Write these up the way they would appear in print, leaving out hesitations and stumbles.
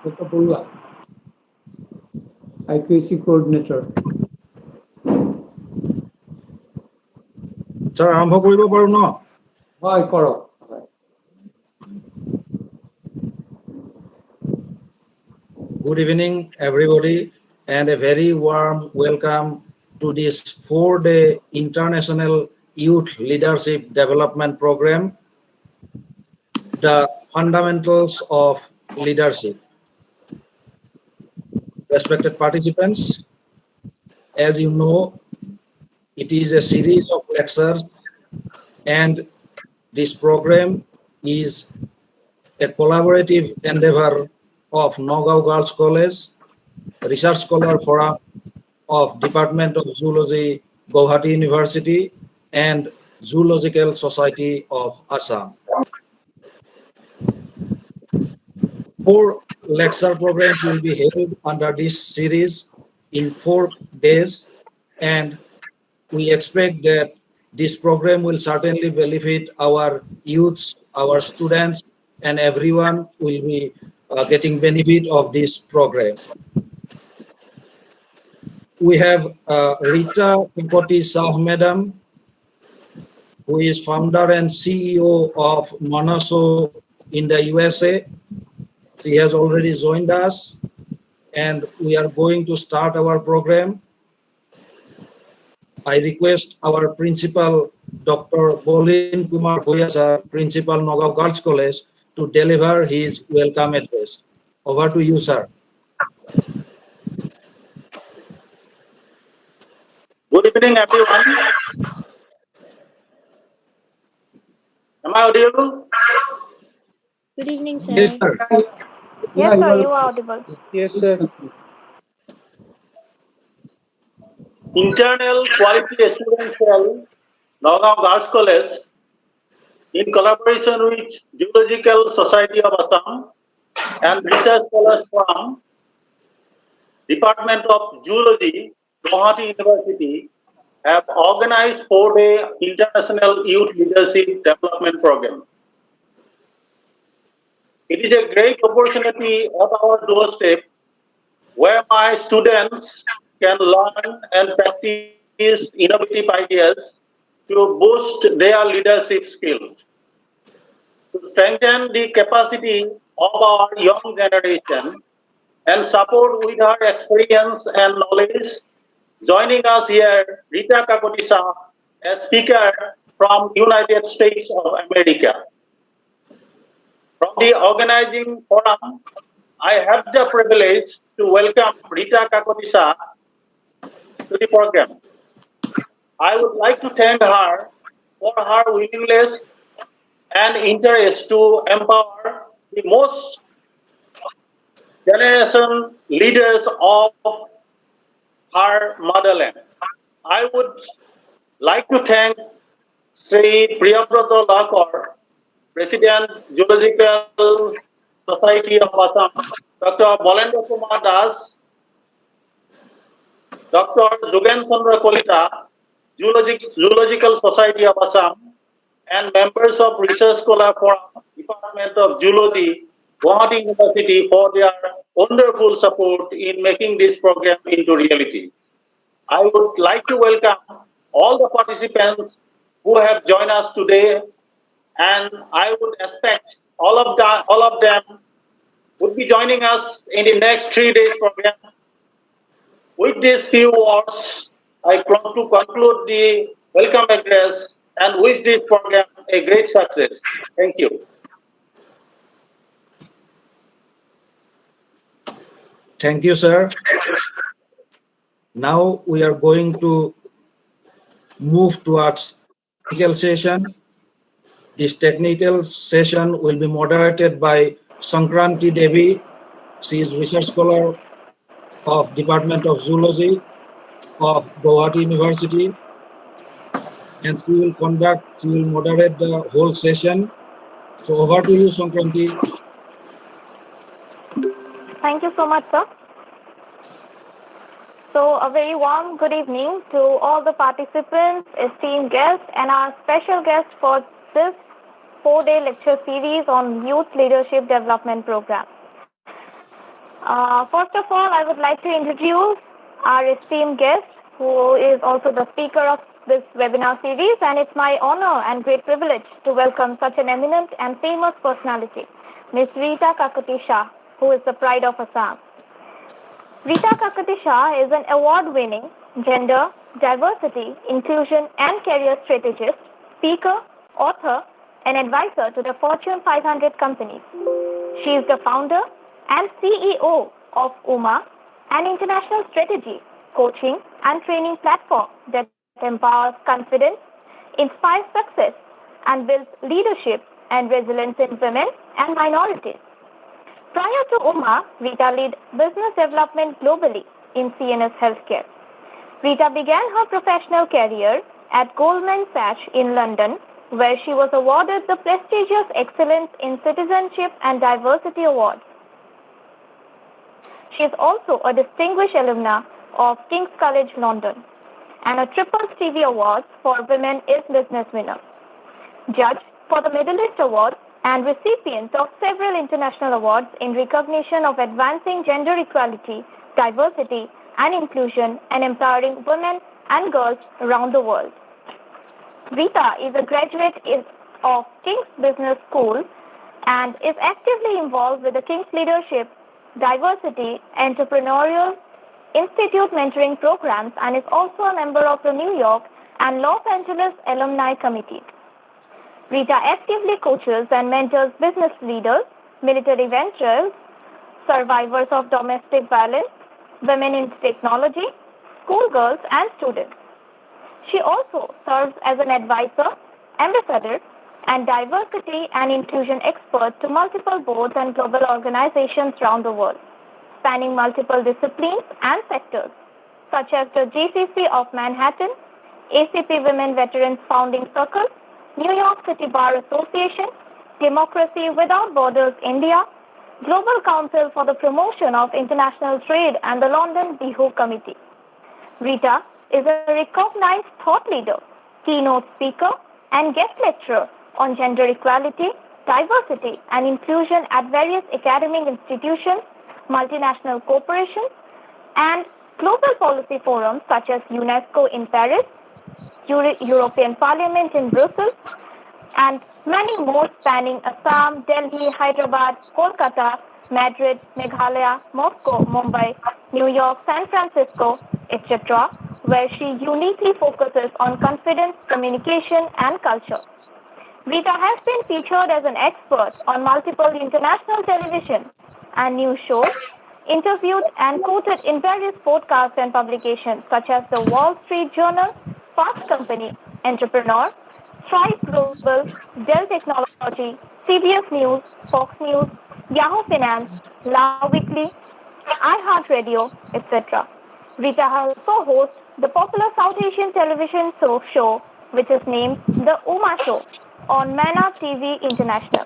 Dr. Burua, IQAC coordinator. Sir, আৰম্ভ কৰিব পাৰো ন? হয়, কৰক। Good evening, everybody, and a very warm welcome to this 4-day International Youth Leadership Development Program, the Fundamentals of Leadership. Respected participants, as you know, it is a series of lectures, and this program is a collaborative endeavor of Nagaon Girls College, Research Scholar Forum of Department of Zoology, Guwahati University, and Zoological Society of Assam. 4 lecture programs will be held under this series in 4 days, and we expect that this program will certainly benefit our youths, our students, and everyone will be getting benefit of this program. We have Rita Kampoti Shah Madam, who is founder and CEO of Manaso in the USA. She has already joined us, and we are going to start our program. I request our principal, Dr. Bolin Kumar Huyasa, Principal Nagaon Girls College, to deliver his welcome address. Over to you, sir. Good evening, everyone. Am I audible? Good evening, sir. Yes, sir. Yes, sir, you are audible. Yes, sir. Internal Quality Assurance Cell, Nagaon Girls College, in collaboration with Geological Society of Assam and Research Scholars Forum, Department of Zoology, Guwahati University, have organized 4-day International Youth Leadership Development Program. It is a great opportunity at our doorstep where my students can learn and practice innovative ideas to boost their leadership skills. To strengthen the capacity of our young generation and support with her experience and knowledge, joining us here, Rita Kampoti Shah, a speaker from United States of America. From the organizing forum, I have the privilege to welcome Rita Kampoti Shah to the program. I would like to thank her for her willingness and interest to empower the most generation leaders of her motherland. I would like to thank Sri Priyabrata Lakar, President, Geological Society of Assam, Dr. Balendra Kumar Das, Dr. Jugen Chandra Kolita, Zoological Society of Assam, and members of Research Scholar Forum, Department of Zoology, Guwahati University for their wonderful support in making this program into reality. I would like to welcome all the participants who have joined us today, and I would expect all of them would be joining us in the next 3 days program. With these few words, I want to conclude the welcome address and wish this program a great success. Thank you. Thank you, sir. Now we are going to move towards technical session. This technical session will be moderated by Sankranti Devi. She is research scholar of Department of Zoology of Guwahati University, and she will moderate the whole session. So over to you, Sankranti. Thank you so much, sir. So, a very warm good evening to all the participants, esteemed guests, and our special guest for this 4-day lecture series on Youth Leadership Development Program. First of all, I would like to introduce our esteemed guest, who is also the speaker of this webinar series, and it's my honor and great privilege to welcome such an eminent and famous personality, Ms. Rita Kakati Shah, who is the pride of Assam. Rita Kakati Shah is an award-winning gender, diversity, inclusion, and career strategist, speaker, author, and advisor to the Fortune 500 companies. She is the founder and CEO of UMA, an international strategy, coaching, and training platform that empowers confidence, inspires success, and builds leadership and resilience in women and minorities. Prior to UMA, Rita led business development globally in CNS Healthcare. Rita began her professional career at Goldman Sachs in London, where she was awarded the prestigious Excellence in Citizenship and Diversity Award. She is also a distinguished alumna of King's College London and a triple Stevie Award for Women is Business winner. Judge for the Middle East Award and recipient of several international awards in recognition of advancing gender equality, diversity, and inclusion and empowering women and girls around the world. Rita is a graduate of King's Business School and is actively involved with the King's Leadership, Diversity, Entrepreneurial Institute mentoring programs and is also a member of the New York and Los Angeles Alumni Committee. Rita actively coaches and mentors business leaders, military veterans, survivors of domestic violence, women in technology, schoolgirls, and students. She also serves as an advisor, ambassador, and diversity and inclusion expert to multiple boards and global organizations around the world, spanning multiple disciplines and sectors, such as the GCC of Manhattan, ACP Women Veterans Founding Circle, New York City Bar Association, Democracy Without Borders India, Global Council for the Promotion of International Trade, and the London Bihu Committee. Rita is a recognized thought leader, keynote speaker, and guest lecturer on gender equality, diversity, and inclusion at various academic institutions, multinational corporations, and global policy forums such as UNESCO in Paris, European Parliament in Brussels, and many more spanning Assam, Delhi, Hyderabad, Kolkata, Madrid, Meghalaya, Moscow, Mumbai, New York, San Francisco, etc., where she uniquely focuses on confidence, communication, and culture. Rita has been featured as an expert on multiple international television and news shows, interviewed and quoted in various podcasts and publications such as the Wall Street Journal, Fast Company, Entrepreneur, Stripe Global, Dell Technology, CBS News, Fox News, Yahoo Finance, Lao Weekly, iHeartRadio, etc. Rita also hosts the popular South Asian television show, which is named The UMA Show, on Mana TV International.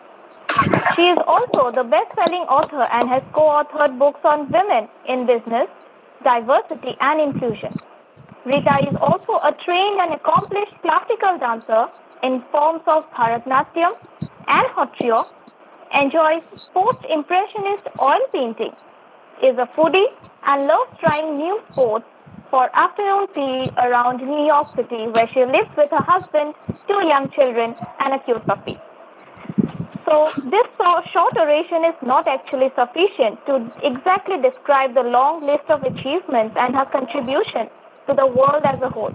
She is also the best-selling author and has co-authored books on women in business, diversity, and inclusion. Rita is also a trained and accomplished classical dancer in forms of Bharatnatyam and Hot Trio, enjoys post-impressionist oil painting, is a foodie, and loves trying new sports for afternoon tea around New York City, where she lives with her husband, 2 young children, and a cute puppy. So this short oration is not actually sufficient to exactly describe the long list of achievements and her contribution to the world as a whole.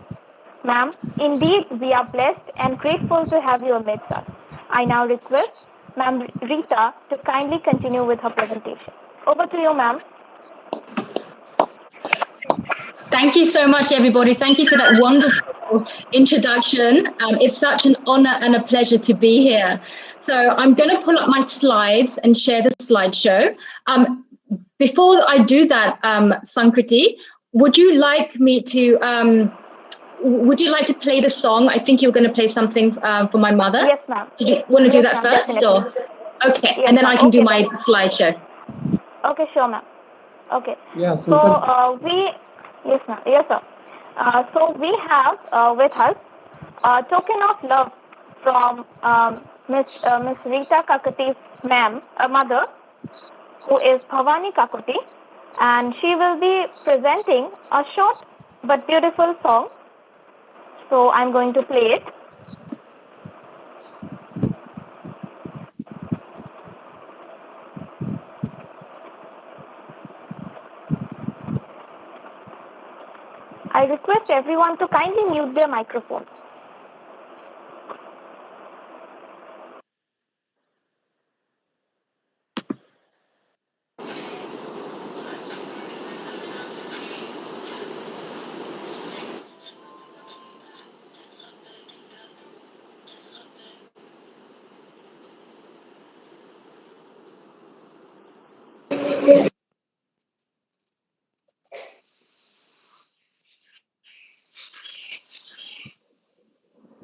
Ma'am, indeed, we are blessed and grateful to have you amidst us. I now request Ma'am Rita to kindly continue with her presentation. Over to you, ma'am. Thank you so much, everybody. Thank you for that wonderful introduction. It's such an honor and a pleasure to be here. So I'm going to pull up my slides and share the slideshow. Before I do that, Sankriti, would you like me to play the song? I think you were going to play something for my mother. Yes, ma'am. Did you want to do that ma'am, first? Definitely. Or? Okay, Yes, and then I can do my ma'am. slideshow. Okay, sure, ma'am. Okay. Yeah, So yes, ma'am. Yes, sir. So we have with us a token of love from Miss Rita Kakati's ma'am, a mother, who is Bhavani Kakati. and she will be presenting a short but beautiful song. So I'm going to play it. I request everyone to kindly mute their microphone.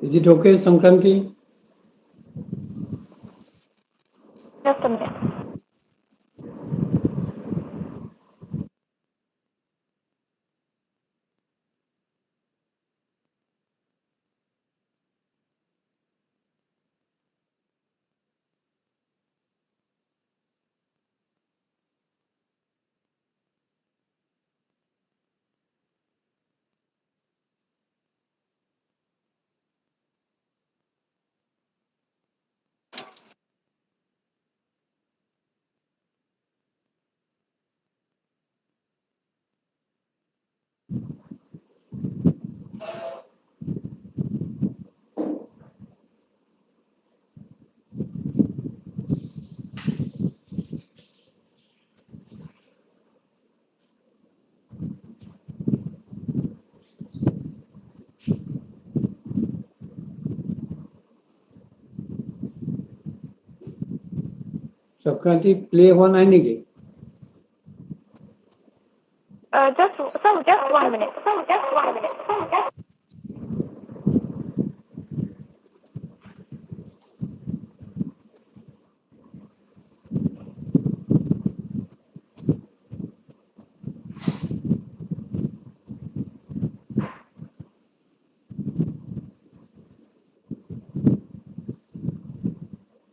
Is it okay, Sankranti? Just a minute. Sankranti, play one ainige. Just 1 minute. Just 1 minute.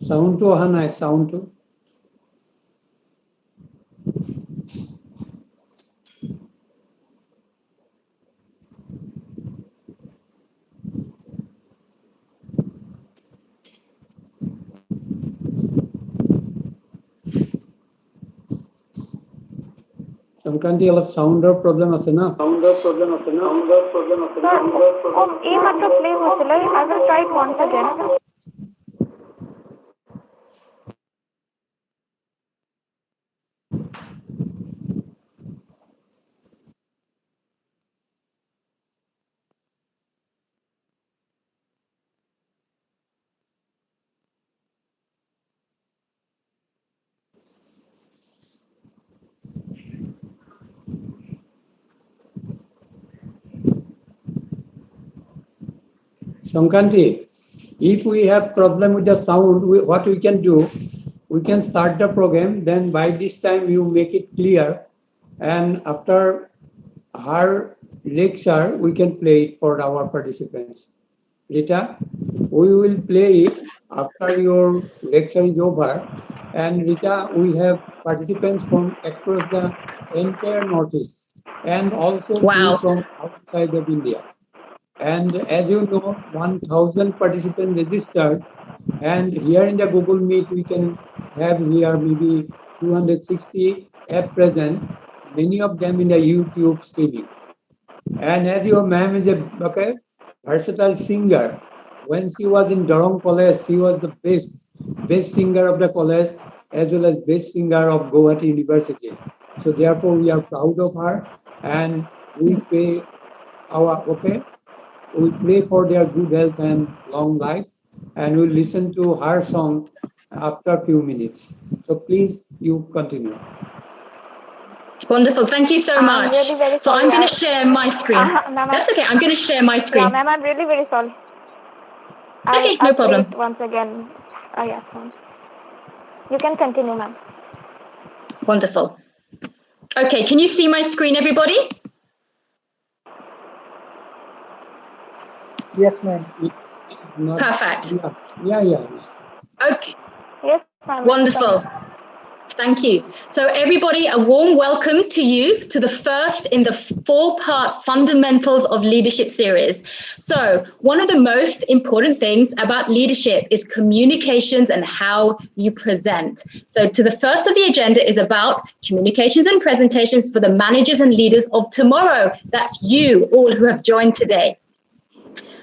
Sound to অহা নাই, sound to. Sankranti, অলপ soundৰ problem আছে না? এইমাত্ৰ play হৈছিলে. I will try it once again. Sankranti, if we have problem with the sound, what we can do, we can start the program, then by this time you make it clear, and after her lecture, we can play it for our participants. Rita, we will play it after your lecture is over, and Rita, we have participants from across the entire Northeast, and also Wow. from outside of India. And as you know, 1,000 participants registered. And here in the Google Meet, we can have here maybe 260 at present, many of them in the YouTube streaming. And as your ma'am is a versatile singer, when she was in Durham College, she was the best singer of the college, as well as best singer of Guwahati University. So therefore, we are proud of her, and we pay our, we pray for their good health and long life, and we'll listen to her song after a few minutes. So please, you continue. Wonderful. Thank you so I'm much. really very So I'm sorry. going to share my screen. Ma'am, That's okay. I'm going to share my Yeah, screen. ma'am, I'm really very sorry. It's okay, no I'll play problem. it once again. Yes, ma'am. You can continue, ma'am. Wonderful. Okay, can you see my screen, everybody? Yes, ma'am. It's not- Perfect. Yeah. Okay, Yes, ma'am. wonderful. Thank you. So everybody, a warm welcome to you to the first in the 4-part Fundamentals of Leadership series. So one of the most important things about leadership is communications and how you present. So to the first of the agenda is about communications and presentations for the managers and leaders of tomorrow. That's you all who have joined today.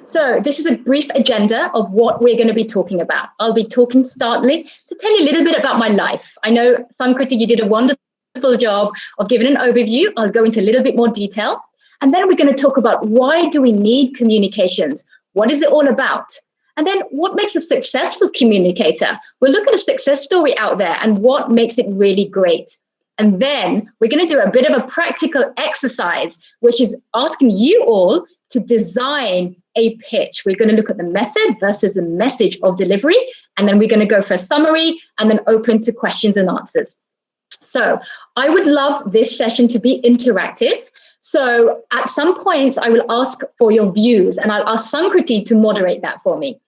So this is a brief agenda of what we're going to be talking about. I'll be talking startly to tell you a little bit about my life. I know, Sankriti, you did a wonderful job of giving an overview. I'll go into a little bit more detail. And then we're going to talk about why do we need communications? What is it all about? And then what makes a successful communicator? We'll look at a success story out there and what makes it really great. And then we're going to do a bit of a practical exercise, which is asking you all to design a pitch. We're going to look at the method versus the message of delivery, and then we're going to go for a summary and then open to questions and answers. So I would love this session to be interactive. So at some point, I will ask for your views, and I'll ask Sankriti to moderate that for me.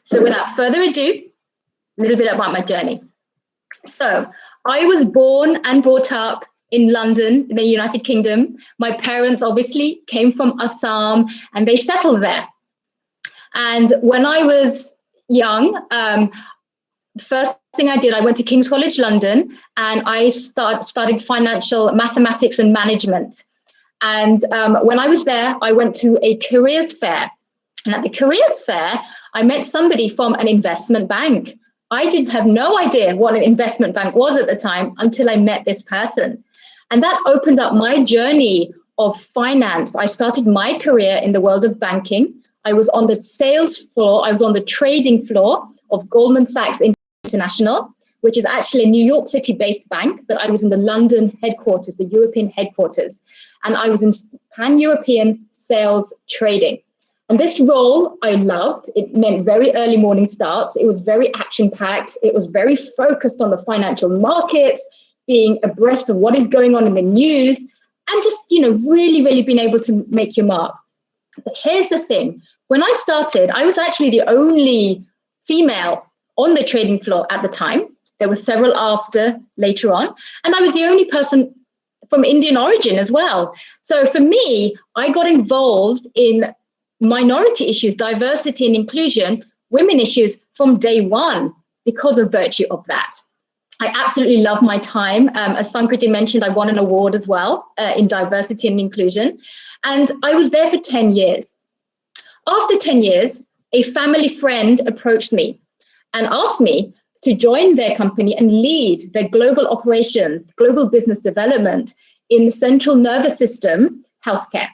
So without further ado, a little bit about my journey. So I was born and brought up in London, in the United Kingdom. My parents obviously came from Assam and they settled there. And when I was young, the first thing I did, I went to King's College London and I studied financial mathematics and management. And when I was there, I went to a careers fair. And at the careers fair, I met somebody from an investment bank. I didn't have no idea what an investment bank was at the time until I met this person. And that opened up my journey of finance. I started my career in the world of banking. I was on the sales floor. I was on the trading floor of Goldman Sachs International, which is actually a New York City-based bank, but I was in the London headquarters, the European headquarters. And I was in pan-European sales trading. And this role I loved. It meant very early morning starts. It was very action-packed. It was very focused on the financial markets, being abreast of what is going on in the news, and just, really, really being able to make your mark. But here's the thing. When I started, I was actually the only female on the trading floor at the time. There were several later on, and I was the only person from Indian origin as well. So for me, I got involved in minority issues, diversity and inclusion, women issues from day one because of virtue of that. I absolutely love my time. As Sankriti mentioned, I won an award as well in diversity and inclusion. And I was there for 10 years. After 10 years, a family friend approached me and asked me to join their company and lead their global operations, global business development in the central nervous system healthcare.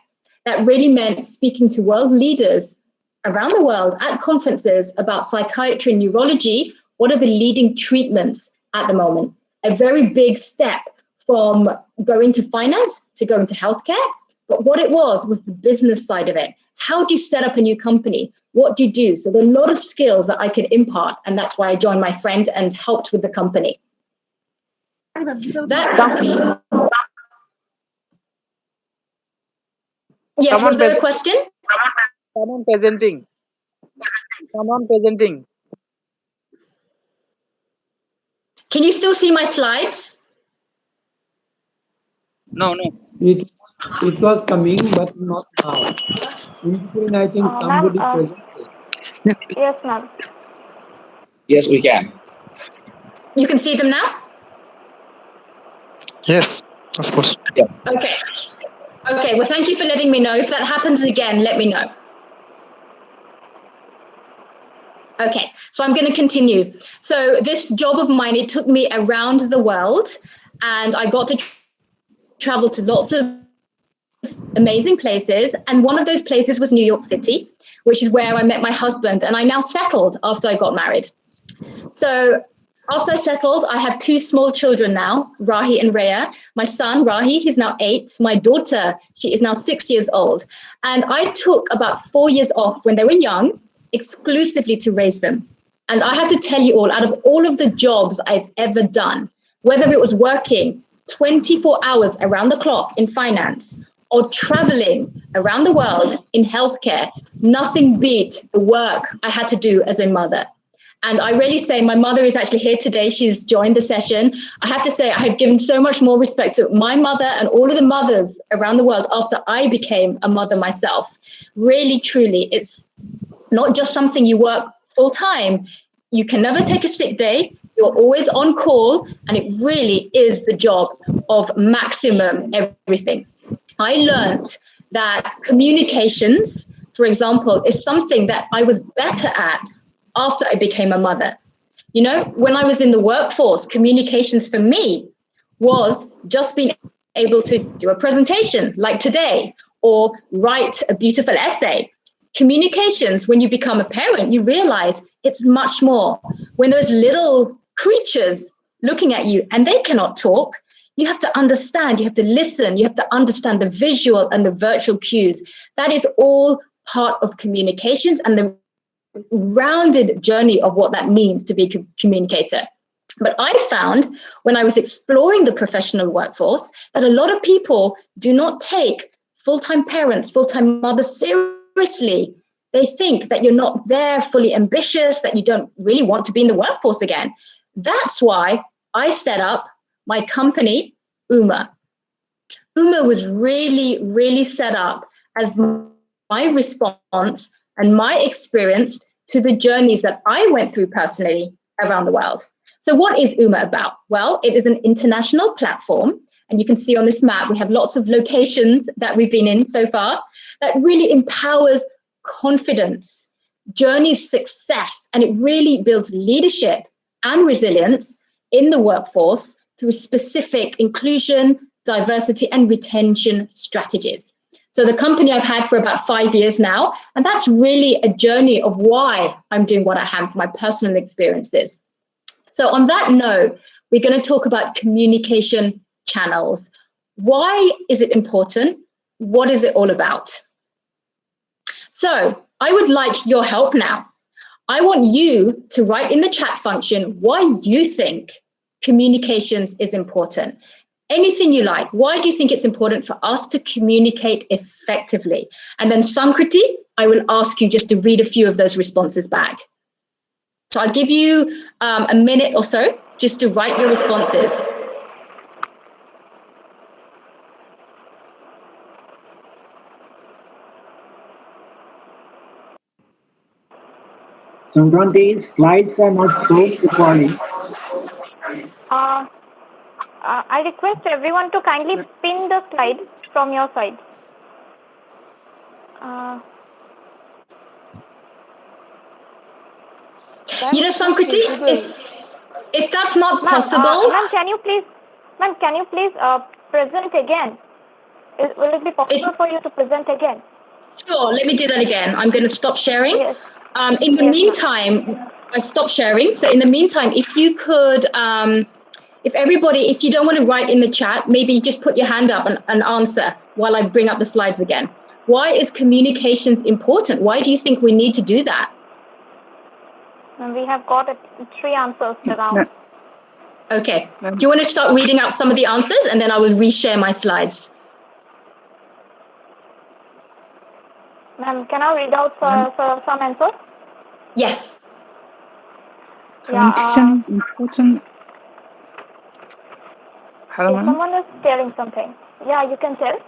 That really meant speaking to world leaders around the world at conferences about psychiatry and neurology. What are the leading treatments at the moment? A very big step from going to finance to going to healthcare. But what it was the business side of it. How do you set up a new company? What do you do? So there are a lot of skills that I could impart. And that's why I joined my friend and helped with the company. That company. Yes, was there a question? Someone presenting. Can you still see my slides? No. It was coming, but not now. In between, I think somebody presented. Yes, ma'am. Yes, we can. You can see them now? Yes, of course. Yeah. Okay, well, thank you for letting me know. If that happens again, let me know. Okay, so I'm going to continue. So this job of mine, it took me around the world, and I got to travel to lots of amazing places. And one of those places was New York City, which is where I met my husband, and I now settled after I got married. So after I settled, I have 2 small children now, Rahi and Rhea. My son, Rahi, he's now 8. My daughter, she is now 6 years old. And I took about 4 years off when they were young, exclusively to raise them. And I have to tell you all, out of all of the jobs I've ever done, whether it was working 24 hours around the clock in finance or traveling around the world in healthcare, nothing beat the work I had to do as a mother. And I really say my mother is actually here today. She's joined the session. I have to say I have given so much more respect to my mother and all of the mothers around the world after I became a mother myself. Really, truly, it's not just something you work full time. You can never take a sick day. You're always on call, and it really is the job of maximum everything. I learned that communications, for example, is something that I was better at after I became a mother. You know, when I was in the workforce, communications for me was just being able to do a presentation like today or write a beautiful essay. Communications, when you become a parent, you realize it's much more. When those little creatures looking at you and they cannot talk, you have to understand, you have to listen, you have to understand the visual and the virtual cues. That is all part of communications and the rounded journey of what that means to be a communicator. But I found when I was exploring the professional workforce that a lot of people do not take full-time parents, full-time mothers seriously. They think that you're not there fully ambitious, that you don't really want to be in the workforce again. That's why I set up my company, UMA. UMA was really, really set up as my response and my experience to the journeys that I went through personally around the world. So what is UMA about? Well, it is an international platform. And you can see on this map, we have lots of locations that we've been in so far that really empowers confidence, journeys success, and it really builds leadership and resilience in the workforce through specific inclusion, diversity, and retention strategies. So the company I've had for about 5 years now, and that's really a journey of why I'm doing what I am for my personal experiences. So on that note, we're going to talk about communication channels. Why is it important? What is it all about? So I would like your help now. I want you to write in the chat function why you think communications is important. Anything you like. Why do you think it's important for us to communicate effectively? And then Sankriti, I will ask you just to read a few of those responses back. So I'll give you a minute or so just to write your responses. Sankranti's slides are not stored properly. I request everyone to kindly pin the slide from your side. You know, Sankriti, if that's not possible, ma'am, can you please present again? Will it be possible for you to present again? Sure, let me do that again. I'm going to stop sharing. Yes. In the meantime, I've stopped sharing. So in the meantime, if you could, if you don't want to write in the chat, maybe just put your hand up and answer while I bring up the slides again. Why is communications important? Why do you think we need to do that? And we have got 3 answers around. Okay. Do you want to start reading out some of the answers and then I will reshare my slides? Ma'am, can I read out some answers? Yes. Communication important. Hello, ma'am. Someone is telling something. Yeah, you can tell.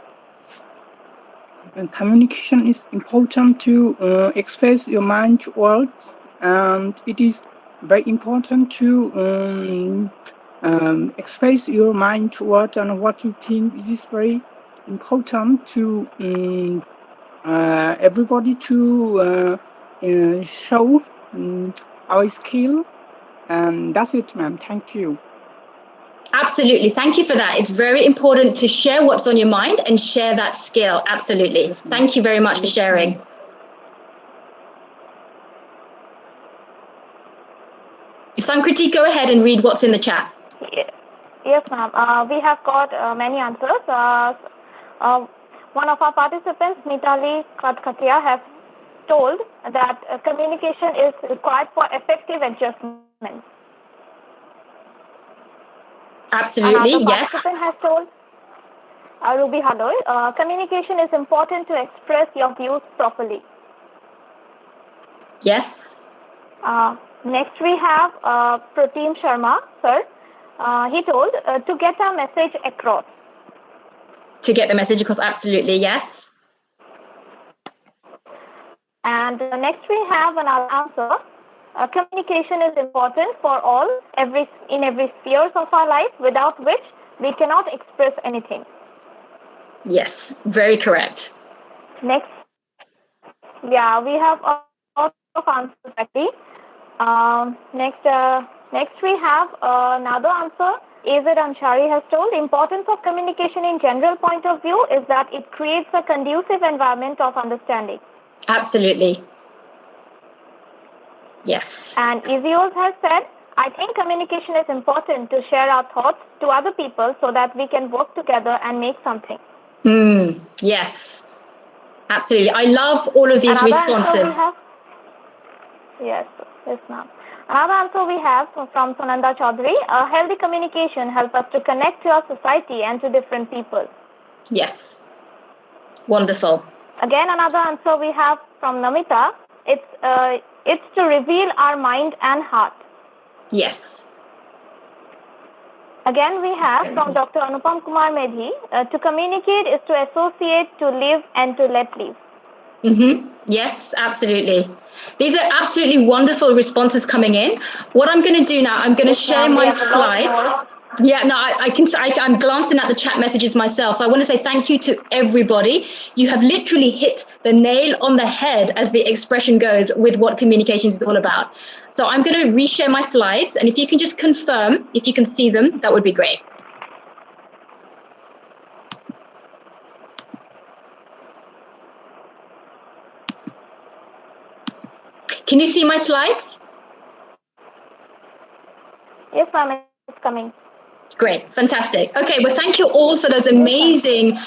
Communication is important to express your mind words, and it is very important to express your mind words and what you think. It is very important to everybody to show our skill, and that's it, ma'am. Thank you. Absolutely. Thank you for that. It's very important to share what's on your mind and share that skill. Absolutely. Thank you very much for sharing. Sankriti, go ahead and read what's in the chat. Yes, ma'am. We have got many answers. One of our participants, Mitali Khatkatia, has told that communication is required for effective adjustment. Absolutely, Another yes. participant has told, Ruby Haloy, communication is important to express your views properly. Yes. Next we have Pratim Sharma, sir. He told to get our message across. To get the message across, absolutely, yes. And next we have another answer. Communication is important for all, in every spheres of our life, without which we cannot express anything. Yes, very correct. Next, yeah, we have a lot of answers actually. Next we have another answer. AZ Anshari has told, importance of communication in general point of view is that it creates a conducive environment of understanding. Absolutely. Yes. And Izios has said, I think communication is important to share our thoughts to other people so that we can work together and make something. Yes, absolutely. I love all of these responses. Yes, ma'am. Another answer we have from Sunanda Chaudhary, healthy communication helps us to connect to our society and to different people. Yes, wonderful. Again, another answer we have from Namita, it's to reveal our mind and heart. Yes. Again, we have from Dr. Anupam Kumar Medhi, to communicate is to associate, to live, and to let live. Yes, absolutely. These are absolutely wonderful responses coming in. What I'm going to do now, I'm going to share my slides. Yeah, no, I'm glancing at the chat messages myself. So I want to say thank you to everybody. You have literally hit the nail on the head, as the expression goes, with what communications is all about. So I'm going to reshare my slides. And if you can just confirm, if you can see them, that would be great. Can you see my slides? Yes, ma'am, it's coming. Great, fantastic. Okay, well, thank you all for those amazing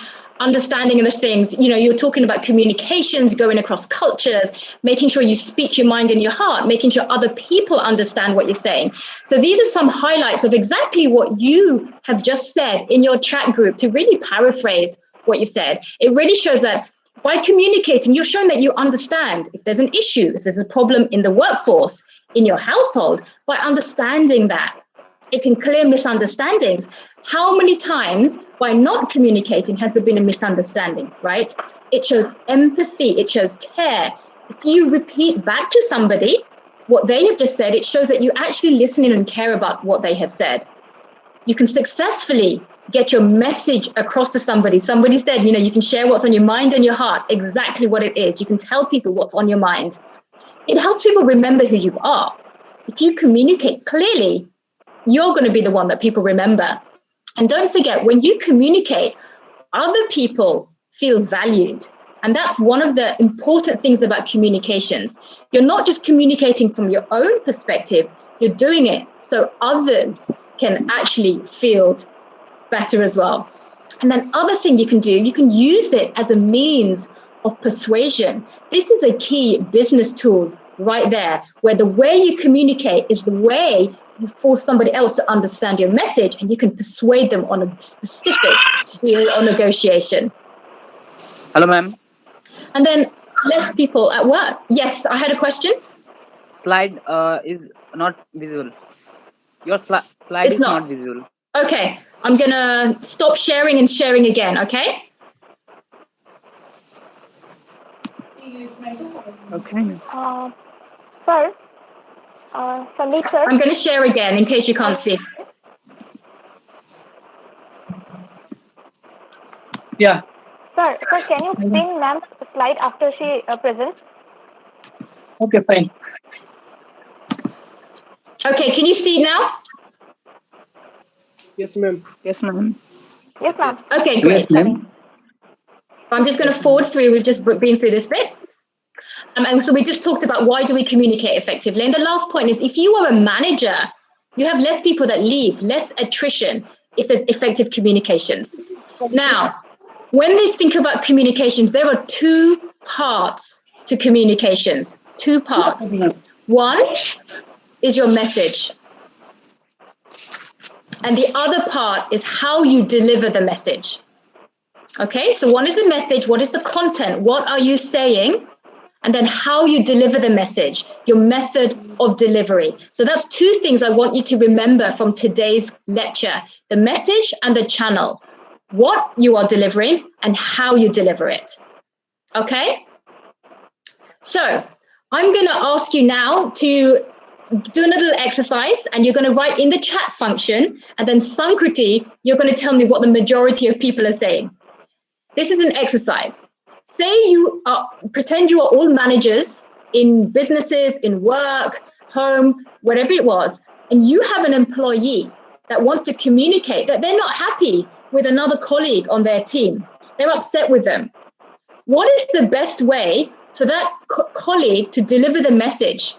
understanding of those things. You know, you're talking about communications, going across cultures, making sure you speak your mind and your heart, making sure other people understand what you're saying. So these are some highlights of exactly what you have just said in your chat group. To really paraphrase what you said, it really shows that by communicating, you're showing that you understand if there's an issue, if there's a problem in the workforce, in your household. By understanding that, it can clear misunderstandings. How many times by not communicating has there been a misunderstanding, right? It shows empathy, it shows care. If you repeat back to somebody what they have just said, it shows that you actually listen and care about what they have said. You can successfully get your message across to somebody. Somebody said, you know, you can share what's on your mind and your heart, exactly what it is. You can tell people what's on your mind. It helps people remember who you are. If you communicate clearly, you're going to be the one that people remember. And don't forget, when you communicate, other people feel valued. And that's one of the important things about communications. You're not just communicating from your own perspective, you're doing it so others can actually feel better as well. And then other thing you can do, you can use it as a means of persuasion. This is a key business tool right there, where the way you communicate is the way you force somebody else to understand your message, and you can persuade them on a specific deal or negotiation. Hello, ma'am. And then less people at work. Yes, I had a question. Slide is not visible. Your slide is not visible. Okay, I'm gonna stop sharing and sharing again, okay? Okay. Sir, Sandeep, sir. I'm gonna share again in case you can't see. Yeah. Sir, can you bring ma'am's slide after she presents? Okay, fine. Okay, can you see now? Yes, ma'am. Yes, ma'am. Yes, ma'am. Okay, great. Yes, ma'am. I'm just going to forward through. We've just been through this bit. And so we just talked about why do we communicate effectively. And the last point is, if you are a manager, you have less people that leave, less attrition if there's effective communications. Now, when they think about communications, there are two parts to communications. Two parts. One is your message. And the other part is how you deliver the message. Okay, so one is the message, what is the content, what are you saying? And then how you deliver the message, your method of delivery. So that's two things I want you to remember from today's lecture: the message and the channel, what you are delivering and how you deliver it. Okay? So I'm going to ask you now to do another exercise, and you're going to write in the chat function, and then Sankriti, you're going to tell me what the majority of people are saying. This is an exercise. Say pretend you are all managers in businesses, in work, home, whatever it was, and you have an employee that wants to communicate that they're not happy with another colleague on their team. They're upset with them. What is the best way for that colleague to deliver the message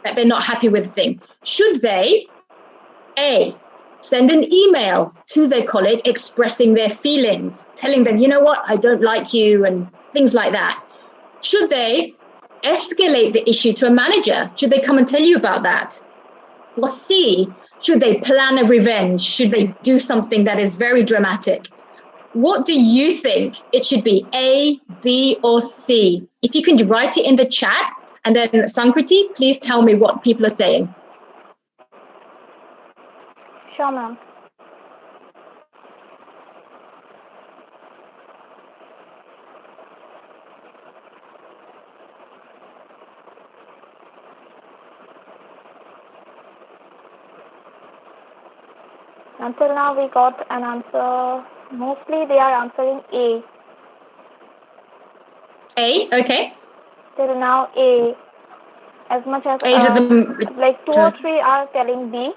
that they're not happy with the thing? Should they, A, send an email to their colleague expressing their feelings, telling them, you know what, I don't like you, and things like that? Should they escalate the issue to a manager? Should they come and tell you about that? Or C, should they plan a revenge? Should they do something that is very dramatic? What do you think it should be, A, B, or C? If you can write it in the chat, and then Sankriti, please tell me what people are saying. Sure, ma'am. Until now, we got an answer. Mostly, they are answering A. A, okay. Till now, A. As much as A is the like 2 or 3 are telling B.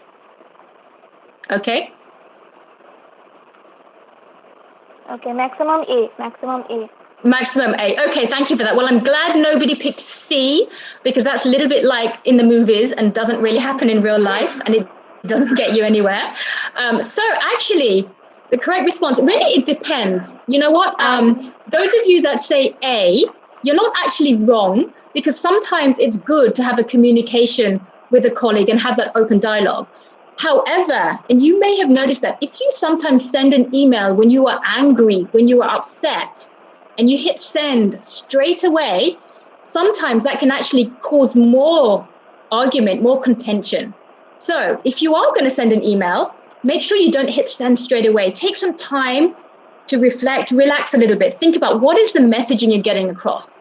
Okay. Okay, maximum A. Maximum A. Maximum A. Okay, thank you for that. Well, I'm glad nobody picked C, because that's a little bit like in the movies and doesn't really happen in real life, and it doesn't get you anywhere. So actually, the correct response, really, it depends. You know what? Those of you that say A, you're not actually wrong, because sometimes it's good to have a communication with a colleague and have that open dialogue. However, and you may have noticed that if you sometimes send an email when you are angry, when you are upset, and you hit send straight away, sometimes that can actually cause more argument, more contention. So if you are going to send an email, make sure you don't hit send straight away. Take some time to reflect, relax a little bit. Think about what is the messaging you're getting across.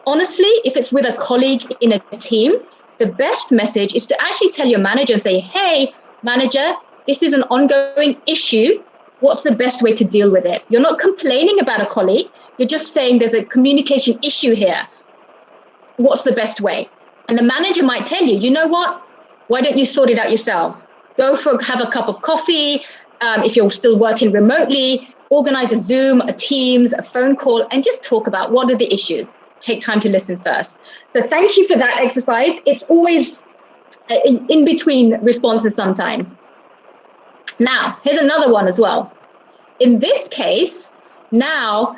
Honestly, if it's with a colleague in a team, the best message is to actually tell your manager and say, hey, manager, this is an ongoing issue. What's the best way to deal with it? You're not complaining about a colleague. You're just saying there's a communication issue here. What's the best way? And the manager might tell you, you know what? Why don't you sort it out yourselves? Have a cup of coffee. If you're still working remotely, organize a Zoom, a Teams, a phone call, and just talk about what are the issues. Take time to listen first. So thank you for that exercise. It's always in between responses sometimes. Now, here's another one as well. In this case, now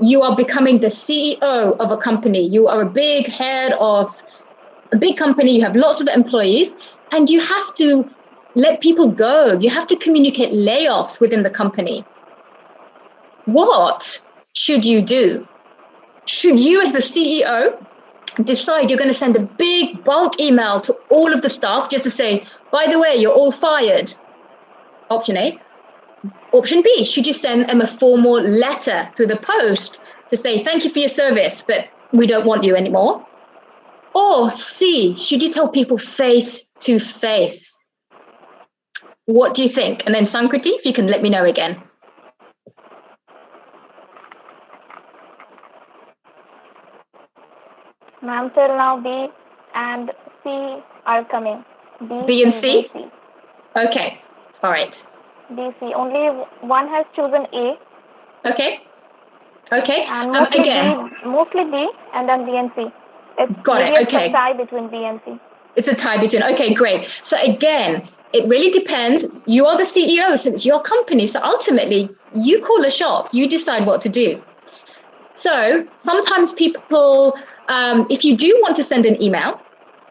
you are becoming the CEO of a company. You are a big head of a big company. You have lots of employees, and you have to let people go. You have to communicate layoffs within the company. What should you do? Should you, as the CEO, decide you're going to send a big bulk email to all of the staff just to say, by the way, you're all fired? Option A. Option B, should you send them a formal letter through the post to say, thank you for your service, but we don't want you anymore? Or C, should you tell people face to face? What do you think? And then Sankriti, if you can let me know again. Ma'am, till now B and C are coming. B and C? C. Okay, all right. B, C. Only one has chosen A. Okay. Okay. And mostly again. B, mostly B and then B and C. It's a tie between B and C. It's a tie between. Okay, great. So again, it really depends. You are the CEO, so it's your company. So ultimately, you call the shots. You decide what to do. So sometimes people, if you do want to send an email,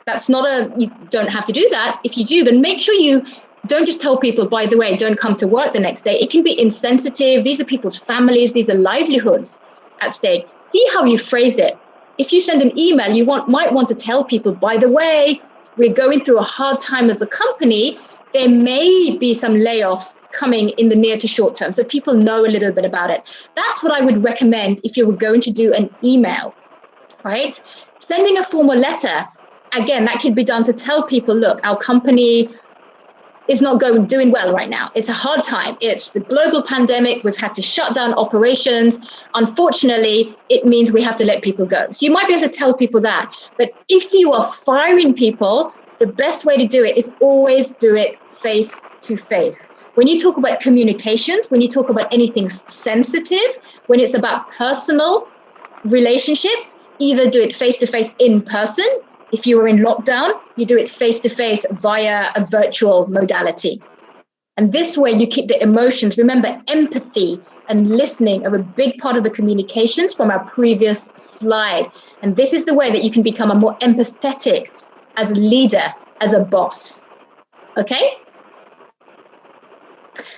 you don't have to do that. If you do, then make sure you don't just tell people, by the way, don't come to work the next day. It can be insensitive. These are people's families. These are livelihoods at stake. See how you phrase it. If you send an email, you might want to tell people, by the way, we're going through a hard time as a company, there may be some layoffs coming in the near to short term. So people know a little bit about it. That's what I would recommend if you were going to do an email, right? Sending a formal letter, again, that could be done to tell people, look, our company is not doing well right now. It's a hard time. It's the global pandemic. We've had to shut down operations. Unfortunately, it means we have to let people go. So you might be able to tell people that. But if you are firing people, the best way to do it is always do it face to face. When you talk about communications, when you talk about anything sensitive, when it's about personal relationships, either do it face to face in person. If you are in lockdown, you do it face to face via a virtual modality. And this way you keep the emotions. Remember, empathy and listening are a big part of the communications from our previous slide. And this is the way that you can become a more empathetic as a leader, as a boss. Okay?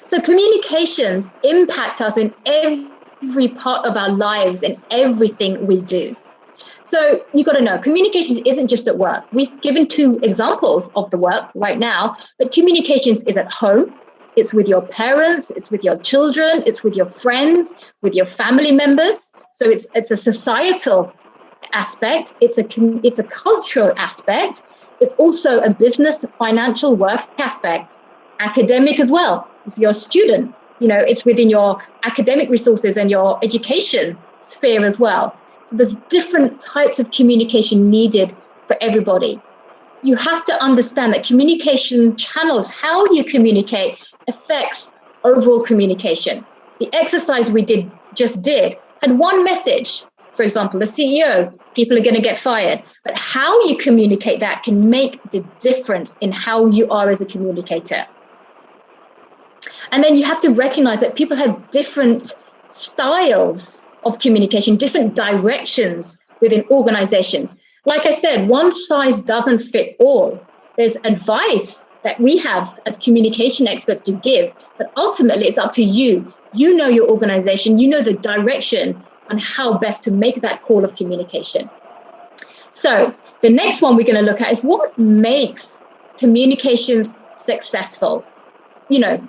So communications impact us in every part of our lives and everything we do. So you got to know, communications isn't just at work. We've given 2 examples of the work right now, but communications is at home. It's with your parents, it's with your children, it's with your friends, with your family members. So it's a societal aspect. It's a cultural aspect. It's also a business, financial work aspect, academic as well. If you're a student, it's within your academic resources and your education sphere as well. So there's different types of communication needed for everybody. You have to understand that communication channels, how you communicate, affects overall communication. The exercise we just did had one message. For example, the CEO, people are going to get fired. But how you communicate that can make the difference in how you are as a communicator. And then you have to recognize that people have different styles of communication, different directions within organizations. Like I said, one size doesn't fit all. There's advice that we have as communication experts to give, but ultimately it's up to you. You know your organization, you know the direction on how best to make that call of communication. So the next one we're going to look at is what makes communications successful.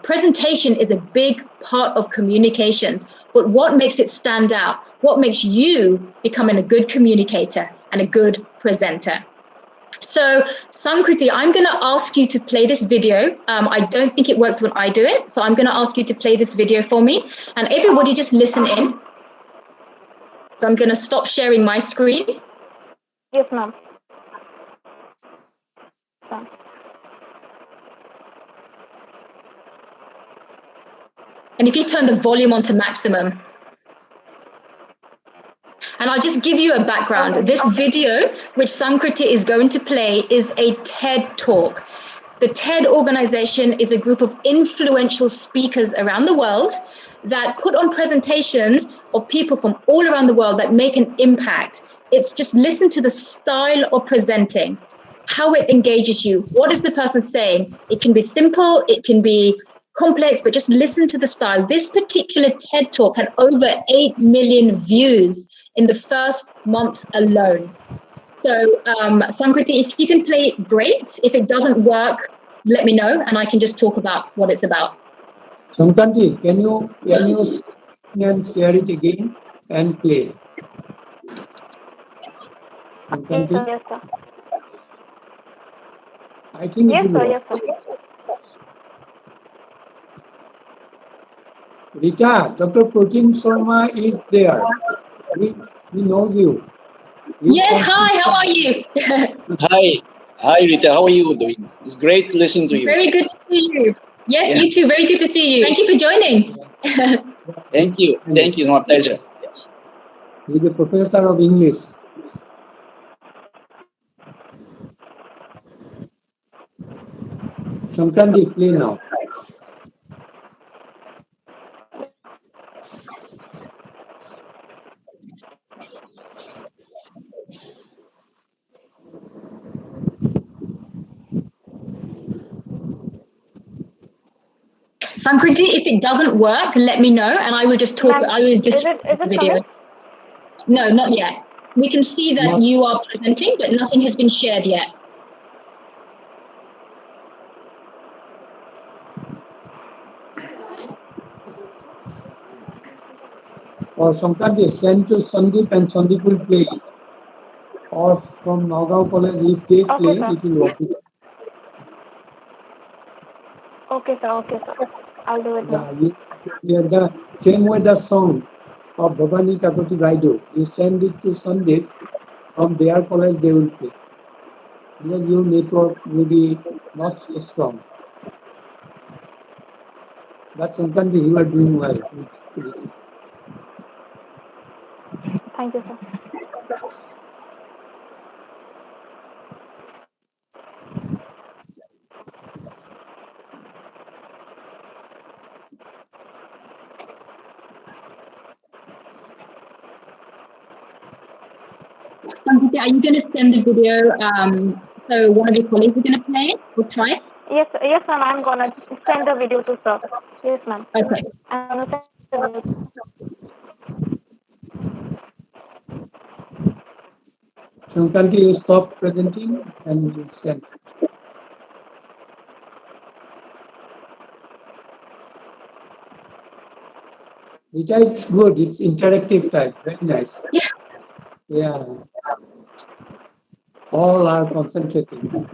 Presentation is a big part of communications, but what makes it stand out? What makes you becoming a good communicator and a good presenter? So, Sankriti, I'm going to ask you to play this video. I don't think it works when I do it, so I'm going to ask you to play this video for me. And everybody just listen in. So I'm going to stop sharing my screen. Yes, ma'am. And if you turn the volume on to maximum. And I'll just give you a background. This video, which Sankriti is going to play, is a TED Talk. The TED organization is a group of influential speakers around the world that put on presentations of people from all around the world that make an impact. It's just listen to the style of presenting, how it engages you. What is the person saying? It can be simple, it can be complex, but just listen to the style. This particular TED Talk had over 8 million views in the first month alone. So, Sankriti, if you can play, great. If it doesn't work, let me know, and I can just talk about what it's about. Sankriti, can you share it again and play? Yes, sir. Yes, sir. I think it will work. Yes, sir. Rita, Dr. Protein Sharma is there. We know you. Yes, hi, how are you? Hi, Rita. How are you doing? It's great to listen to you. Very good to see you. Yes, you too. Very good to see you. Thank you for joining. Thank you. Thank you. My pleasure. He's a professor of English. Sankranti, play now. Sankriti, if it doesn't work, let me know, and I will just talk. I will just is it video. coming? No, not yet. We can see that you are presenting, but nothing has been shared yet. or Sankranti, send to Sandeep and Sandeep will play it. Or from Nagaon College, if they Okay, play, sir. it will work. Okay, sir. Okay, sir. I'll do it now. Yeah, yeah, the same way the song of Bhavani Kakoti Baidu, you send it to Sandeep, from their college they will play. Because your network may be not so strong. But sometimes you are doing well with it. Thank you, sir. Sankiti, are you going to send the video? So one of your colleagues is going to play it or try it? Yes, ma'am. I'm gonna send the video to sir. Yes, ma'am. Okay. I'm gonna send the video. Sometimes you stop presenting and you send. It's good. It's interactive type. Very nice. Yeah. Yeah. All are concentrating.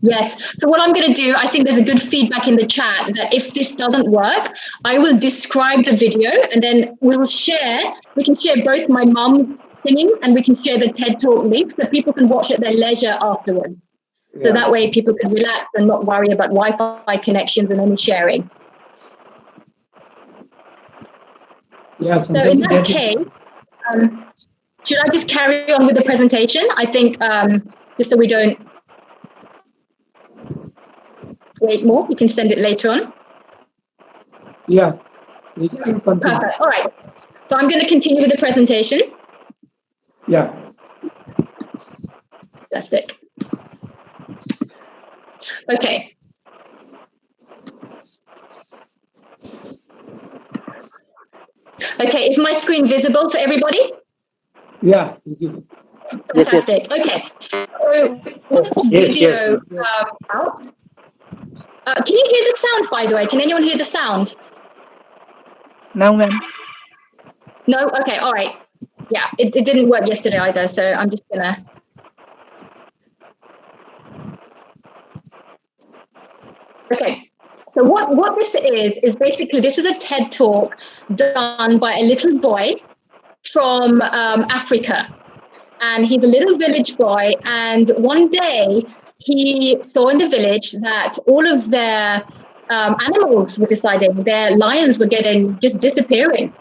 Yes. So what I'm going to do, I think there's a good feedback in the chat that if this doesn't work, I will describe the video and then we can share both my mum's singing and we can share the TED Talk link so people can watch at their leisure afterwards. So Yeah. that way people can relax and not worry about Wi-Fi connections and any sharing. Yeah. So in that case, should I just carry on with the presentation? I think just so we don't wait more, you can send it later on. Yeah. You can continue. Perfect. All right. So I'm going to continue with the presentation. Yeah. Fantastic. Okay. Okay, is my screen visible to everybody? Yeah. Visible. Fantastic. Okay. So this video out. Can you hear the sound, by the way? Can anyone hear the sound? No, ma'am. No? Okay, all right. Yeah, it didn't work yesterday either, so I'm just going to... Okay. So what this is basically, this is a TED Talk done by a little boy from Africa. And he's a little village boy. And one day he saw in the village that all of their animals were deciding, their lions were getting just disappearing.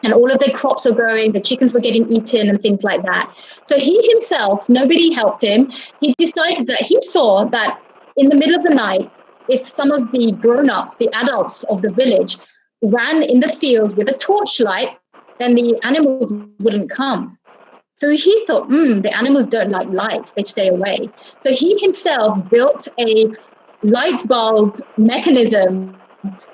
And all of their crops are growing, the chickens were getting eaten and things like that. So he himself, nobody helped him. He decided that he saw that in the middle of the night, if some of the grown-ups, the adults of the village, ran in the field with a torchlight, then the animals wouldn't come. So he thought, the animals don't like light, they stay away. So he himself built a light bulb mechanism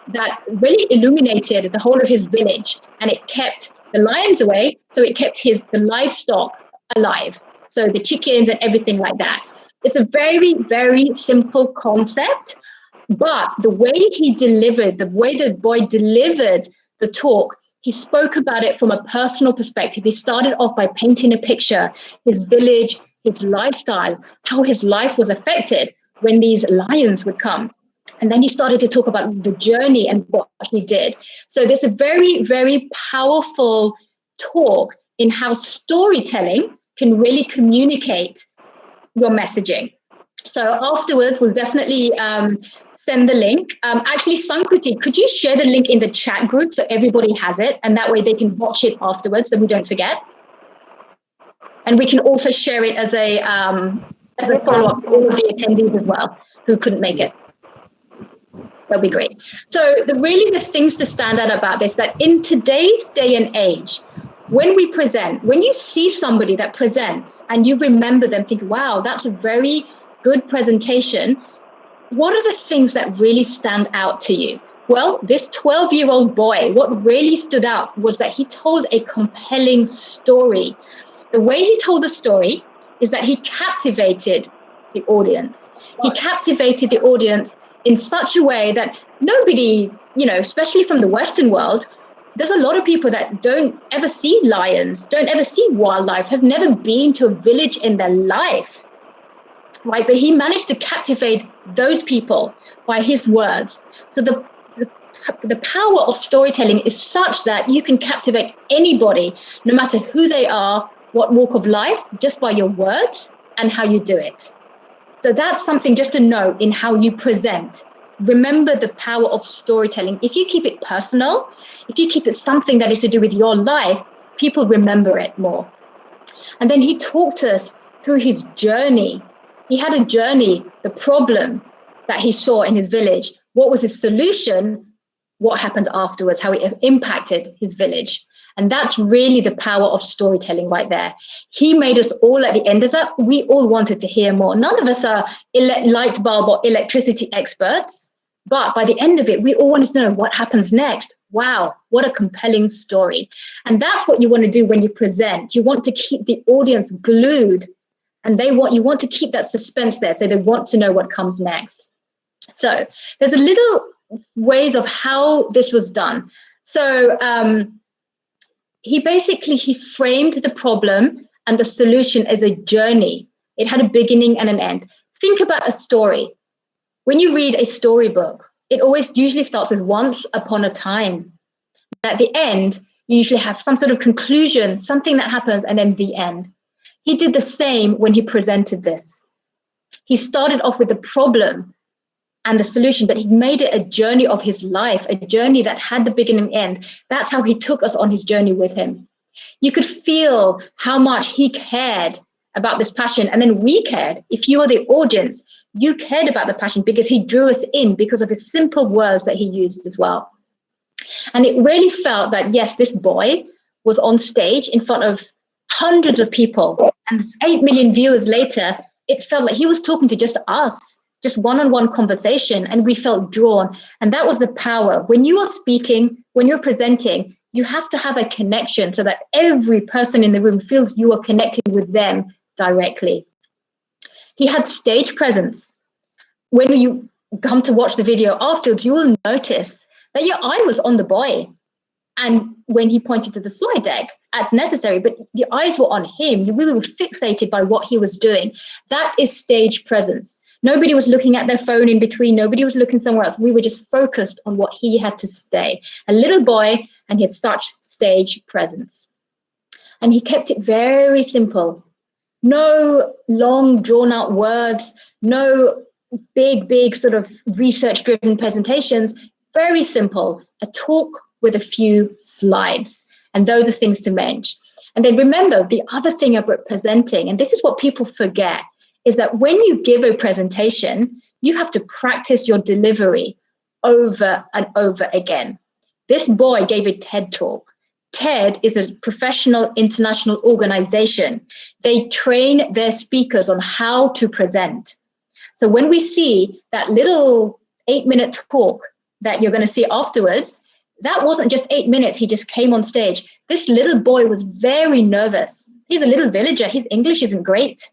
that really illuminated the whole of his village, and it kept the lions away, so it kept the livestock alive, so the chickens and everything like that. It's a very, very simple concept, but the way the way the boy delivered the talk, he spoke about it from a personal perspective. He started off by painting a picture, his village, his lifestyle, how his life was affected when these lions would come. And then he started to talk about the journey and what he did. So there's a very, very powerful talk in how storytelling can really communicate your messaging. So afterwards, we'll definitely send the link. Actually, Sankuti, could you share the link in the chat group so everybody has it? And that way they can watch it afterwards so we don't forget. And we can also share it as a follow-up to all of the attendees as well who couldn't make it. That'll be great. So the things to stand out about this, that in today's day and age, when we present, when you see somebody that presents and you remember them, think, wow, that's a very good presentation. What are the things that really stand out to you? Well, this 12-year-old boy, what really stood out was that he told a compelling story. The way he told the story is that he captivated the audience. He captivated the audience in such a way that nobody, especially from the Western world, there's a lot of people that don't ever see lions, don't ever see wildlife, have never been to a village in their life, right? But he managed to captivate those people by his words. So the power of storytelling is such that you can captivate anybody, no matter who they are, what walk of life, just by your words and how you do it. So that's something just to know in how you present. Remember the power of storytelling. If you keep it personal, if you keep it something that is to do with your life, people remember it more. And then he talked us through his journey. He had a journey, the problem that he saw in his village. What was his solution? What happened afterwards, how it impacted his village. And that's really the power of storytelling right there. He made us all, at the end of that, we all wanted to hear more. None of us are light bulb or electricity experts, but by the end of it, we all wanted to know what happens next. Wow, what a compelling story. And that's what you want to do when you present. You want to keep the audience glued, and you want to keep that suspense there, so they want to know what comes next. So there's a little ways of how this was done. So he framed the problem and the solution as a journey. It had a beginning and an end. Think about a story. When you read a storybook, it always usually starts with once upon a time. At the end, you usually have some sort of conclusion, something that happens, and then the end. He did the same when he presented this. He started off with the problem and the solution, but he made it a journey of his life, a journey that had the beginning and end. That's how he took us on his journey with him. You could feel how much he cared about this passion, and then we cared. If you were the audience, you cared about the passion because he drew us in because of his simple words that he used as well. And it really felt that, yes, this boy was on stage in front of hundreds of people, and 8 million viewers later, it felt like he was talking to just us, just one-on-one conversation, and we felt drawn. And that was the power. When you are speaking, when you're presenting, you have to have a connection so that every person in the room feels you are connecting with them directly. He had stage presence. When you come to watch the video afterwards, you will notice that your eye was on the boy. And when he pointed to the slide deck, as necessary, but the eyes were on him. We were fixated by what he was doing. That is stage presence. Nobody was looking at their phone in between. Nobody was looking somewhere else. We were just focused on what he had to say. A little boy, and he had such stage presence. And he kept it very simple. No long, drawn-out words, no big sort of research-driven presentations. Very simple, a talk with a few slides. And those are things to mention. And then remember, the other thing about presenting, and this is what people forget, is that when you give a presentation, you have to practice your delivery over and over again. This boy gave a TED talk. TED is a professional international organization. They train their speakers on how to present. So when we see that little 8-minute talk that you're going to see afterwards, that wasn't just 8 minutes. He just came on stage. This little boy was very nervous. He's a little villager. His English isn't great.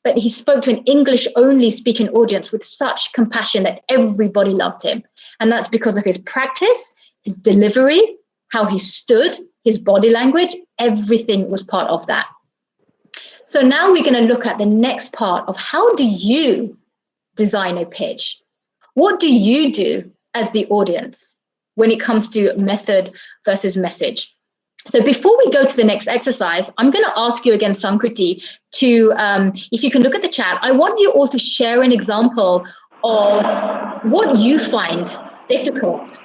But he spoke to an English-only speaking audience with such compassion that everybody loved him. And that's because of his practice, his delivery, how he stood, his body language, everything was part of that. So now we're going to look at the next part of how do you design a pitch? What do you do as the audience when it comes to method versus message? So before we go to the next exercise, I'm going to ask you again, Sankriti, to, if you can look at the chat, I want you all to share an example of what you find difficult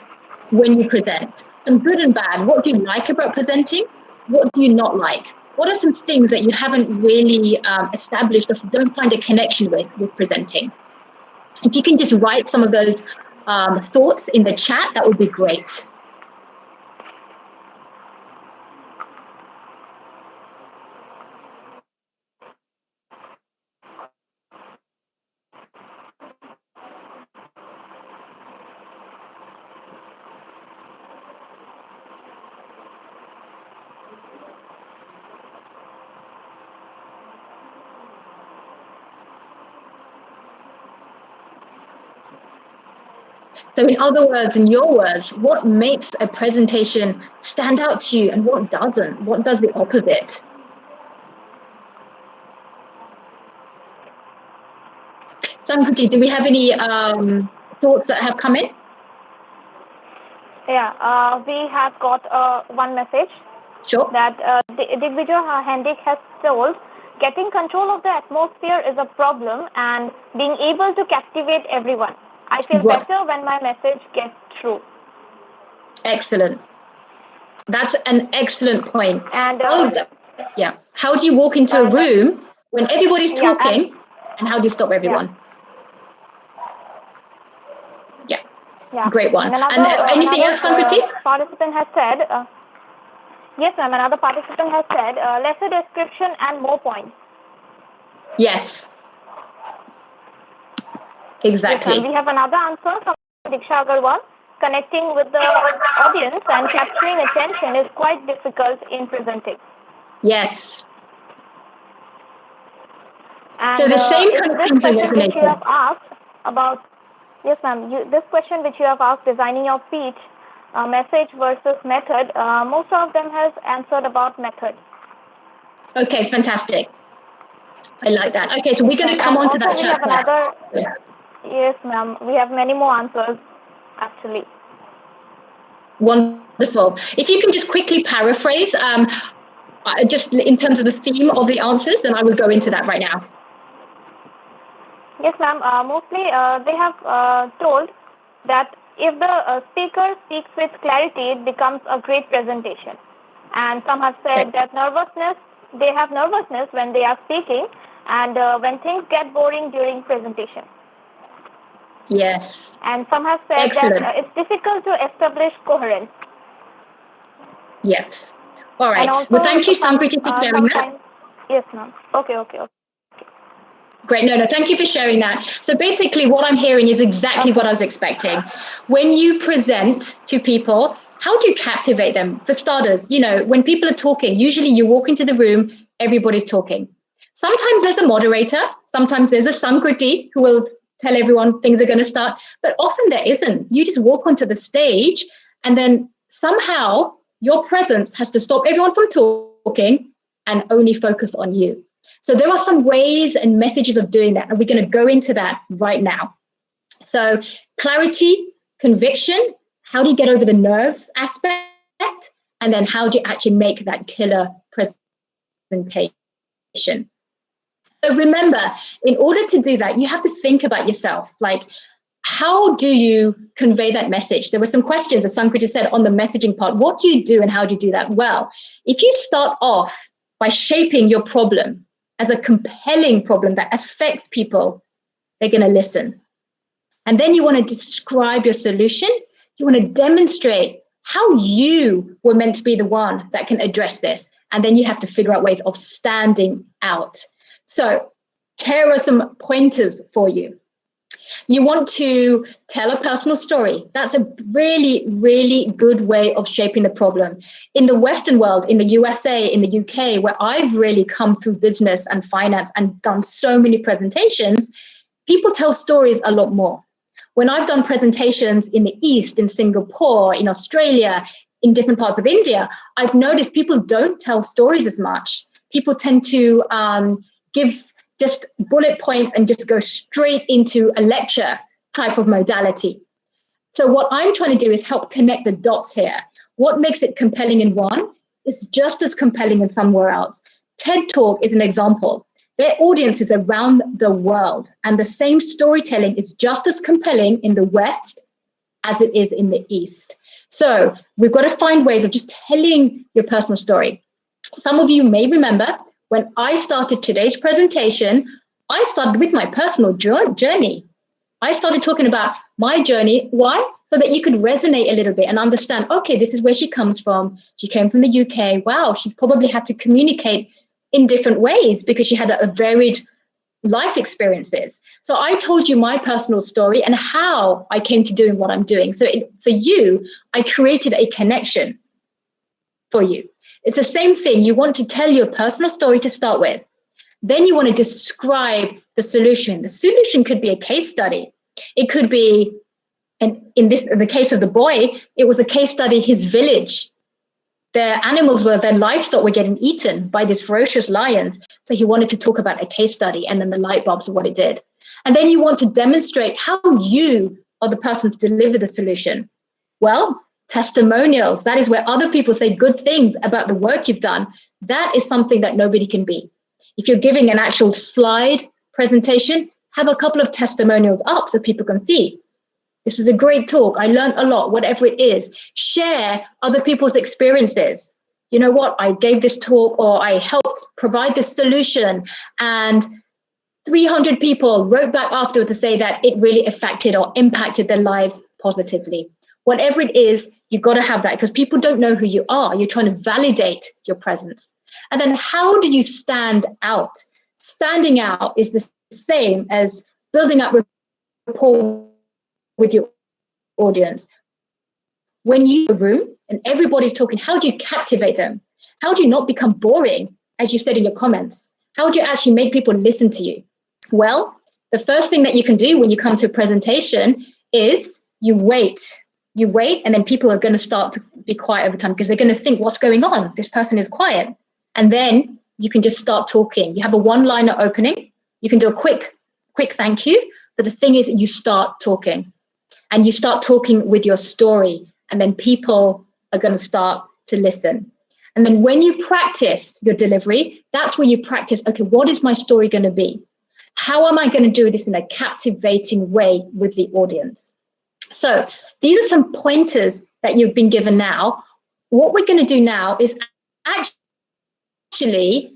when you present. Some good and bad. What do you like about presenting? What do you not like? What are some things that you haven't really established or don't find a connection with presenting? If you can just write some of those thoughts in the chat, that would be great. So in other words, in your words, what makes a presentation stand out to you and what doesn't? What does the opposite? Sankriti, do we have any thoughts that have come in? Yeah, we have got one message. Sure. That Digvijay Hendik has told, getting control of the atmosphere is a problem and being able to captivate everyone. I feel better when my message gets through. Excellent. That's an excellent point. And how do you walk into a room when everybody's talking, and how do you stop everyone? Yeah. Great one. And anything else, Sankriti? Participant has said, yes, ma'am. Another participant has said, lesser description and more points. Yes. Exactly. Yes, we have another answer from Diksha Agarwal. Connecting with the audience and capturing attention is quite difficult in presenting. Yes. And so the same kind of things are resonating. You have asked about, yes, ma'am. This question which you have asked, designing your speech, message versus method. Most of them has answered about method. Okay, fantastic. I like that. Okay, so we're going to come on to that chat. Yes, ma'am. We have many more answers, actually. Wonderful. If you can just quickly paraphrase, just in terms of the theme of the answers, then I will go into that right now. Yes, ma'am. Mostly they have told that if the speaker speaks with clarity, it becomes a great presentation. And some have said that they have nervousness when they are speaking and when things get boring during presentation. Yes. And some have said that it's difficult to establish coherence. Yes. All right. Well, thank you, Sankriti, for sharing that. Yes, ma'am. Okay. Great. No, thank you for sharing that. So basically what I'm hearing is exactly what I was expecting. When you present to people, how do you captivate them? For starters, when people are talking, usually you walk into the room, everybody's talking. Sometimes there's a moderator, sometimes there's a Sankriti who will tell everyone things are going to start, but often there isn't. You just walk onto the stage and then somehow your presence has to stop everyone from talking and only focus on you. So there are some ways and messages of doing that, and we're going to go into that right now. So clarity, conviction, how do you get over the nerves aspect, and then how do you actually make that killer presentation? So remember, in order to do that, you have to think about yourself. Like, how do you convey that message? There were some questions, as Sankriti said, on the messaging part. What do you do and how do you do that? Well, if you start off by shaping your problem as a compelling problem that affects people, they're going to listen. And then you want to describe your solution. You want to demonstrate how you were meant to be the one that can address this. And then you have to figure out ways of standing out. So here are some pointers for you. You want to tell a personal story. That's a really, really good way of shaping the problem. In the Western world, in the USA, in the UK, where I've really come through business and finance and done so many presentations, people tell stories a lot more. When I've done presentations in the East, in Singapore, in Australia, in different parts of India, I've noticed people don't tell stories as much. People tend to give just bullet points and just go straight into a lecture type of modality. So what I'm trying to do is help connect the dots here. What makes it compelling in one is just as compelling in somewhere else. TED Talk is an example. Their audience is around the world, and the same storytelling is just as compelling in the West as it is in the East. So we've got to find ways of just telling your personal story. Some of you may remember when I started today's presentation, I started with my personal journey. I started talking about my journey. Why? So that you could resonate a little bit and understand, okay, this is where she comes from. She came from the UK. Wow, she's probably had to communicate in different ways because she had a varied life experiences. So I told you my personal story and how I came to doing what I'm doing. So for you, I created a connection for you. It's the same thing. You want to tell your personal story to start with. Then you want to describe the solution. The solution could be a case study. It could be And in the case of the boy, it was a case study, his village. Their livestock were getting eaten by these ferocious lions. So he wanted to talk about a case study and then the light bulbs of what it did. And then you want to demonstrate how you are the person to deliver the solution. Well, testimonials, that is where other people say good things about the work you've done. That is something that nobody can beat. If you're giving an actual slide presentation, have a couple of testimonials up so people can see. This was a great talk. I learned a lot, whatever it is. Share other people's experiences. You know what? I gave this talk or I helped provide this solution and 300 people wrote back afterward to say that it really affected or impacted their lives positively. Whatever it is, you've got to have that because people don't know who you are. You're trying to validate your presence. And then how do you stand out? Standing out is the same as building up rapport with your audience. When you're in a room and everybody's talking, how do you captivate them? How do you not become boring, as you said in your comments? How do you actually make people listen to you? Well, the first thing that you can do when you come to a presentation is you wait, and then people are going to start to be quiet over time because they're going to think, what's going on? This person is quiet. And then you can just start talking. You have a one-liner opening. You can do a quick thank you. But the thing is, you start talking. And you start talking with your story, and then people are going to start to listen. And then when you practice your delivery, that's where you practice, okay, what is my story going to be? How am I going to do this in a captivating way with the audience? So these are some pointers that you've been given now. What we're going to do now is actually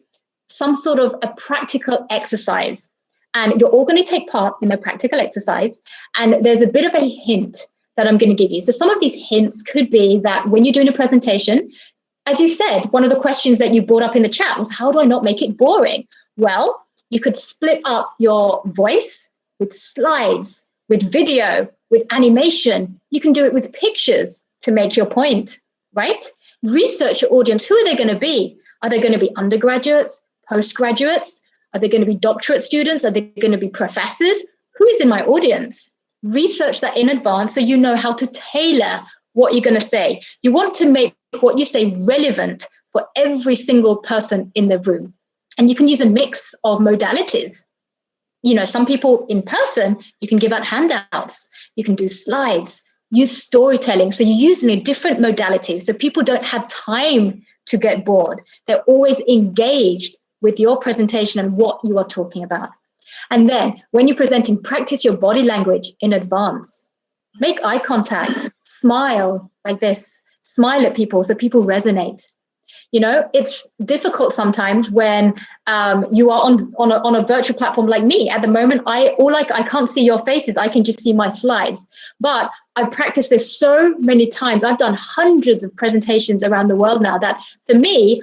some sort of a practical exercise. And you're all going to take part in the practical exercise. And there's a bit of a hint that I'm going to give you. So some of these hints could be that when you're doing a presentation, as you said, one of the questions that you brought up in the chat was, how do I not make it boring? Well, you could split up your voice with slides, with video, with animation. You can do it with pictures to make your point, right? Research your audience. Who are they going to be? Are they going to be undergraduates, postgraduates? Are they going to be doctorate students? Are they going to be professors? Who is in my audience? Research that in advance so you know how to tailor what you're going to say. You want to make what you say relevant for every single person in the room. And you can use a mix of modalities. You know, some people in person, you can give out handouts, you can do slides, use storytelling. So you're using different modalities so people don't have time to get bored. They're always engaged with your presentation and what you are talking about. And then when you're presenting, practice your body language in advance. Make eye contact, smile like this, smile at people so people resonate. You know, it's difficult sometimes when you are on a virtual platform like me. At the moment, I can't see your faces. I can just see my slides. But I've practiced this so many times. I've done hundreds of presentations around the world now that for me,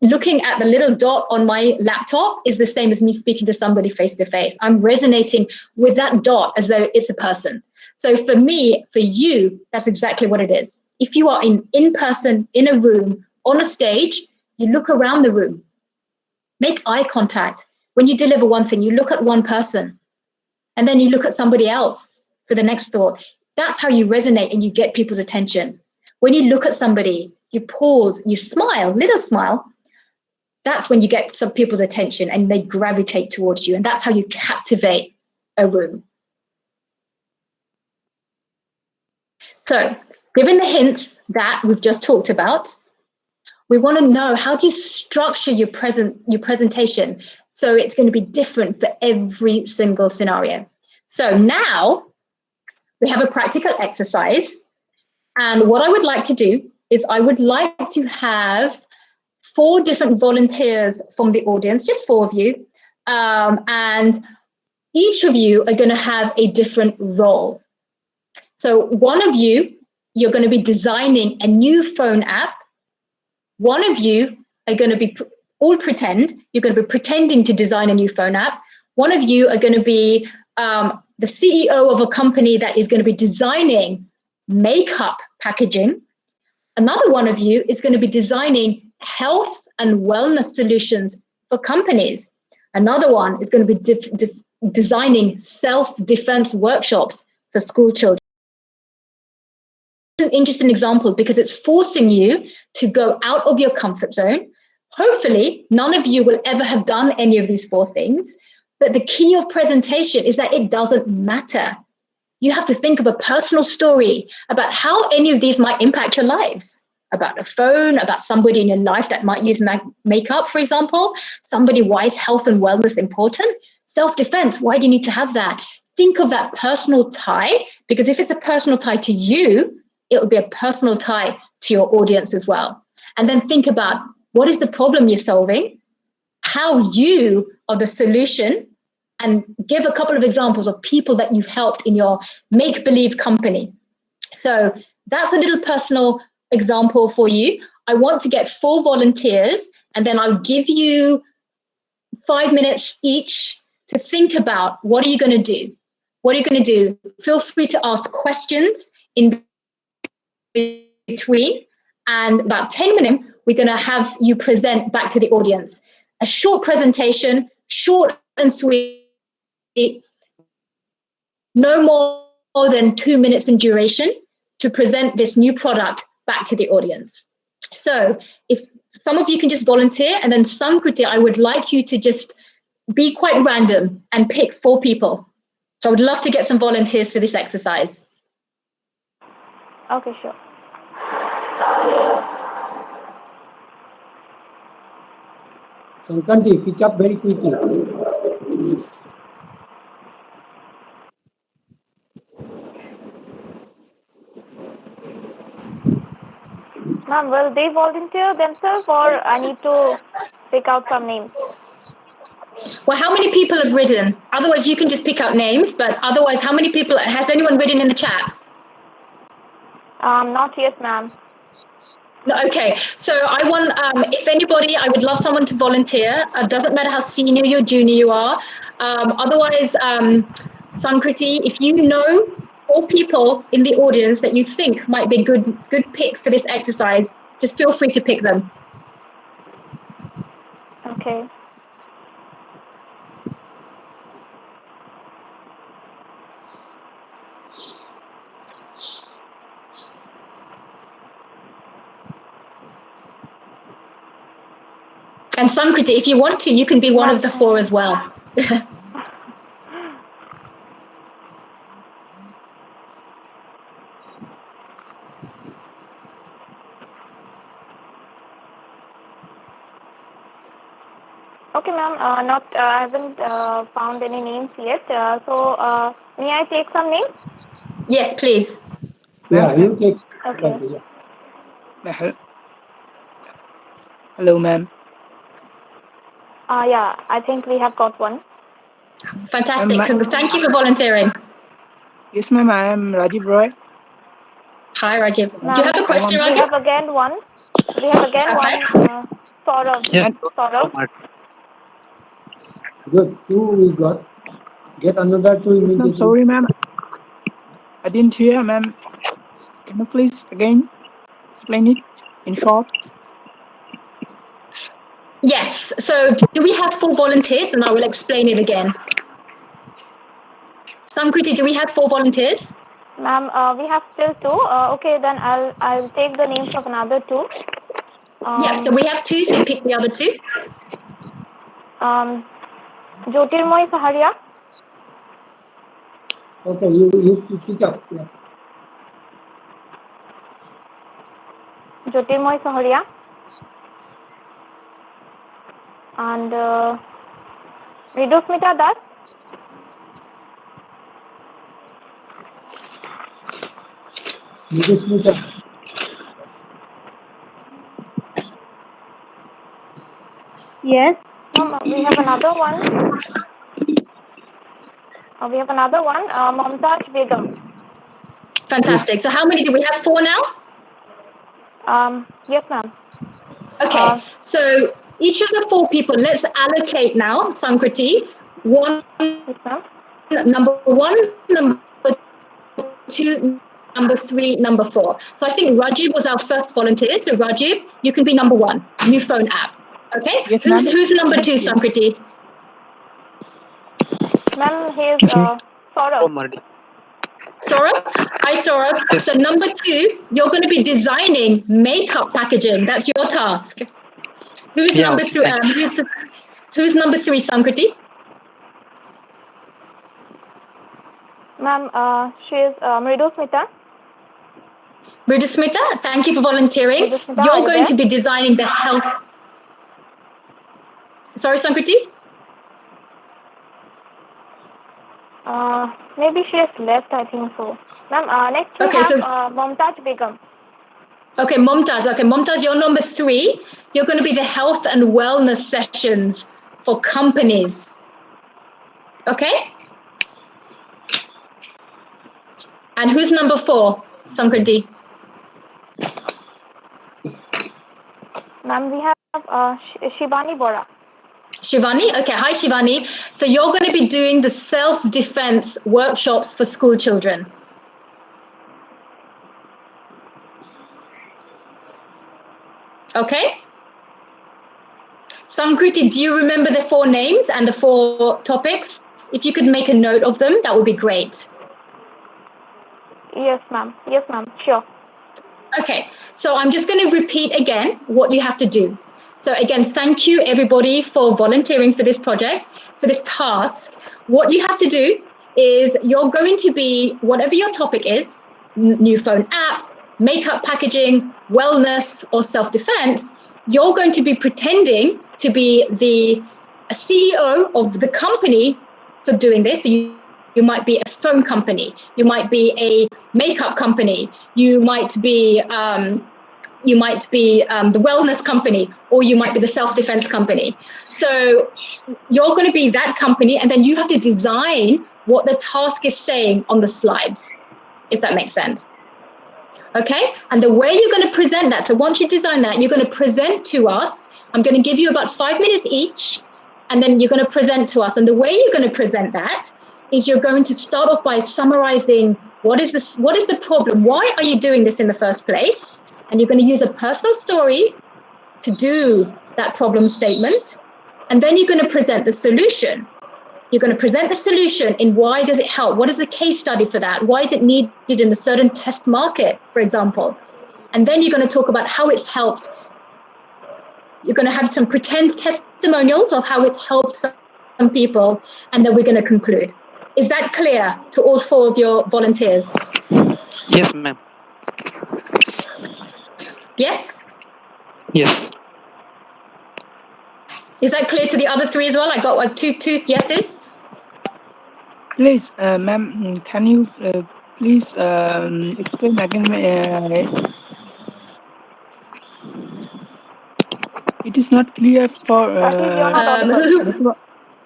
looking at the little dot on my laptop is the same as me speaking to somebody face to face. I'm resonating with that dot as though it's a person. So for me, for you, that's exactly what it is. If you are in person, in a room, on a stage, you look around the room, make eye contact. When you deliver one thing, you look at one person and then you look at somebody else for the next thought. That's how you resonate and you get people's attention. When you look at somebody, you pause, you smile, little smile. That's when you get some people's attention and they gravitate towards you. And that's how you captivate a room. So given the hints that we've just talked about, we want to know, how do you structure your presentation so it's going to be different for every single scenario? So now we have a practical exercise. And what I would like to do is I would like to have 4 different volunteers from the audience, just 4 of you. And each of you are going to have a different role. So one of you, you're going to be designing a new phone app. One of you are going to be all pretend. You're going to be pretending to design a new phone app. One of you are going to be the CEO of a company that is going to be designing makeup packaging. Another one of you is going to be designing health and wellness solutions for companies. Another one is going to be designing self-defense workshops for school children. an interesting example because it's forcing you to go out of your comfort zone. Hopefully, none of you will ever have done any of these 4 things. But the key of presentation is that it doesn't matter. You have to think of a personal story about how any of these might impact your lives. About a phone, about somebody in your life that might use makeup, for example. Somebody, why is health and wellness important? Self-defense, why do you need to have that? Think of that personal tie, because if it's a personal tie to you, it will be a personal tie to your audience as well. And then think about what is the problem you're solving, how you are the solution, and give a couple of examples of people that you've helped in your make-believe company. So that's a little personal example for you. I want to get 4 volunteers, and then I'll give you 5 minutes each to think about what are you going to do? What are you going to do? Feel free to ask questions in between. And about 10 minutes, we're going to have you present back to the audience. A short presentation, short and sweet, no more than 2 minutes in duration to present this new product back to the audience. So if some of you can just volunteer, and then Sankriti, I would like you to just be quite random and pick 4 people. So I would love to get some volunteers for this exercise. Okay, sure. Sankanti, pick up very quickly. Ma'am, will they volunteer themselves or I need to pick out some names? Well, how many people have written? Otherwise, you can just pick out names, but otherwise, how many people, has anyone written in the chat? Not yet, ma'am. No, okay, so I want, if anybody, I would love someone to volunteer. Doesn't matter how senior or junior you are. Otherwise, Sankriti, if you know 4 people in the audience that you think might be a good pick for this exercise, just feel free to pick them. Okay. And Sankriti, if you want to, you can be one of the 4 as well. Okay, ma'am. I haven't found any names yet. So may I take some names? Yes, please. Yeah, you take. Okay. Hello, ma'am. Yeah, I think we have got one. Fantastic. Thank you for volunteering. Yes, ma'am. I am Rajiv Roy. Hi, Rajiv. Do you have a question, Rajiv? We have again one. Saurav. Yes. Saurav. Good. 2 we got. Get another 2 Yes, ma'am. immediately. Sorry, ma'am. I didn't hear, ma'am. Can you please again explain it in short? Yes. So do we have 4 volunteers? And I will explain it again. Sankriti, do we have 4 volunteers? Ma'am, we have still 2. Okay, then I'll take the names of another 2. Yeah, so we have 2, so you pick the other 2. Jyotirmoy Saharia. Okay, you pick up. Yeah. Jyotirmoy Saharia. And Ridusmita Das. Ridusmita. Yes. We have another one. Momtaj Begum. Fantastic. So how many do we have? 4 now? Yes, ma'am. Okay. So each of the 4 people, let's allocate now, Sankriti, number 1, number 2, number 3, number 4. So I think Rajiv was our first volunteer. So Rajiv, you can be number 1, new phone app. Okay? Yes, who's number 2, yes. Sankriti? Ma'am, here's Saurav. Saurabh? Hi, Saurabh. Yes. So number 2, you're going to be designing makeup packaging. That's your task. Who's Yeah, number okay, 3? fine. Who's number 3, Sankriti? Ma'am, she is Mridu Smita. Mridusmita, thank you for volunteering. Mridusmita, are You're you going there? to be designing the health. Sorry, Sankriti? Maybe she has left, I think so. Ma'am, next we Okay, have so Mumtaz Begum. okay, Mumtaz. Okay, Mumtaz, you're number 3. You're going to be the health and wellness sessions for companies. Okay? And who's number 4, Sankriti? Ma'am, we have Shivani Bora. Shivani? Okay, hi Shivani. So you're going to be doing the self-defense workshops for school children. Okay? Sankriti, do you remember the 4 names and the 4 topics? If you could make a note of them, that would be great. Yes, ma'am. Yes, ma'am. Sure. Okay, so I'm just going to repeat again what you have to do. So again, thank you everybody for volunteering for this project, for this task. What you have to do is you're going to be, whatever your topic is, new phone app, makeup packaging, wellness, or self-defense, you're going to be pretending to be the CEO of the company for doing this. So you might be a phone company, you might be a makeup company, you might be the wellness company, or you might be the self-defense company. So you're going to be that company, and then you have to design what the task is saying on the slides, if that makes sense. Okay, and the way you're going to present that, so once you design that, you're going to present to us. I'm going to give you about 5 minutes each, and then you're going to present to us. And the way you're going to present that is you're going to start off by summarizing what is the problem, why are you doing this in the first place, and you're going to use a personal story to do that problem statement, and then you're going to present the solution. You're going to present the solution in why does it help? What is the case study for that? Why is it needed in a certain test market, for example? And then you're going to talk about how it's helped. You're going to have some pretend testimonials of how it's helped some people, and then we're going to conclude. Is that clear to all 4 of your volunteers? Yes, ma'am. Yes? Yes. Is that clear to the other 3 as well? I got 2 yeses. Please, ma'am, can you please explain again? It is not clear for Please, you're not audible.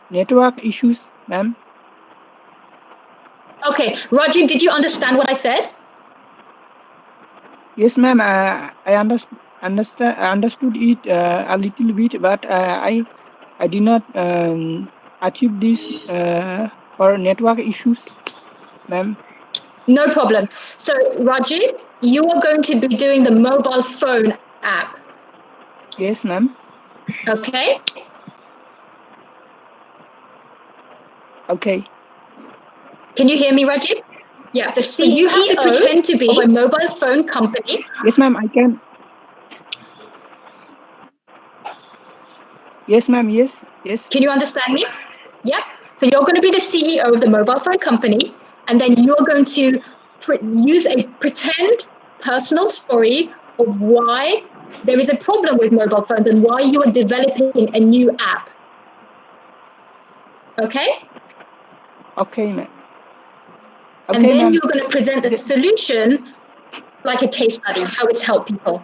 network issues, ma'am. Okay, Rajiv, did you understand what I said? Yes, ma'am. I understood it a little bit, but I did not achieve this for network issues, ma'am. No problem. So, Rajiv, you are going to be doing the mobile phone app. Yes, ma'am. Okay? Okay. Can you hear me, Rajiv? Yeah. So you have to CEO pretend to be a mobile phone company. Yes, ma'am. I can. Yes, ma'am. Yes. Yes. Can you understand me? Yeah. So you're going to be the CEO of the mobile phone company, and then you're going to use a pretend personal story of why there is a problem with mobile phones and why you are developing a new app. Okay? Okay, ma'am. And Okay, then ma'am. you're going to present the solution like a case study, how it's helped people.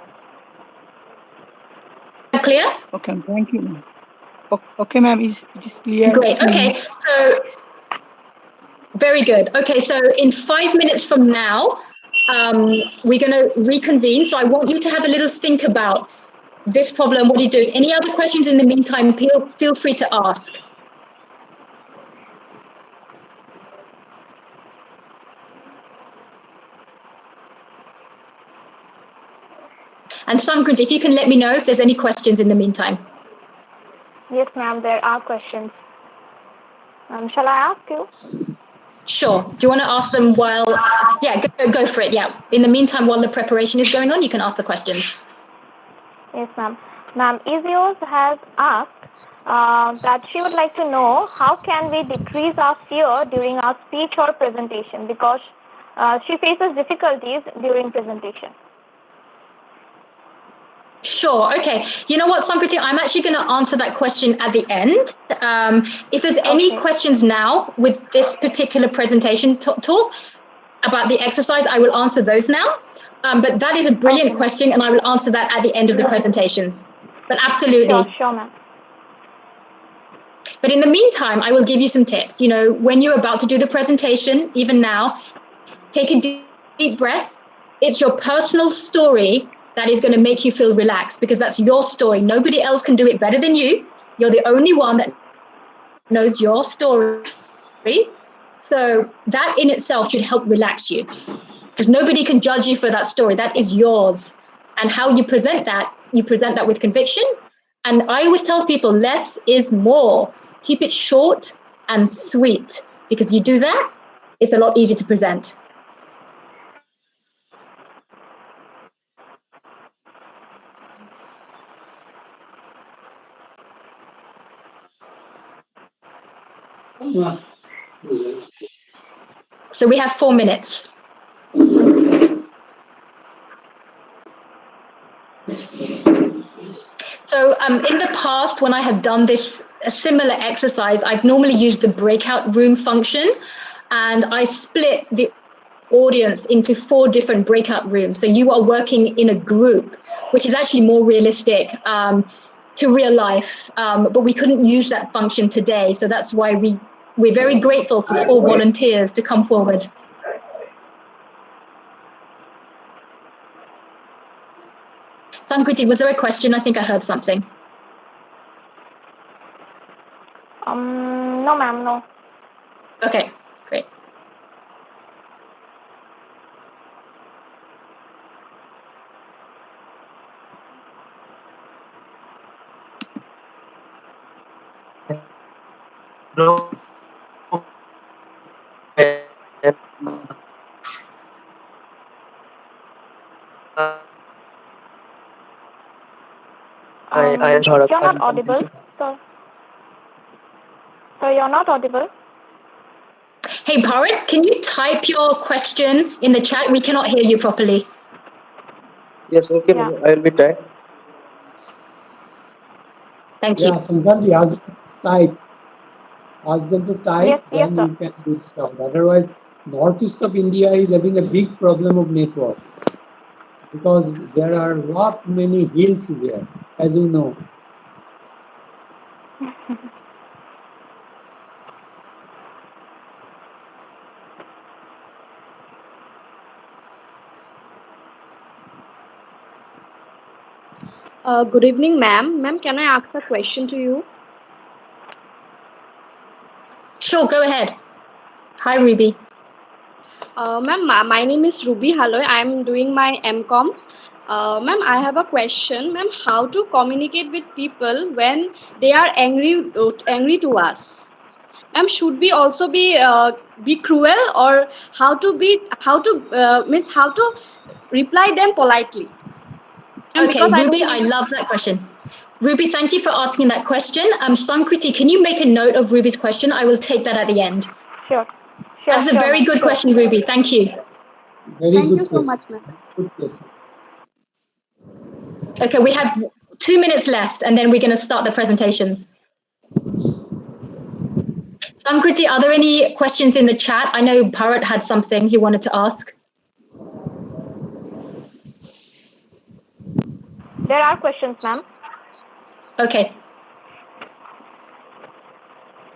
Clear? Okay, thank you, ma'am. Okay, ma'am. It is clear. Great. Okay. So very good. Okay. So in 5 minutes from now, we're going to reconvene. So I want you to have a little think about this problem. What are you doing? Any other questions in the meantime? Feel free to ask. And Sankrit, if you can let me know if there's any questions in the meantime. Yes, ma'am, there are questions. Shall I ask you? Sure. Do you want to ask them while? Yeah, go for it. Yeah. In the meantime, while the preparation is going on, you can ask the questions. Yes, ma'am. Ma'am, Izios has asked that she would like to know how can we decrease our fear during our speech or presentation because she faces difficulties during presentation. Sure. Okay. You know what, Sankriti? I'm actually going to answer that question at the end. If there's any questions now with this particular presentation talk about the exercise, I will answer those now. But that is a brilliant question, and I will answer that at the end of the presentations. But absolutely. Sure, ma'am. But in the meantime, I will give you some tips. You know, when you're about to do the presentation, even now, take a deep breath. It's your personal story that is going to make you feel relaxed because that's your story. Nobody else can do it better than you. You're the only one that knows your story. So that in itself should help relax you because nobody can judge you for that story. That is yours. And how you present that with conviction. And I always tell people less is more. Keep it short and sweet because you do that, it's a lot easier to present. So we have 4 minutes. So in the past, when I have done a similar exercise, I've normally used the breakout room function, and I split the audience into 4 different breakout rooms. So you are working in a group, which is actually more realistic to real life. But we couldn't use that function today. So that's why we're very grateful for 4 volunteers to come forward. Sankriti, was there a question? I think I heard something. No, ma'am, no. Okay, great. You're not audible. So you're not audible. Hey, Bharat, can you type your question in the chat? We cannot hear you properly. Yes, okay, yeah. I will be type. Thank you. Yeah, sometimes ask them to type. Ask them to type, yes, then you can do stuff. Otherwise, northeast of India is having a big problem of network because there are lot many hills there, as you know. Good evening, ma'am. Ma'am, can I ask a question to you? Sure, go ahead. Hi, Ruby. Ma'am, my name is Ruby. Hello, I'm doing my MCom. Ma'am, I have a question. Ma'am, how to communicate with people when they are angry to us? Ma'am, should we also be cruel, or how to reply them politely? Okay, Ruby, I love that question. Ruby, thank you for asking that question. Sankriti, can you make a note of Ruby's question? I will take that at the end. Sure. That's a very good question, Ruby. Thank you. Thank you so much, ma'am. Good question. Okay, we have 2 minutes left, and then we're going to start the presentations. Sankriti, are there any questions in the chat? I know Bharat had something he wanted to ask. There are questions, ma'am. Okay.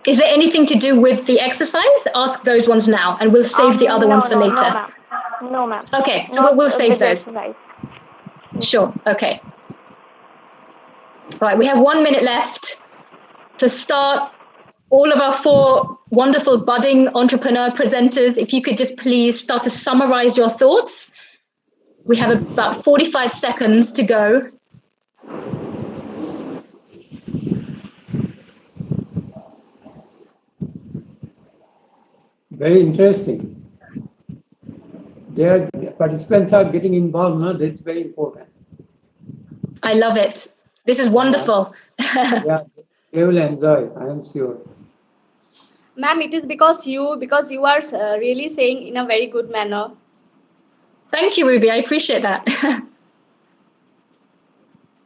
Is there anything to do with the exercise? Ask those ones now, and we'll save the other ones for later. No, ma'am. Okay, so we'll save those. Exercise. Sure, okay. All right, we have 1 minute left to start. All of our 4 wonderful budding entrepreneur presenters, if you could just please start to summarize your thoughts. We have about 45 seconds to go. Very interesting. Their participants are getting involved, no? That's very important. I love it. This is wonderful. Yeah, they will enjoy, I am sure. Ma'am, it is because you are really saying in a very good manner. Thank you, Ruby. I appreciate that.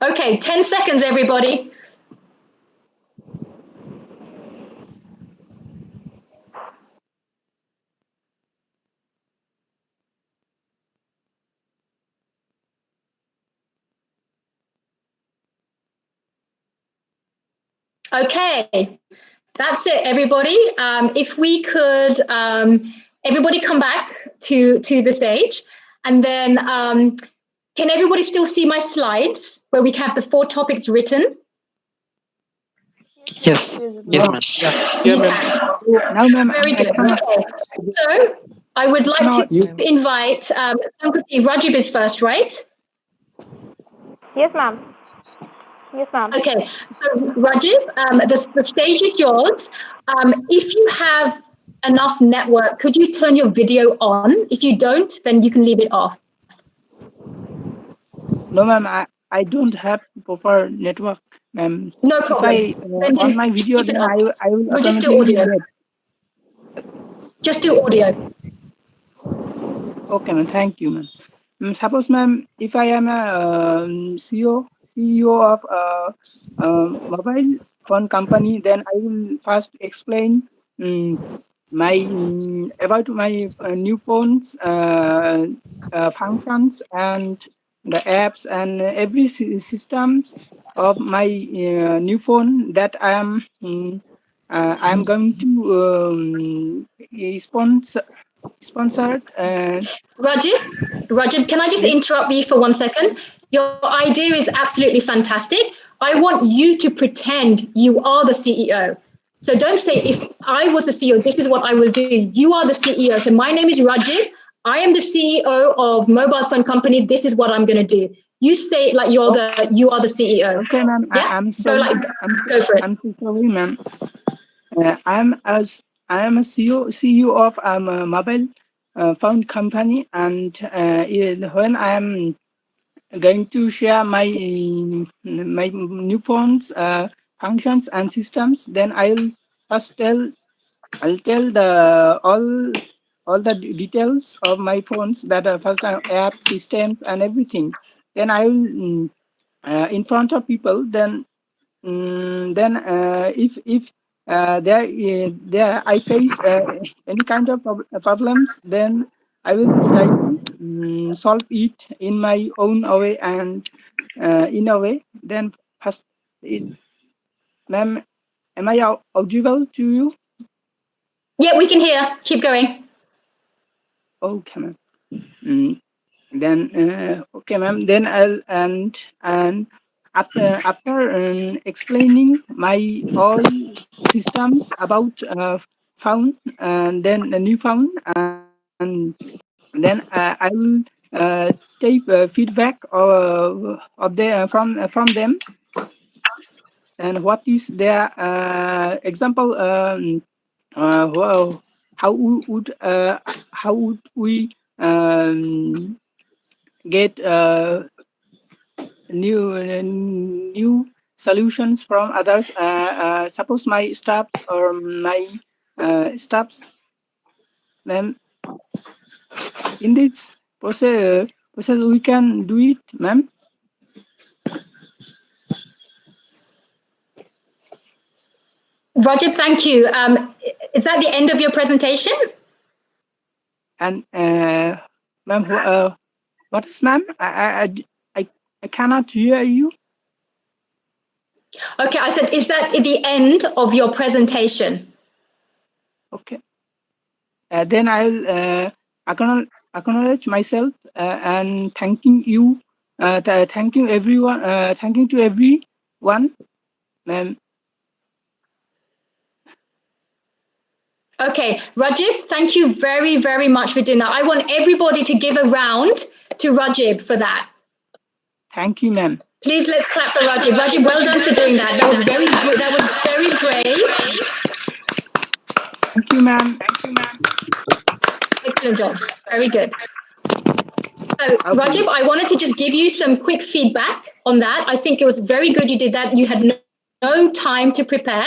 Okay, 10 seconds, everybody. Okay, that's it, everybody. If we could, everybody come back to the stage, and then can everybody still see my slides where we have the 4 topics written? Yes. Yes, ma'am. Yeah, now, ma'am, Very I good. cannot. Okay. So I would like to invite Sankruti. Rajib is first, right? Yes, ma'am. Yes, ma'am. Okay, so Rajib, the stage is yours. If you have enough network, could you turn your video on? If you don't, then you can leave it off. No, ma'am, I don't have proper network, ma'am. No problem. If I on my video, keep it then off. I will We'll just do automatically audio. get. Just do audio. Okay, ma'am. Thank you, ma'am. Suppose, ma'am, if I am a CEO of a mobile phone company, then I will first explain my about my new phones functions and the apps and every systems of my new phone that I am going to sponsored. Rajib, can I just interrupt you for 1 second? Your idea is absolutely fantastic. I want you to pretend you are the CEO. So don't say, if I was the CEO, this is what I will do. You are the CEO. So my name is Rajib. I am the CEO of mobile phone company. This is what I'm going to do. You say it like you are the CEO. Okay, ma'am. Yeah? I'm sorry. Go for it. I'm so sorry, ma'am. I am a CEO of a mobile phone company, and when I am going to share my new phones functions and systems, then I'll tell the all the details of my phones, that first app systems and everything. Then I will in front of people. Then if there I face any kind of problems, then I will try to solve it in my own way and in a way. Then first, ma'am, am I audible to you? Yeah, we can hear. Keep going. Okay, ma'am. Then okay, ma'am. Then I'll and after explaining my all systems about phone, and then a new phone, and then I will take feedback from them, and what is their example. Well, how would we get new solutions from others. Suppose my staffs or my staffs, then in this process we can do it, ma'am. Rajib, thank you. Is that the end of your presentation? And ma'am, what is, ma'am? I cannot hear you. Okay, I said, is that the end of your presentation? Okay. Then I'll acknowledge myself and thanking you, thanking everyone, thanking to everyone, ma'am. Okay, Rajib, thank you very, very much for doing that. I want everybody to give a round to Rajib for that. Thank you, ma'am. Please, let's clap for Rajib. Rajib, well done for doing that. That was very brave. Thank you, ma'am. Excellent job. Very good. So, Okay. Rajib, I wanted to just give you some quick feedback on that. I think it was very good you did that. You had no time to prepare.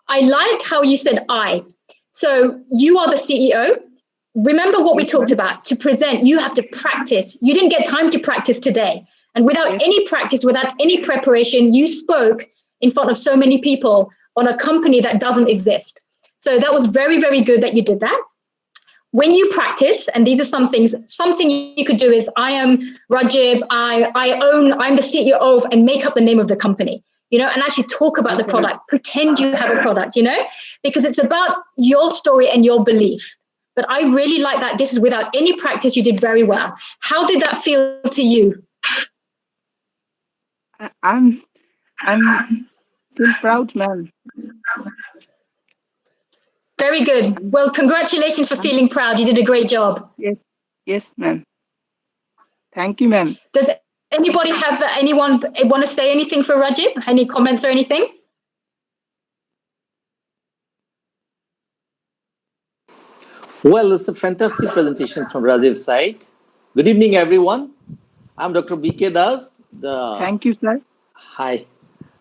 I like how you said I. So, you are the CEO. Remember what we Yes, talked ma'am. about. To present, you have to practice. You didn't get time to practice today. And without Yes. any practice, without any preparation, you spoke in front of so many people on a company that doesn't exist. So, that was very, very good that you did that. When you practice, and these are some things, something you could do is I am Rajib, I'm the CEO of, and make up the name of the company, and actually talk about the Yes, ma'am. product, pretend you have a product, because it's about your story and your belief. But I really like that. This is without any practice. You did very well. How did that feel to you? I'm feel proud, ma'am. Very good. Well, congratulations for feeling proud. You did a great job. Yes. Yes, ma'am. Thank you, ma'am. Does anyone want to say anything for Rajib? Any comments or anything? Well, it's a fantastic presentation from Rajiv's side. Good evening, everyone. I'm Dr. BK Das. Thank you, sir. Hi.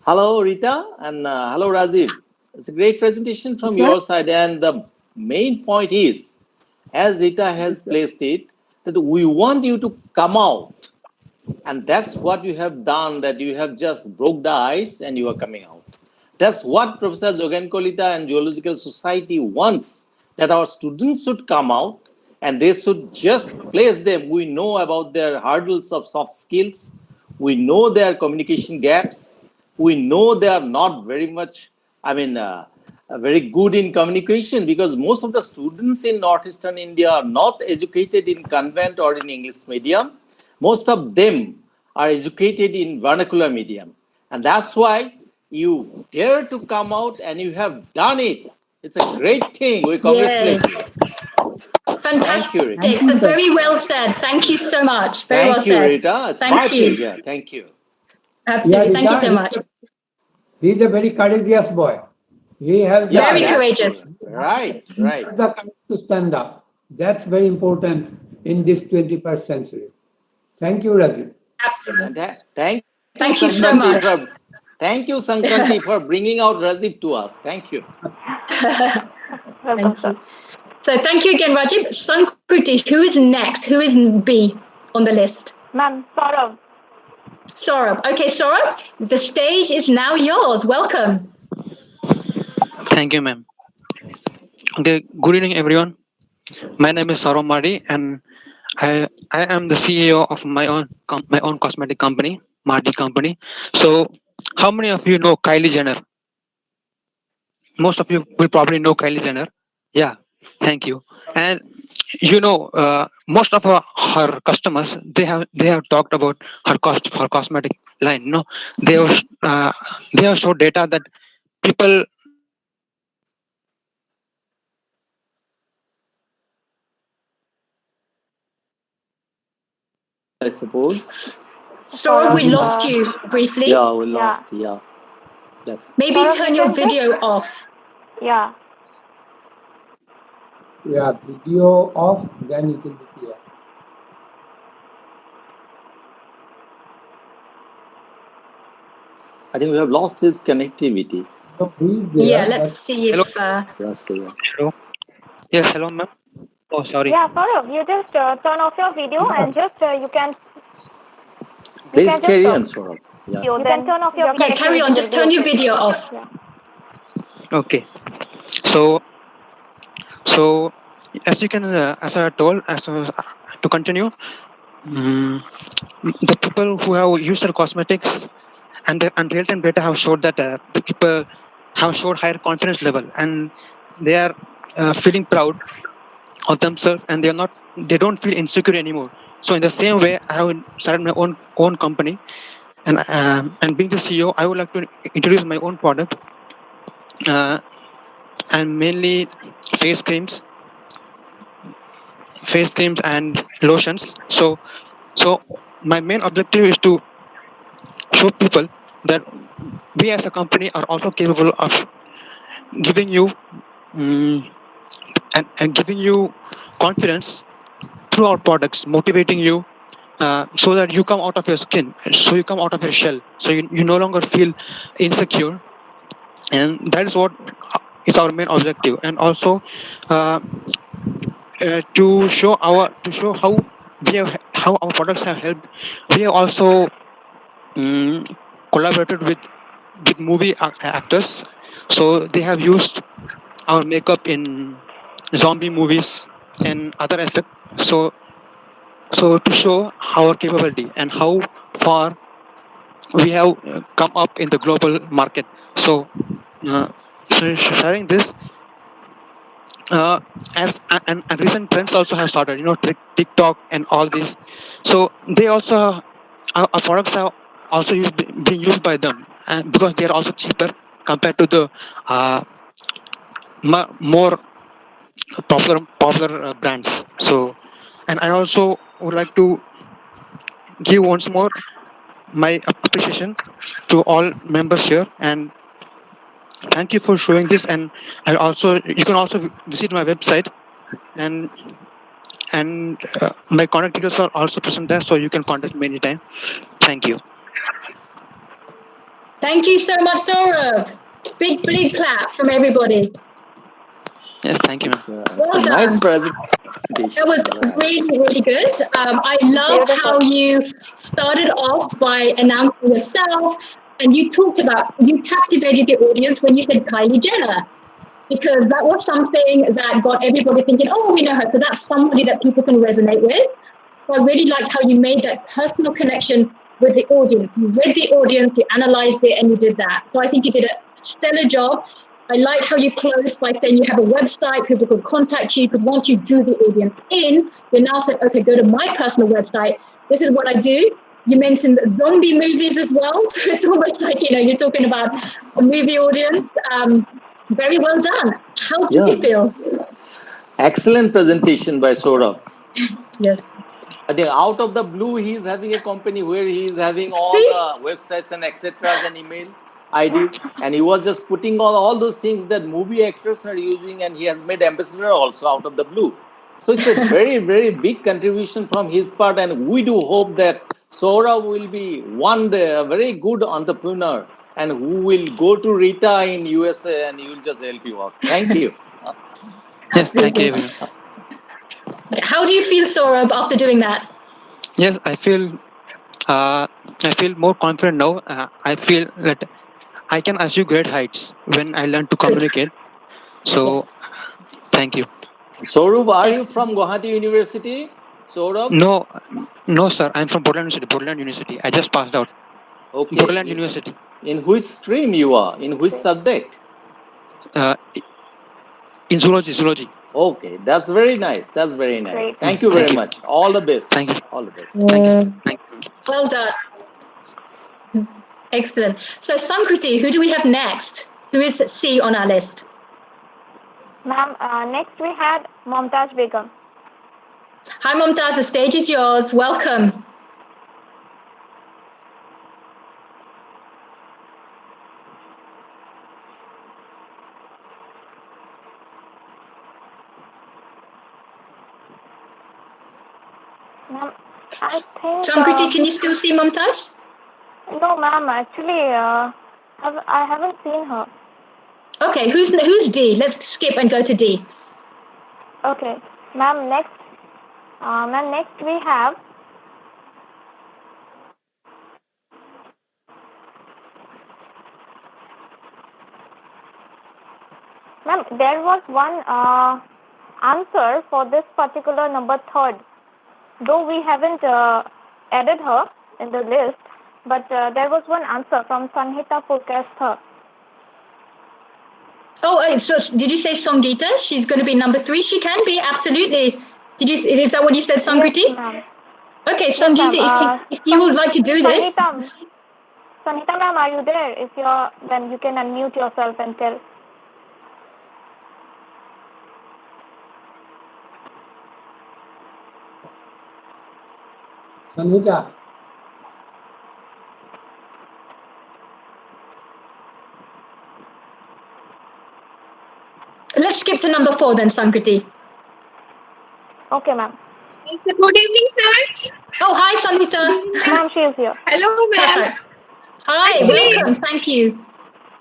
Hello, Rita, and hello, Rajiv. It's a great presentation from Yes, sir. your side. And the main point is, as Rita has Yes, sir. placed it, that we want you to come out. And that's what you have done, that you have just broke the ice and you are coming out. That's what Professor Jogan Kolita and Geological Society wants, that our students should come out and they should just place them. We know about their hurdles of soft skills. We know their communication gaps. We know they are not very much, very good in communication, because most of the students in northeastern India are not educated in convent or in English medium. Most of them are educated in vernacular medium. And that's why you dare to come out and you have done it. It's a great thing. We congratulate you. Fantastic. Thank you, Rita. Thank you, sir. Very well said. Thank you so much. Very well Thank you, said. Rita. It's Thank my you. pleasure. Thank you. Absolutely. Yeah, Thank you Rita, so much. he's a very courageous boy. He has Yeah, Very the that's courageous. true. Right, he right. has the courage to stand up. That's very important in this 21st century. Thank you, Rajiv. Absolutely. And thank you, Thank you so Sankanti, much. thank you, Sankanti, for bringing out Rajib to us. Thank you. Welcome, sir. So thank you again, Rajib. Sankruti, who is next? Who is B on the list? Ma'am, Saurav. Saurabh. Okay, Saurabh, the stage is now yours. Welcome. Thank you, ma'am. Okay, good evening, everyone. My name is Saurabh Madi, and I am the CEO of my own cosmetic company, Mardi Company. So, how many of you know Kylie Jenner? Most of you will probably know Kylie Jenner. Yeah, thank you. And most of her customers, they have talked about her cosmetic line. No, they have showed data that people I suppose. Saurabh, we Saurav, lost you briefly. Yeah, we yeah. lost. Yeah. Maybe Saurav, turn you your can just, video off. yeah. Yeah, video off, then it will be clear. I think we have lost his connectivity. So he's there, Yeah, let's but see Hello. if. Yes, yeah. Hello. Yes, hello, ma'am. Oh, sorry. Yeah, Saurav, you just turn off your video and just you Please can just carry on, Saurabh. Yeah. you can turn off your Yeah, carry on. Just turn your video off. Yeah. Okay. So, so as you can, as I told, to continue, mm, the people who have used their cosmetics and real-time data have showed that the people have showed higher confidence level, and they are feeling proud of themselves, and they don't feel insecure anymore. So in the same way, I have started my own company, and being the CEO, I would like to introduce my own product, and mainly face creams, and lotions. So my main objective is to show people that we as a company are also capable of giving you and giving you confidence through our products, motivating you so that you come out of your skin, so you come out of your shell, so you no longer feel insecure. And that is what is our main objective. And also uh, to show how how our products have helped, we have also mm, collaborated with movie actors, so they have used our makeup in zombie movies and other effects. So to show our capability and how far we have come up in the global market. Uh, so sharing this, uh, and recent trends also have started, TikTok and all this. So they also, our products are also being used by them, and because they are also cheaper compared to the uh, more popular brands. So, and I also would like to give once more my appreciation to all members here, and thank you for showing this. And I also, you can also visit my website, and my contact details are also present there, so you can contact me anytime. Thank you. Thank you so much, Saurabh. Big clap from everybody. Yes, thank you, ma'am. It's a Well nice done. That presentation. was really, really good. I loved how Beautiful. you started off by announcing yourself, and you captivated the audience when you said Kylie Jenner, because that was something that got everybody thinking, oh, we know her. So that's somebody that people can resonate with. So I really liked how you made that personal connection with the audience. You read the audience, you analyzed it, and you did that. So I think you did a stellar job. I like how you closed by saying you have a website, people could contact you, because once you drew the audience in, you're now saying, okay, go to my personal website. This is what I do. You mentioned zombie movies as well. So it's almost like, you're talking about a movie audience. Very well done. How do Yeah. you feel? Excellent presentation by Saurabh. Yes. I think out of the blue, he is having a company where he is having all See? the websites and etc. and email IDs, and he was just putting all those things that movie actors are using, and he has made ambassador also out of the blue. So it's a very, very big contribution from his part, and we do hope that Saurabh will be one day a very good entrepreneur and who will go to Rita in USA and he will just help you out. Thank you. Yes, thank you, Absolutely. everyone. How do you feel, Saurabh, after doing that? Yes, uh, I feel more confident now. I feel that I can achieve great heights when I learn to Good. communicate. So, Yes. thank you. Saurabh, are you Excellent. from Guwahati University? Saurabh? No, no, sir. I'm from Portland University. Portland University. I just passed out. Okay. Portland University. In which stream you are? In which Great. subject? Uh, in zoology. Zoology. Okay, that's very nice. That's very nice. Great. Thank you very Thank you. much. All the best. Thank you. All the best. Thank you. Thank you. Well done. Excellent. So, Sankriti, who do we have next? Who is C on our list? Ma'am, next we had Momtaj Begum. Hi, Momtaz. The stage is yours. Welcome. Ma'am, I think Sankriti, can you still see Momtaz? no, ma'am. Actually, I haven't seen her. Okay, who's D? Let's skip and go to D. Okay, ma'am. Next we have ma'am. There was one answer for this particular number third. Though we haven't added her in the list, but there was one answer from Sanhita Purkastha. Oh, so did you say Songita? She's going to be number 3. She can be, absolutely. Is that what you said, Sankriti? Yes, ma'am. Okay, Yes, Songita, ma'am. if you would like to do this. Sanhita, ma'am, are you there? If you're, then you can unmute yourself and tell. Sanhita. Let's skip to number 4 then, Sankriti. Okay, ma'am. Yes, good evening, sir. Oh, hi, Sanhita. Ma'am, she is here. Hello, ma'am. Perfect. Hi, Actually, welcome. Thank you.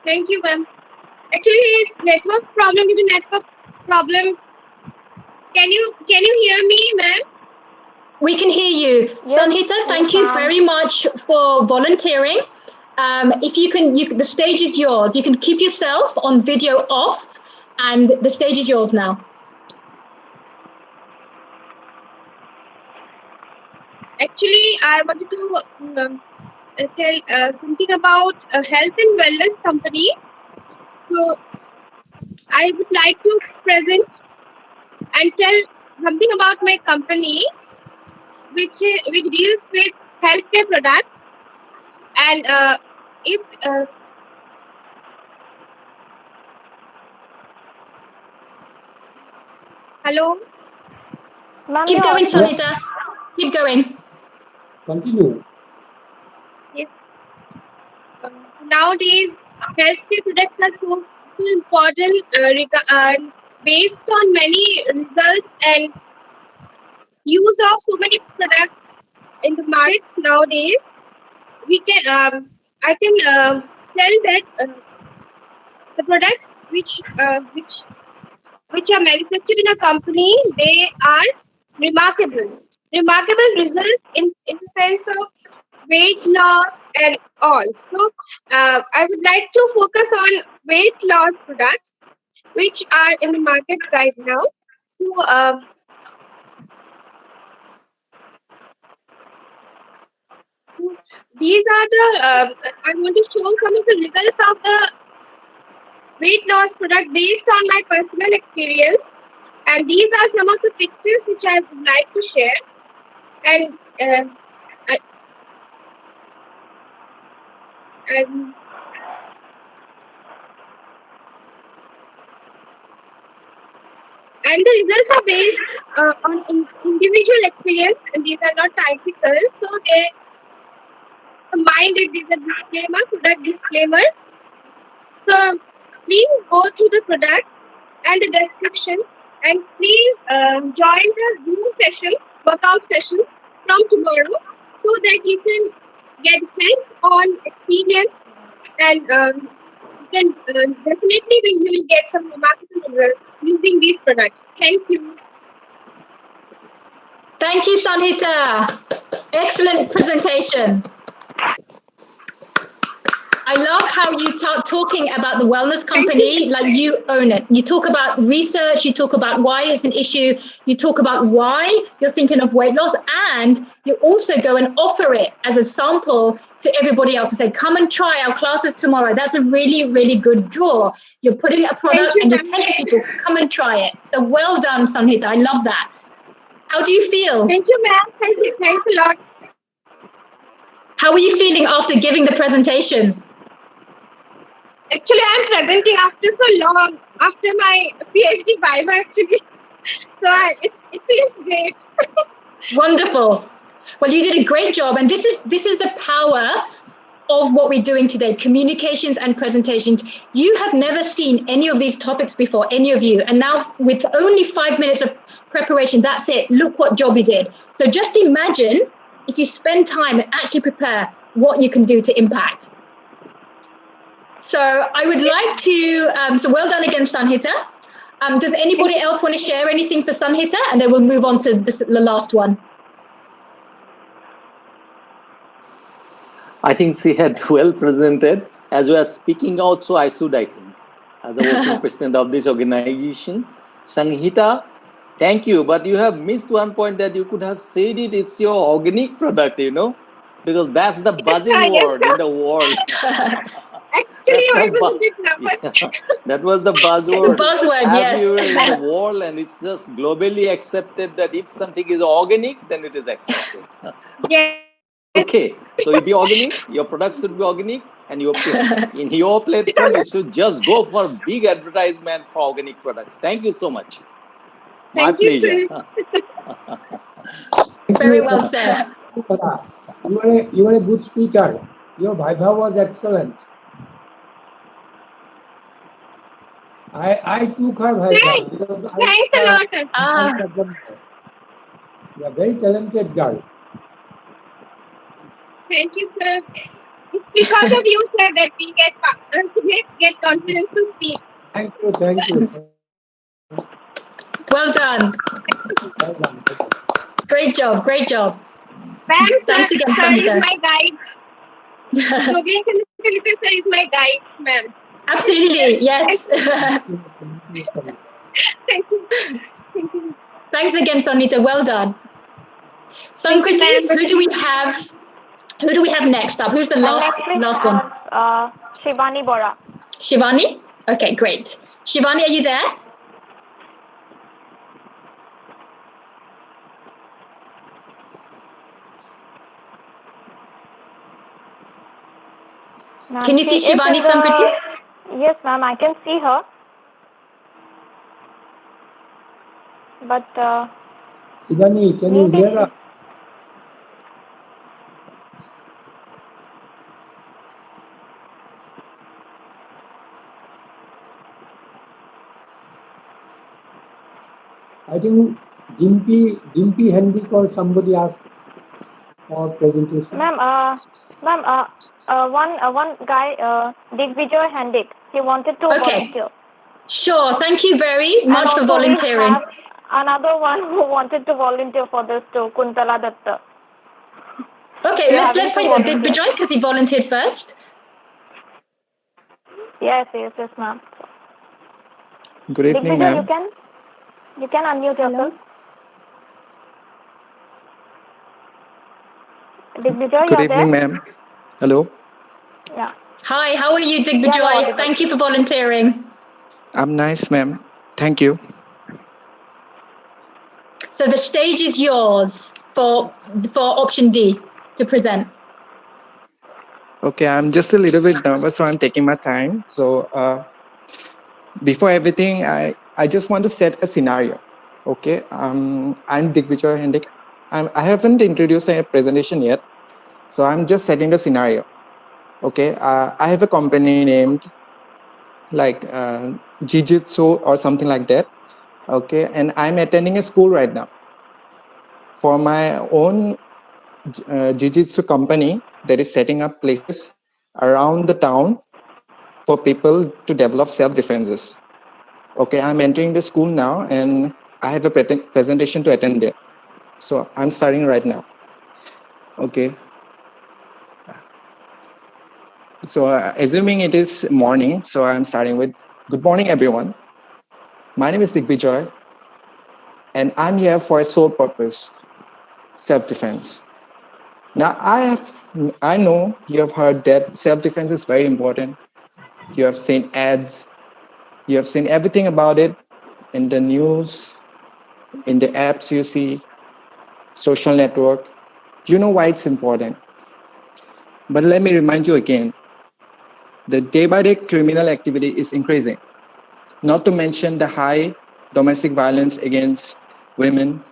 thank you, ma'am. Actually, it's network problem. Due to network problem, can you hear me, ma'am? We can hear you. Sanhita, thank you very much for volunteering. If you can, the stage is yours. You can keep yourself on video off, and the stage is yours now. Actually, I wanted to tell something about a health and wellness company. So, I would like to present and tell something about my company, which deals with healthcare products. And if hello, Keep going, Sanhita. Keep going. Continue. yes. Nowadays, healthcare products are so important, based on many results and use of so many products in the markets nowadays. We can I can tell that the products which are manufactured in a company, they are remarkable. Remarkable results in the sense of weight loss and all. So I would like to focus on weight loss products which are in the market right now. So these are the I want to show some of the results of the weight loss product based on my personal experience, and these are some of the pictures which I would like to share. And and and the results are based on individual experience, and these are not technical. So they combined it with a disclaimer, product disclaimer. So please go through the products and the description, and please join the Zoom session, workout sessions from tomorrow, so that you can get hands-on experience, and you can definitely you will get some remarkable results using these products. Thank you. Thank you, Sanhita. Excellent presentation. I love how you talking about the wellness company like you own it. You talk about research, you talk about why it's an issue, you talk about why you're thinking of weight loss, and you also go and offer it as a sample to everybody else to say, come and try our classes tomorrow. That's a really, really good draw. You're putting a product and you're telling people, come and try it. So well done, Sanhita. I love that. How do you feel? Thank you, ma'am. Thank you. Thanks a lot. How are you feeling after giving the presentation? Actually, I'm presenting after so long, after my PhD viva actually. So it feels great. Wonderful. Well, you did a great job, and this is the power of what we're doing today, communications and presentations. You have never seen any of these topics before, any of you, and now with only 5 minutes of preparation, that's it. Look what job you did. So just imagine if you spend time and actually prepare what you can do to impact. So I would like to, so well done again, Sanhita. Does anybody else want to share anything for Sanhita? And then we'll move on to the last one. I think she had well presented. As we are speaking out, so I should, I think, as the working president of this organization. Sanhita, thank you, but you have missed one point that you could have said it, it's your organic product, you know, because that's the buzzing word in the world. Actually, I was a bit nervous. That was the buzzword. The buzzword, everywhere yes. in the world, and it's just globally accepted that if something is organic, then it is accepted. Yes. Okay, so it be organic, your product should be organic, and in your platform, you should just go for big advertisement for organic products. Thank you so much. My pleasure. Very well said. You are a good speaker. Your viva was excellent. I took her, Bhaisha, because Thanks a lot, sir. You are very talented girl. Thank you, sir. It's because of you, sir, that we get confidence to speak. Thank you, thank you. Well done. Well done. Great job. Great job. Ma'am, sir, Thanks again, sir is Samita. my guide. Yogi Kalita sir is my guide, ma'am. Absolutely. Yes. Thank you. Thank you. Thanks again, Sonita. Well done. Thank you, Sankriti, ma'am. who do we have? Who do we have next up? Who's the And last next we one? have Shivani Bora. Shivani? Okay, great. Shivani, are you there? Ma'am, Can you she see is Shivani, in the... Sankriti? Yes, ma'am, I can see her. But Shivani, can you maybe hear us? I think Dimpy Hendik or somebody asked for presentation. ma'am, one guy, Digvijay Hendik, he wanted to volunteer. Sure. Thank you very much for And also volunteering. we have another one who wanted to volunteer for this too, Kuntala Datta. Okay, We are let's having play to the volunteer. Digvijay because he volunteered first. Yes, ma'am. Good evening, Digvijay, ma'am. you can unmute yourself. Digvijay, Good you're there? evening, ma'am. Hello. Yeah. Hi, how are you, Digvijay? Yeah, you're audible. Thank you for volunteering. I'm nice, ma'am. Thank you. So the stage is yours for option D to present. Okay, I'm just a little bit nervous, so I'm taking my time. So before everything, I just want to set a scenario. Okay, I'm Digvijay Hendik. I haven't introduced a presentation yet, so I'm just setting the scenario. Okay, I have a company named like Jiu-Jitsu or something like that. Okay, and I'm attending a school right now. For my own jiu-jitsu company that is setting up places around the town for people to develop self-defenses. Okay, I'm entering the school now and I have a presentation to attend there. So I'm starting right now. Okay. So assuming it is morning, so I'm starting with, good morning, everyone. My name is Digvijay and I'm here for a sole purpose, self-defense. Now, I know you have heard that self-defense is very important. You have seen ads, you have seen everything about it in the news, in the apps you see, social network. You know why it's important. But let me remind you again, the day-by-day criminal activity is increasing, not to mention the high domestic violence against women,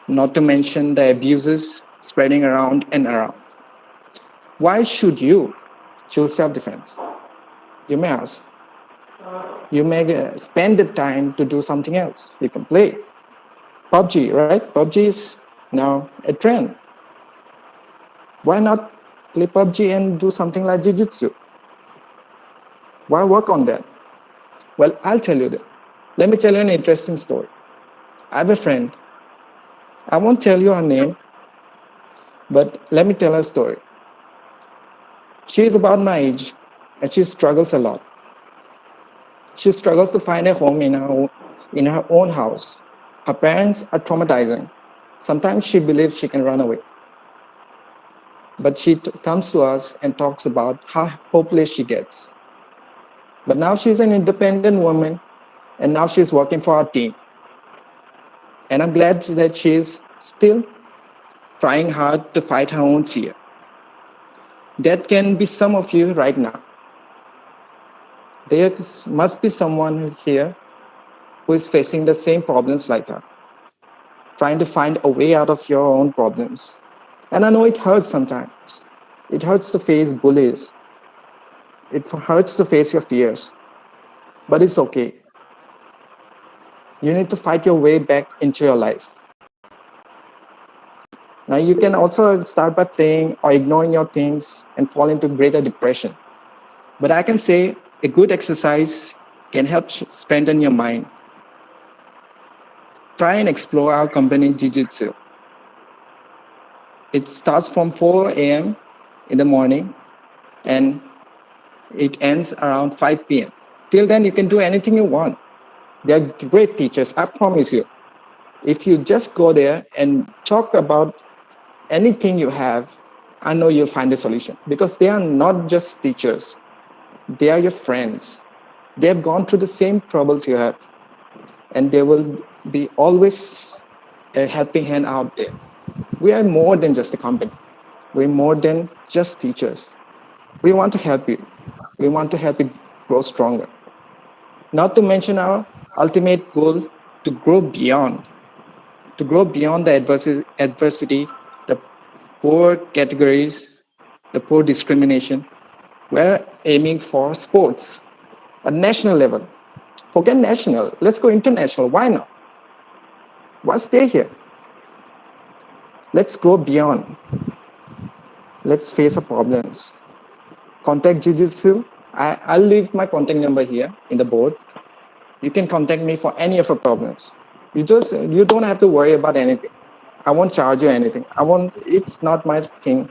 not to mention the abuses spreading around and around. Why should you choose self-defense? You may ask. You may spend the time to do something else. You can play PUBG, right? PUBG is now a trend. Why not play PUBG and do something like Jiu-Jitsu? Why work on that? Well, I'll tell you that. Let me tell you an interesting story. I have a friend. I won't tell you her name, but let me tell her story. She is about my age and she struggles a lot. She struggles to find a home in her own house. Her parents are traumatizing. Sometimes she believes she can run away. But she comes to us and talks about how hopeless she gets. But now she's an independent woman and now she's working for our team. And I'm glad that she's still trying hard to fight her own fear. That can be some of you right now. There must be someone here who is facing the same problems like her, trying to find a way out of your own problems. And I know it hurts sometimes. It hurts to face bullies. It hurts to face your fears. but it's okay. You need to fight your way back into your life. Now, you can also start by playing or ignoring your things and fall into greater depression. But I can say a good exercise can help strengthen your mind. Try and explore our company Jiu-Jitsu. It starts from 4 a.m. in the morning and it ends around 5 p.m. Till then, you can do anything you want. They're great teachers, I promise you. If you just go there and talk about anything you have, I know you'll find a solution because they are not just teachers, they are your friends. They have gone through the same troubles you have, and they will be always a helping hand out there. We are more than just a company. We're more than just teachers. We want to help you. We want to help you grow stronger. Not to mention our ultimate goal to grow beyond the adversity, the poor categories, the poor discrimination. We're aiming for sports at national level. Forget national, let's go international. Why not? Why stay here? Let's go beyond. Let's face our problems. Contact Jiu-Jitsu. I'll leave my contact number here in the board. You can contact me for any of your problems. You don't have to worry about anything. I won't charge you anything. It's not my thing.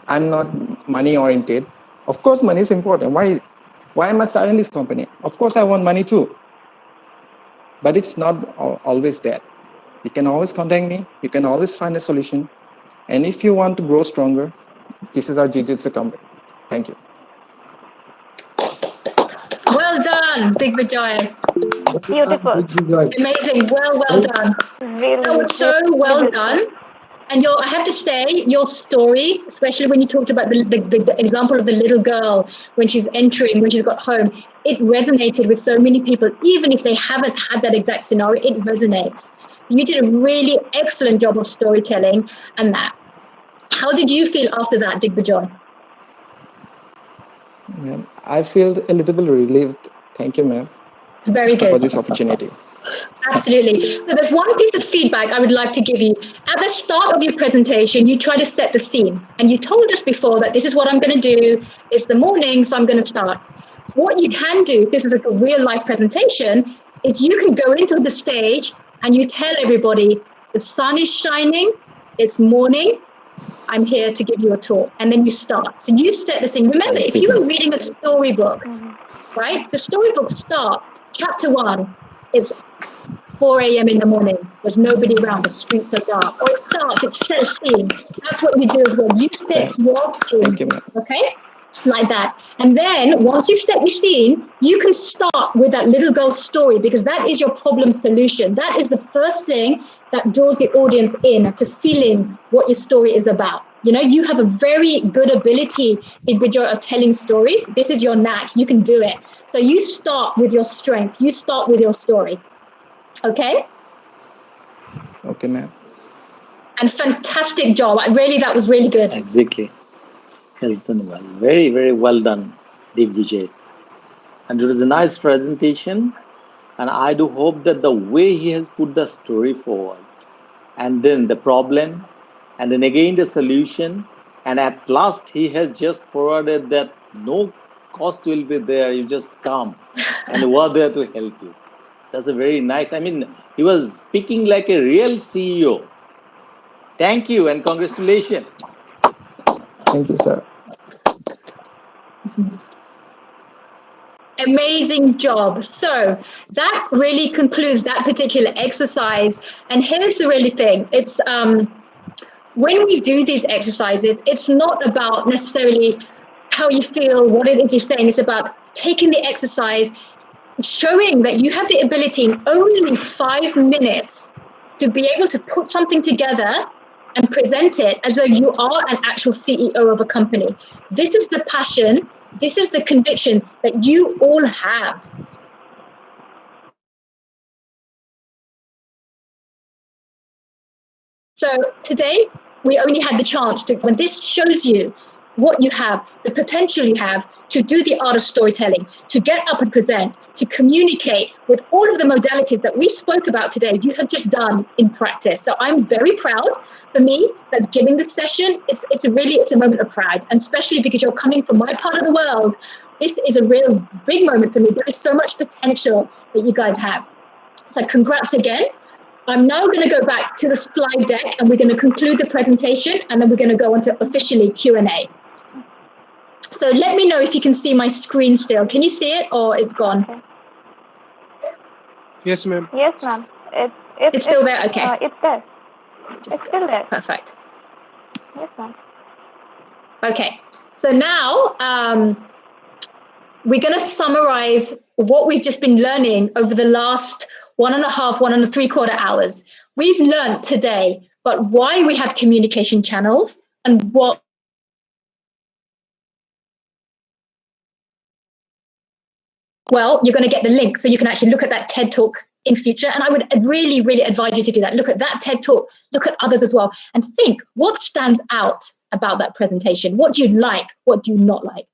I'm not money oriented. Of course, money is important. Why am I starting this company? Of course, I want money too. But it's not always that. You can always contact me. You can always find a solution. And if you want to grow stronger, this is our Jiu-Jitsu company. Thank you. Well done, Big Vijay. Beautiful. Amazing. Well done. Really, That was so really well beautiful. done. And I have to say, your story, especially when you talked about the example of the little girl when she's entering, when she's got home, it resonated with so many people, even if they haven't had that exact scenario, it resonates. So you did a really excellent job of storytelling and that. How did you feel after that, Digvijay? Yeah, I feel a little bit relieved. Thank you, ma'am. Very good. For this opportunity. Absolutely. So there's one piece of feedback I would like to give you. At the start of your presentation, you try to set the scene. And you told us before that this is what I'm going to do. It's the morning, so I'm going to start. What you can do, if this is a real life presentation, is you can go into the stage and you tell everybody, the sun is shining, it's morning, I'm here to give you a talk. And then you start. So you set the scene. Remember, if you were reading a storybook, right? The storybook starts, chapter 1, it's 4 a.m. in the morning. There's nobody around. The streets are dark. Or it starts, it sets a scene. That's what you do as well. You set your scene. Okay? Like that. And then once you've set your scene, you can start with that little girl's story because that is your problem solution. That is the first thing that draws the audience in to feeling what your story is about. You know, you have a very good ability, Digvijay, of telling stories. This is your knack. You can do it. So you start with your strength. You start with your story. Okay? Okay, ma'am. And fantastic job. Really, that was really good. Exactly. Has done well. Very, very well done, Digvijay. And it was a nice presentation. And I do hope that the way he has put the story forward, and then the problem, and then again the solution, and at last he has just forwarded that no cost will be there. You just come, and we're there to help you. That's a very nice. I mean, he was speaking like a real CEO. Thank you and congratulations. Thank you, sir. Amazing job. So that really concludes that particular exercise. And here's the really thing. It's when we do these exercises, it's not about necessarily how you feel, what it is you're saying. It's about taking the exercise, showing that you have the ability in only 5 minutes to be able to put something together and present it as though you are an actual CEO of a company. This is the passion, this is the conviction that you all have. So today, we only had the chance to, when this shows you what you have, the potential you have to do the art of storytelling, to get up and present, to communicate with all of the modalities that we spoke about today, you have just done in practice. So I'm very proud. For me, that's giving this session, it's a moment of pride, and especially because you're coming from my part of the world, this is a real big moment for me. There is so much potential that you guys have. So congrats again. I'm now going to go back to the slide deck and we're going to conclude the presentation and then we're going to go on to officially Q&A. So let me know if you can see my screen still. Can you see it or it's gone? Okay. Yes, ma'am. Yes, ma'am. It's still there? Okay. It's there. It's still there. Perfect. Yes, ma'am. Okay. So now we're going to summarize what we've just been learning over the last 1.5 hours. We've learned today about why we have communication channels and what you're going to get the link so you can actually look at that TED Talk in future. And I would really, really advise you to do that. Look at that TED Talk, look at others as well, and think what stands out about that presentation. What do you like? What do you not like?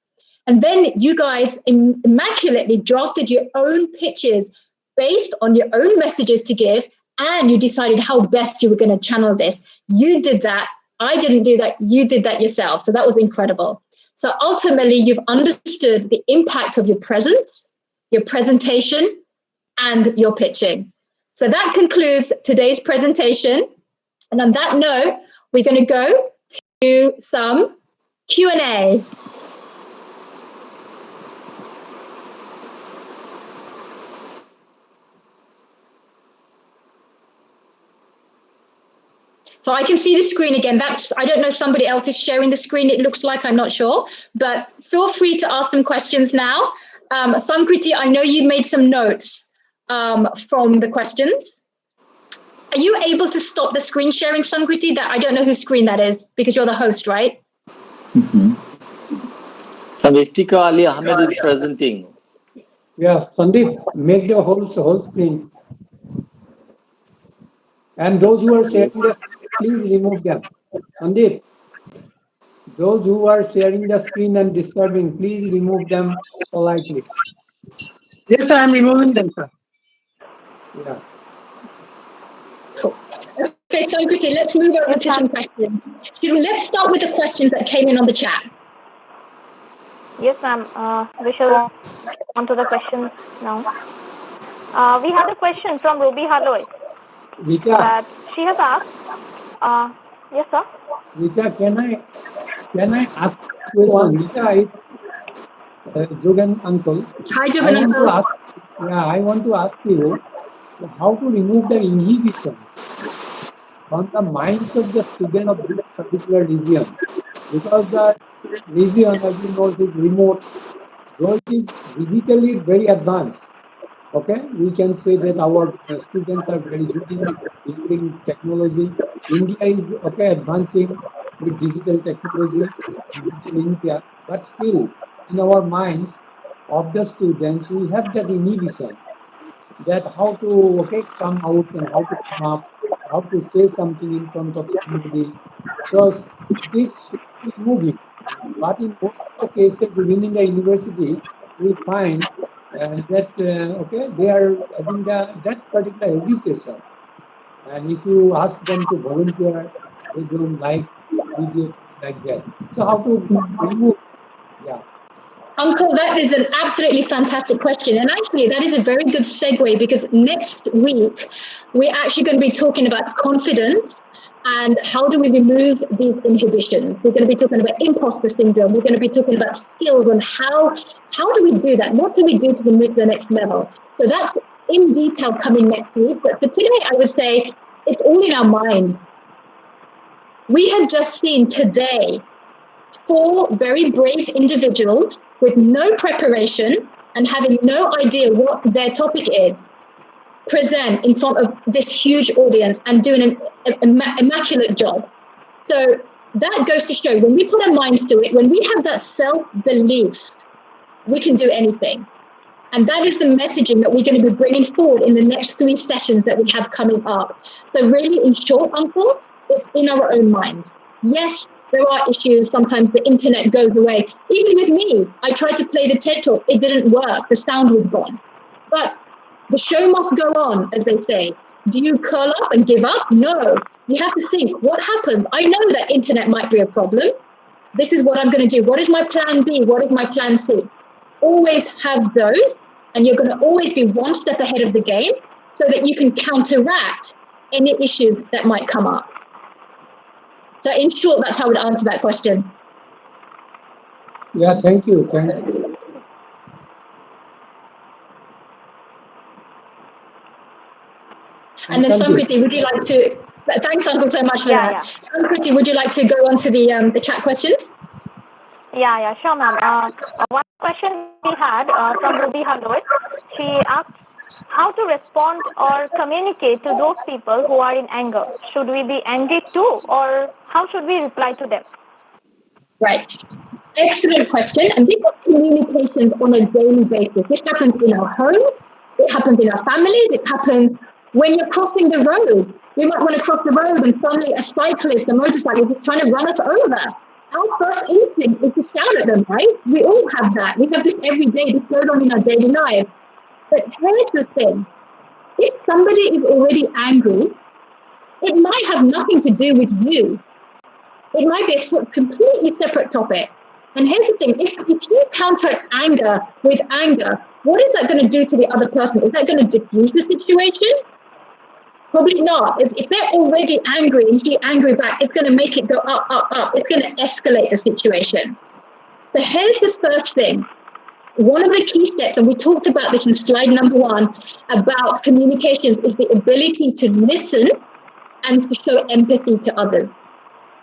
And then you guys immaculately drafted your own pitches based on your own messages to give, and you decided how best you were going to channel this. You did that. I didn't do that. You did that yourself. So that was incredible. So ultimately, you've understood the impact of your presence, your presentation, and your pitching. So that concludes today's presentation. And on that note, we're going to go to some Q&A. So I can see the screen again. I don't know, somebody else is sharing the screen, it looks like, I'm not sure. But feel free to ask some questions now. Sankriti, I know you made some notes from the questions. Are you able to stop the screen sharing, Sankriti? I don't know whose screen that is, because you're the host, right? Mm-hmm. Some Iftika Ali Ahmed is presenting. Yeah, Sandeep, make the whole screen. And those who are sharing the screen, please remove them. Sandeep, those who are sharing the screen and disturbing, please remove them politely. Yes, sir, I'm removing them, sir. Yeah. Cool. Okay, Sankriti, let's move over to some questions. Let's start with the questions that came in on the chat. Yes, ma'am. We shall on to the questions now. We had a question from Ruby Haloy that she has asked. Yes, sir. Rita, can I ask you a question? Rita, Jugan uncle. Hi, Jugan uncle. I want to ask you how to remove the inhibition from the minds of the student of this particular region, because the region, as you know, is remote, though it is digitally very advanced. Okay, we can say that our students are very good in delivering technology. India is advancing with digital technology, digital India, but still in our minds of the students we have that inhibition, that how to come out and how to come up, how to say something in front of somebody. So this should be moving. But in most of the cases, even in the university, we find that they are having that particular hesitation. And if you ask them to volunteer, they don't like immediately like that. So how to remove? Yeah. Uncle, that is an absolutely fantastic question. And actually, that is a very good segue, because next week, we're actually going to be talking about confidence and how do we remove these inhibitions. We're going to be talking about imposter syndrome. We're going to be talking about skills and how do we do that? What do we do to move to the next level? So that's in detail coming next week. But for today, I would say it's all in our minds. We have just seen today 4 very brave individuals with no preparation and having no idea what their topic is present in front of this huge audience and doing an immaculate job. So that goes to show, when we put our minds to it, when we have that self-belief, we can do anything. And that is the messaging that we're going to be bringing forward in the next 3 sessions that we have coming up. So really, in short, Uncle, it's in our own minds. Yes, There are issues. Sometimes the internet goes away. Even with me, I tried to play the TED Talk. It didn't work. The sound was gone. But the show must go on, as they say. Do you curl up and give up? No. You have to think, what happens? I know that internet might be a problem. This is what I'm going to do. What is my plan B? What is my plan C? Always have those, and you're going to always be one step ahead of the game so that you can counteract any issues that might come up. So in short, that's how I would answer that question. Yeah, thank you. Thank you. And then Sankriti, would you like to, thanks Uncle so much for that. Yeah. Sankriti, would you like to go on to the chat questions? Yeah, sure, ma'am. One question we had from Ruby Haloy. She asked how to respond or communicate to those people who are in anger. Should we be angry too, or how should we reply to them? Right. Excellent question. And this is communications on a daily basis. This happens in our homes, it happens in our families, it happens when you're crossing the road. We might want to cross the road and suddenly a cyclist, a motorcyclist is trying to run us over. Our first instinct is to shout at them, right? We all have that. We have this every day. This goes on in our daily lives. But here's the thing. If somebody is already angry, it might have nothing to do with you. It might be a completely separate topic. And here's the thing, if you counter anger with anger, what is that going to do to the other person? Is that going to diffuse the situation? Probably not. If they're already angry and you're angry back, it's going to make it go up, up, up. It's going to escalate the situation. So here's the first thing. One of the key steps, and we talked about this in slide number 1, about communications, is the ability to listen and to show empathy to others.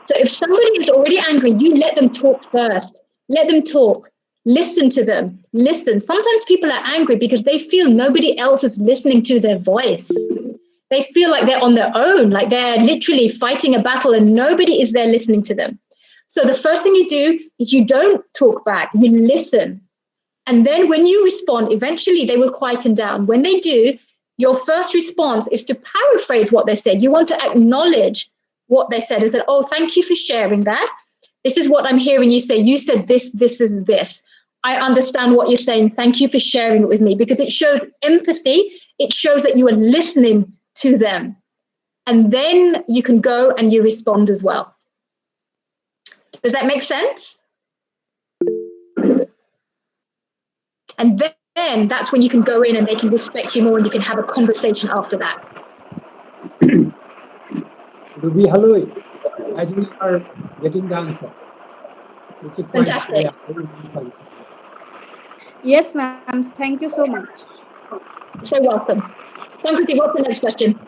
So if somebody is already angry, you let them talk first. Let them talk. Listen to them. Listen. Sometimes people are angry because they feel nobody else is listening to their voice. They feel like they're on their own, like they're literally fighting a battle and nobody is there listening to them. So the first thing you do is you don't talk back, you listen. And then when you respond, eventually they will quieten down. When they do, your first response is to paraphrase what they said. You want to acknowledge what they said. Is that, oh, thank you for sharing that. This is what I'm hearing you say. You said this, this is this. I understand what you're saying. Thank you for sharing it with me, because it shows empathy. It shows that you are listening to them. And then you can go and you respond as well. Does that make sense? And then that's when you can go in and they can respect you more and you can have a conversation after that. Ruby, hello. I think you are getting the answer. It's a point. Fantastic. Yeah. Yes, ma'am. Thank you so much. So welcome. Sankriti, what's the next question?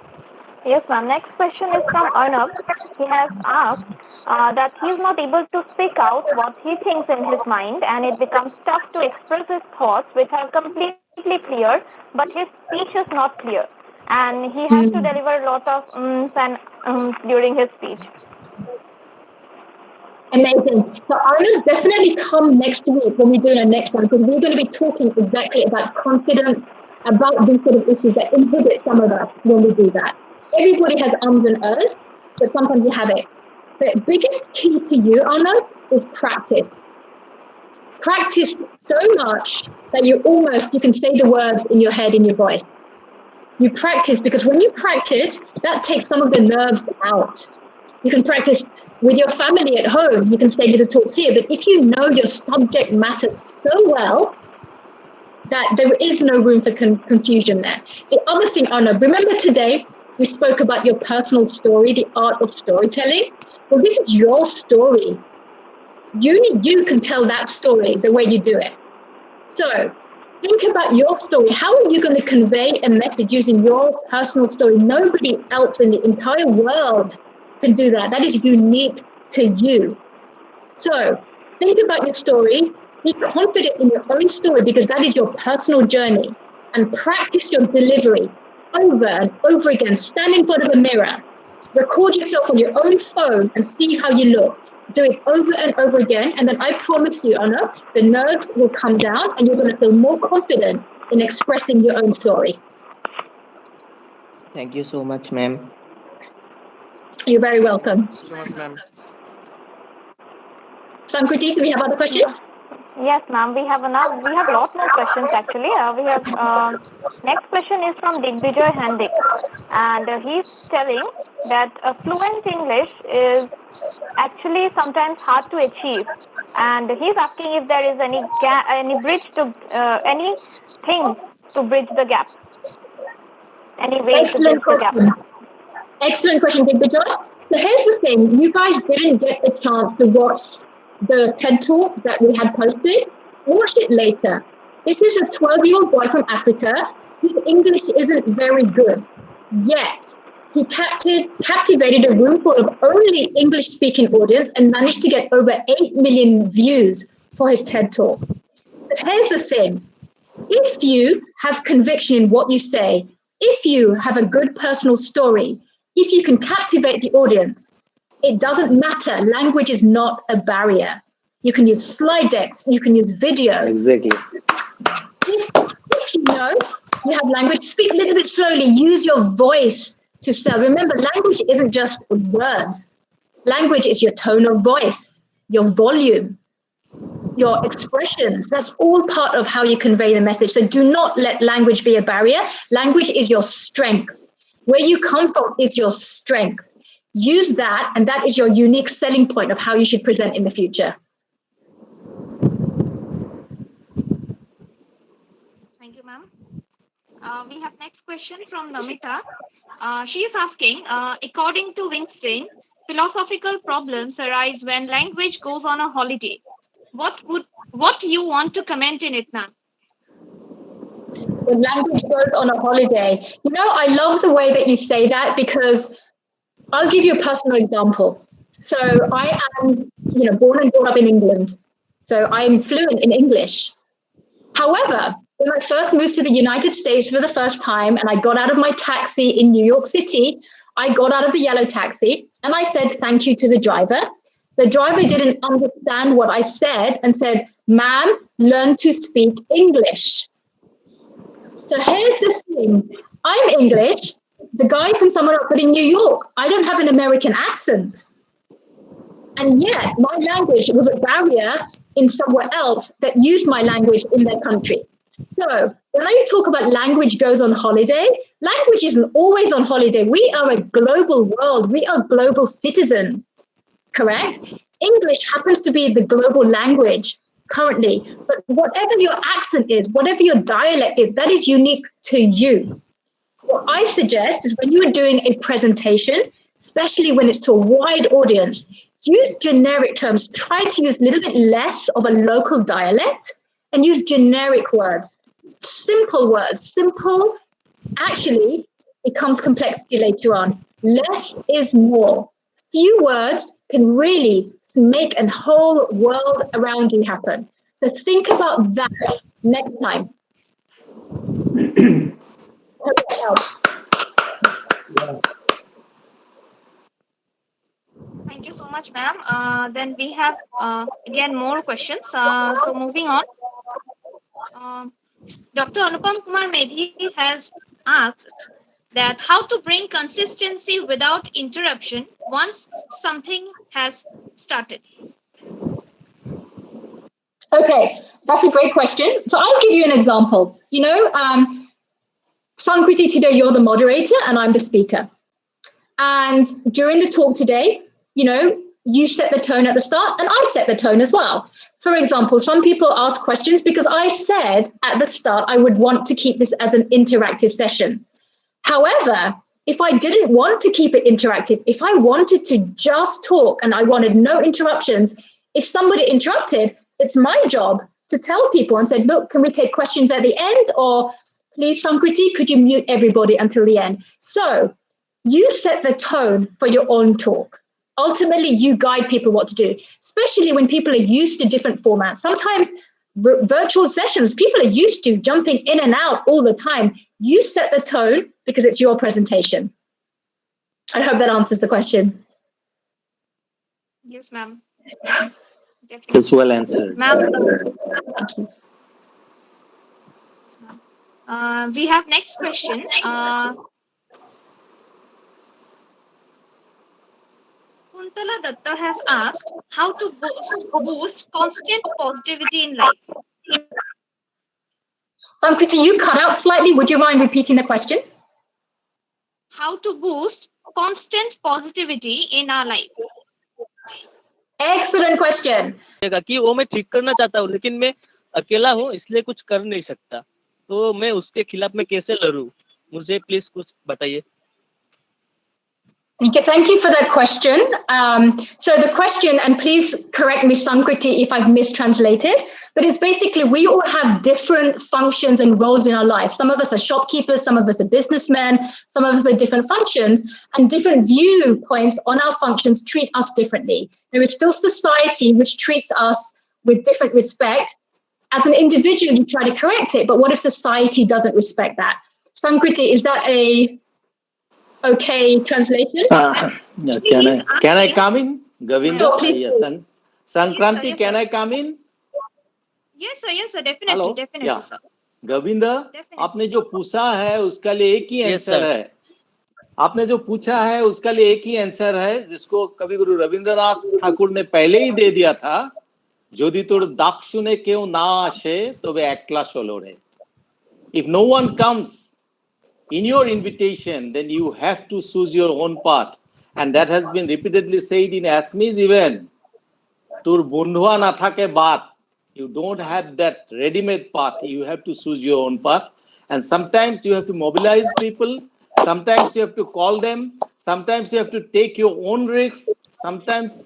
Yes, ma'am. Next question is from Arnab. He has asked that he is not able to speak out what he thinks in his mind, and it becomes tough to express his thoughts, which are completely clear, but his speech is not clear. And he has to deliver a lot of ums and during his speech. Amazing. So I will definitely come next week when we do the next one, because we're going to be talking exactly about confidence, about these sort of issues that inhibit some of us when we do that. Everybody has ums and ers, but sometimes you have it. The biggest key to you, Anna, is practice. Practice so much that you can say the words in your head, in your voice. You practice, because when you practice, that takes some of the nerves out. You can practice with your family at home. You can say little talks here. But if you know your subject matter so well that there is no room for confusion there. The other thing, Anna, remember today we spoke about your personal story, the art of storytelling? Well, this is your story. You can tell that story the way you do it. So think about your story. How are you going to convey a message using your personal story? Nobody else in the entire world can do that. That is unique to you. So think about your story. Be confident in your own story, because that is your personal journey. And practice your delivery over and over again. Stand in front of a mirror. Record yourself on your own phone and see how you look. Do it over and over again. And then I promise you, Anna, the nerves will come down and you're going to feel more confident in expressing your own story. Thank you so much, ma'am. You're very welcome. So much, ma'am. Sankriti, do we have other questions? Yes, ma'am. We have a lot more questions actually. We have next question is from Digvijay Handik, and he's telling that fluent English is actually sometimes hard to achieve, and he's asking if there is any bridge to any things to bridge the gap, any way to bridge Excellent the gap. question. Excellent question, Digvijay. So here's the thing. You guys didn't get the chance to watch the TED Talk that we had posted. Watch it later. This is a 12-year-old boy from Africa. His English isn't very good, yet he captivated a room full of only English-speaking audience and managed to get over 8 million views for his TED Talk. So here's the thing. If you have conviction in what you say, if you have a good personal story, if you can captivate the audience, it doesn't matter. Language is not a barrier. You can use slide decks, you can use video. Exactly. If you know you have language, speak a little bit slowly, use your voice to sell. Remember, language isn't just words. Language is your tone of voice, your volume, your expressions. That's all part of how you convey the message. So do not let language be a barrier. Language is your strength. Where you come from is your strength. Use that, and that is your unique selling point of how you should present in the future. Thank you, ma'am. We have next question from Namita. She is asking, according to Winston, philosophical problems arise when language goes on a holiday. What you want to comment in it, ma'am? When language goes on a holiday. You know, I love the way that you say that, because I'll give you a personal example. So I am, born and brought up in England. So I'm fluent in English. However, when I first moved to the United States for the first time and I got out of my taxi in New York City, I got out of the yellow taxi and I said thank you to the driver. The driver didn't understand what I said and said, "Ma'am, learn to speak English." So here's the thing. I'm English. The guy's from somewhere else, but in New York, I don't have an American accent. And yet my language was a barrier in somewhere else that used my language in their country. So when I talk about language goes on holiday, language isn't always on holiday. We are a global world. We are global citizens, correct? English happens to be the global language currently, but whatever your accent is, whatever your dialect is, that is unique to you. What I suggest is when you are doing a presentation, especially when it's to a wide audience, use generic terms. Try to use a little bit less of a local dialect and use generic words, simple words. Simple actually becomes complexity later on. Less is more. Few words can really make a whole world around you happen. So think about that next time. Hope that helps. Thank you so much, ma'am. Then we have again more questions. So moving on, Dr. Anupam Kumar Medhi has asked that how to bring consistency without interruption once something has started. Okay, that's a great question. So I'll give you an example. Sankriti, today you're the moderator and I'm the speaker. And during the talk today, you set the tone at the start and I set the tone as well. For example, some people ask questions because I said at the start I would want to keep this as an interactive session. However, if I didn't want to keep it interactive, if I wanted to just talk and I wanted no interruptions, if somebody interrupted, it's my job to tell people and say, look, can we take questions at the end? Or please, Sankriti, could you mute everybody until the end? So you set the tone for your own talk. Ultimately, you guide people what to do, especially when people are used to different formats. Sometimes virtual sessions, people are used to jumping in and out all the time. You set the tone because it's your presentation. I hope that answers the question. Yes, ma'am. It's well answered. Ma'am, we have next question. Who Shakuntala Datta has asked how to boost constant positivity in life. Sankriti, you cut out slightly. Would you mind repeating the question? How to boost constant positivity in our life. Excellent question. कि वो मैं ठीक करना चाहता हूँ लेकिन मैं अकेला हूँ इसलिए कुछ कर नहीं सकता तो मैं उसके खिलाफ मैं कैसे लड़ूं मुझे प्लीज कुछ बताइए Thank you for that question. So the question, and please correct me, Sankriti, if I've mistranslated, but it's basically we all have different functions and roles in our life. Some of us are shopkeepers, some of us are businessmen, some of us are different functions, and different viewpoints on our functions treat us differently. There is still society which treats us with different respect. As an individual, you try to correct it, but what if society doesn't respect that? Sankriti, is that a okay translation? Can I come in, Govinda? Yes, Sankranti, yes, can I come in? Yes, sir, definitely, Hello? definitely, Yeah. sir. Govinda, आपने जो पूछा है उसका लिए एक ही answer है. आपने जो पूछा है उसका लिए एक ही आंसर है जिसको कवि गुरु रविंद्रनाथ ठाकुर ने पहले ही दे दिया था. যদি তোর ডাক শুনে কেউ না আসে তবে একলা চলো রে. If no one comes in your invitation, then you have to choose your own path. And that has been repeatedly said in Assamese even. তোর বন্ধুয়া না থাকে Baat. You don't have that ready-made path. You have to choose your own path. And sometimes you have to mobilize people. Sometimes you have to call them. Sometimes you have to take your own risks.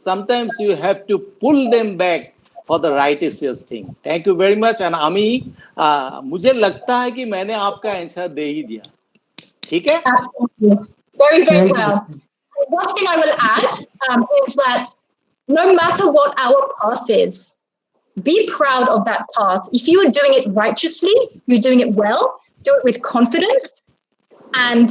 Sometimes you have to pull them back for the righteous thing. Thank you very much. And Ami, मुझे लगता है कि मैंने आपका answer दे ही दिया. ठीक है? Absolutely. Very, very well. One thing I will add is that no matter what our path is, be proud of that path. If you are doing it righteously, you're doing it well, do it with confidence, and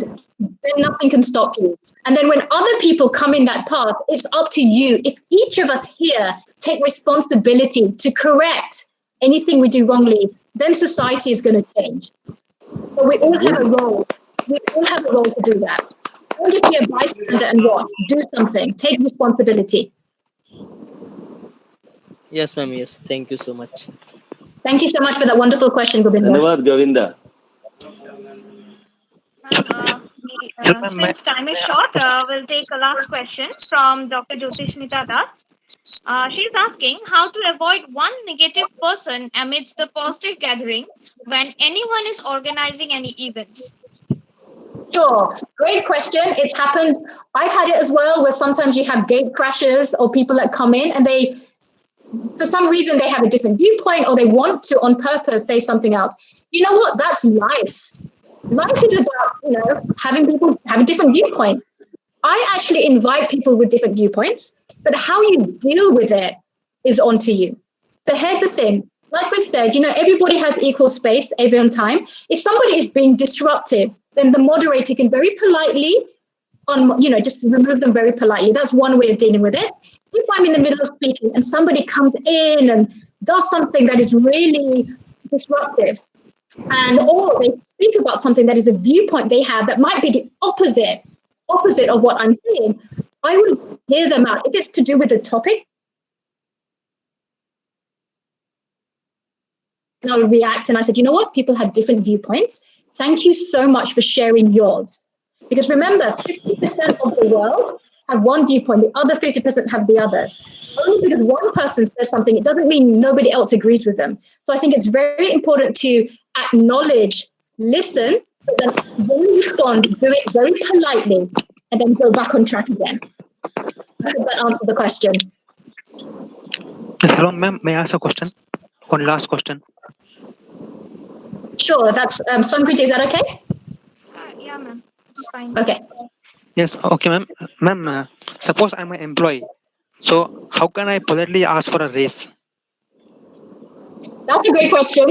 then nothing can stop you. And then when other people come in that path, it's up to you. If each of us here take responsibility to correct anything we do wrongly, then society is going to change. But we all have a role. We all have a role to do that. Don't just be a bystander and watch. Do something. Take responsibility. yes ma'am yes thank you so much Thank you so much for that wonderful question, Govinda. धन्यवाद Govinda. Since time is short, we'll take a last question from Dr. Jyotishmita Das. She's asking how to avoid one negative person amidst the positive gathering when anyone is organizing any events. Sure. Great question. It happens. I've had it as well, where sometimes you have gate crashers or people that come in and they, for some reason, they have a different viewpoint or they want to on purpose say something else. You know what? That's life. Life is about, having people having different viewpoints. I actually invite people with different viewpoints, but how you deal with it is on to you. So here's the thing. Like we've said, everybody has equal space, every time. If somebody is being disruptive, then the moderator can very politely, just remove them very politely. That's one way of dealing with it. If I'm in the middle of speaking and somebody comes in and does something that is really disruptive, or they speak about something that is a viewpoint they have that might be the opposite of what I'm saying, I would hear them out. If it's to do with the topic, and I'll react and I said, you know what? People have different viewpoints. Thank you so much for sharing yours. Because remember, 50% of the world have one viewpoint, the other 50% have the other. Only because one person says something, it doesn't mean nobody else agrees with them. So I think it's very important to acknowledge, listen, but then when you respond, do it very politely and then go back on track again. I hope that answered the question. Yes, hello, ma'am. May I ask a question? One last question. Sure, that's Sankriti, is that okay? Yeah, ma'am. It's fine. Okay. Yes, okay, ma'am. Ma'am, suppose I'm an employee. So how can I politely ask for a raise? That's a great question.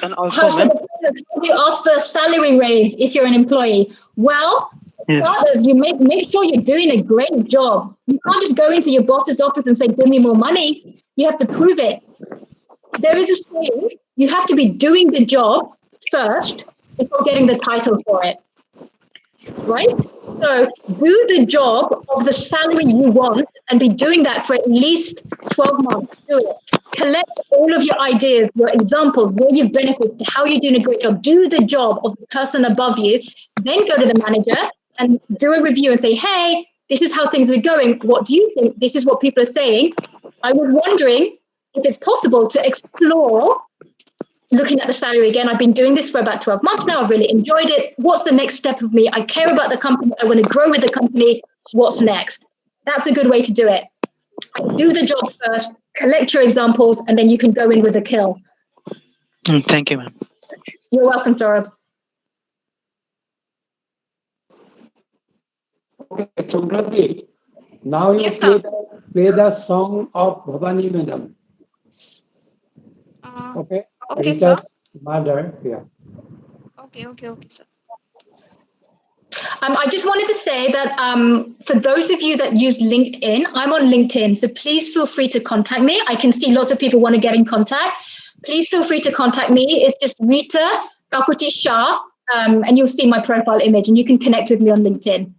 And also, how do you ask for a salary raise if you're an employee? Well, starters, you make sure you're doing a great job. You can't just go into your boss's office and say, give me more money. You have to prove it. There is a saying, you have to be doing the job first before getting the title for it. right? So do the job of the salary you want and be doing that for at least 12 months. Do it. Collect all of your ideas, your examples, where you've benefited, how you're doing a great job. Do the job of the person above you. Then go to the manager and do a review and say, hey, this is how things are going. What do you think? This is what people are saying. I was wondering if it's possible to explore looking at the salary again. I've been doing this for about 12 months now. I've really enjoyed it. What's the next step of me? I care about the company. I want to grow with the company. What's next? That's a good way to do it. Do the job first, collect your examples, and then you can go in with a kill. Thank you, ma'am. You're welcome, Saurabh. Okay, Sankranti, now you Yes, play sir. play the song of Bhavani Madam. Uh, Okay, okay, sir. Rita's mother. Yeah. Okay, sir. I just wanted to say that for those of you that use LinkedIn, I'm on LinkedIn, so please feel free to contact me. I can see lots of people want to get in contact. Please feel free to contact me. It's just Rita Kakuti Shah, and you'll see my profile image, and you can connect with me on LinkedIn.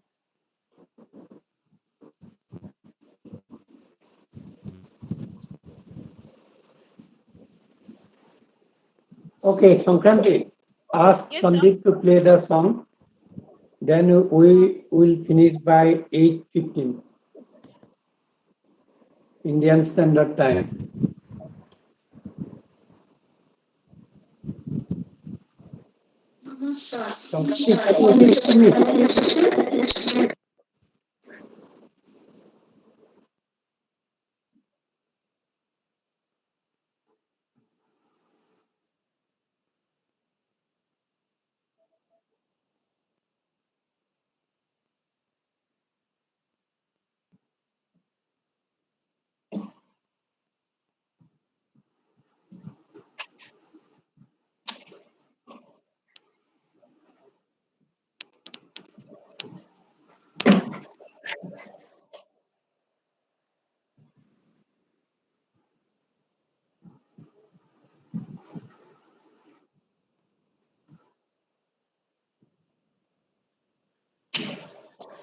Okay, Sankranti, ask Yes, sir. Sandeep to play the song. Then we will finish by 8:15 Indian Standard Time. Sankranti, can you listen to me?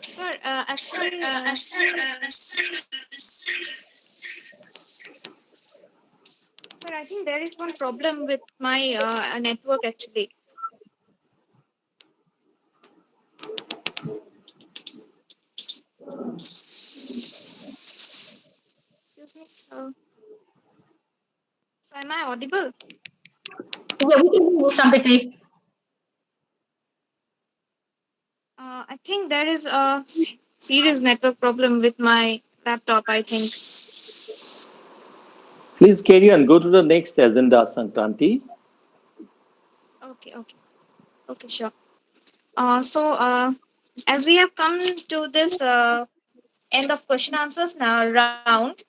Sir, actually, sir, I think there is one problem with my network actually. Excuse me. So am I audible? Yeah, we can move somebody. I think there is a serious network problem with my laptop, I think. Please carry on. Go to the next agenda, Sankranti. Okay, sure. So, as we have come to this end of question answers now round,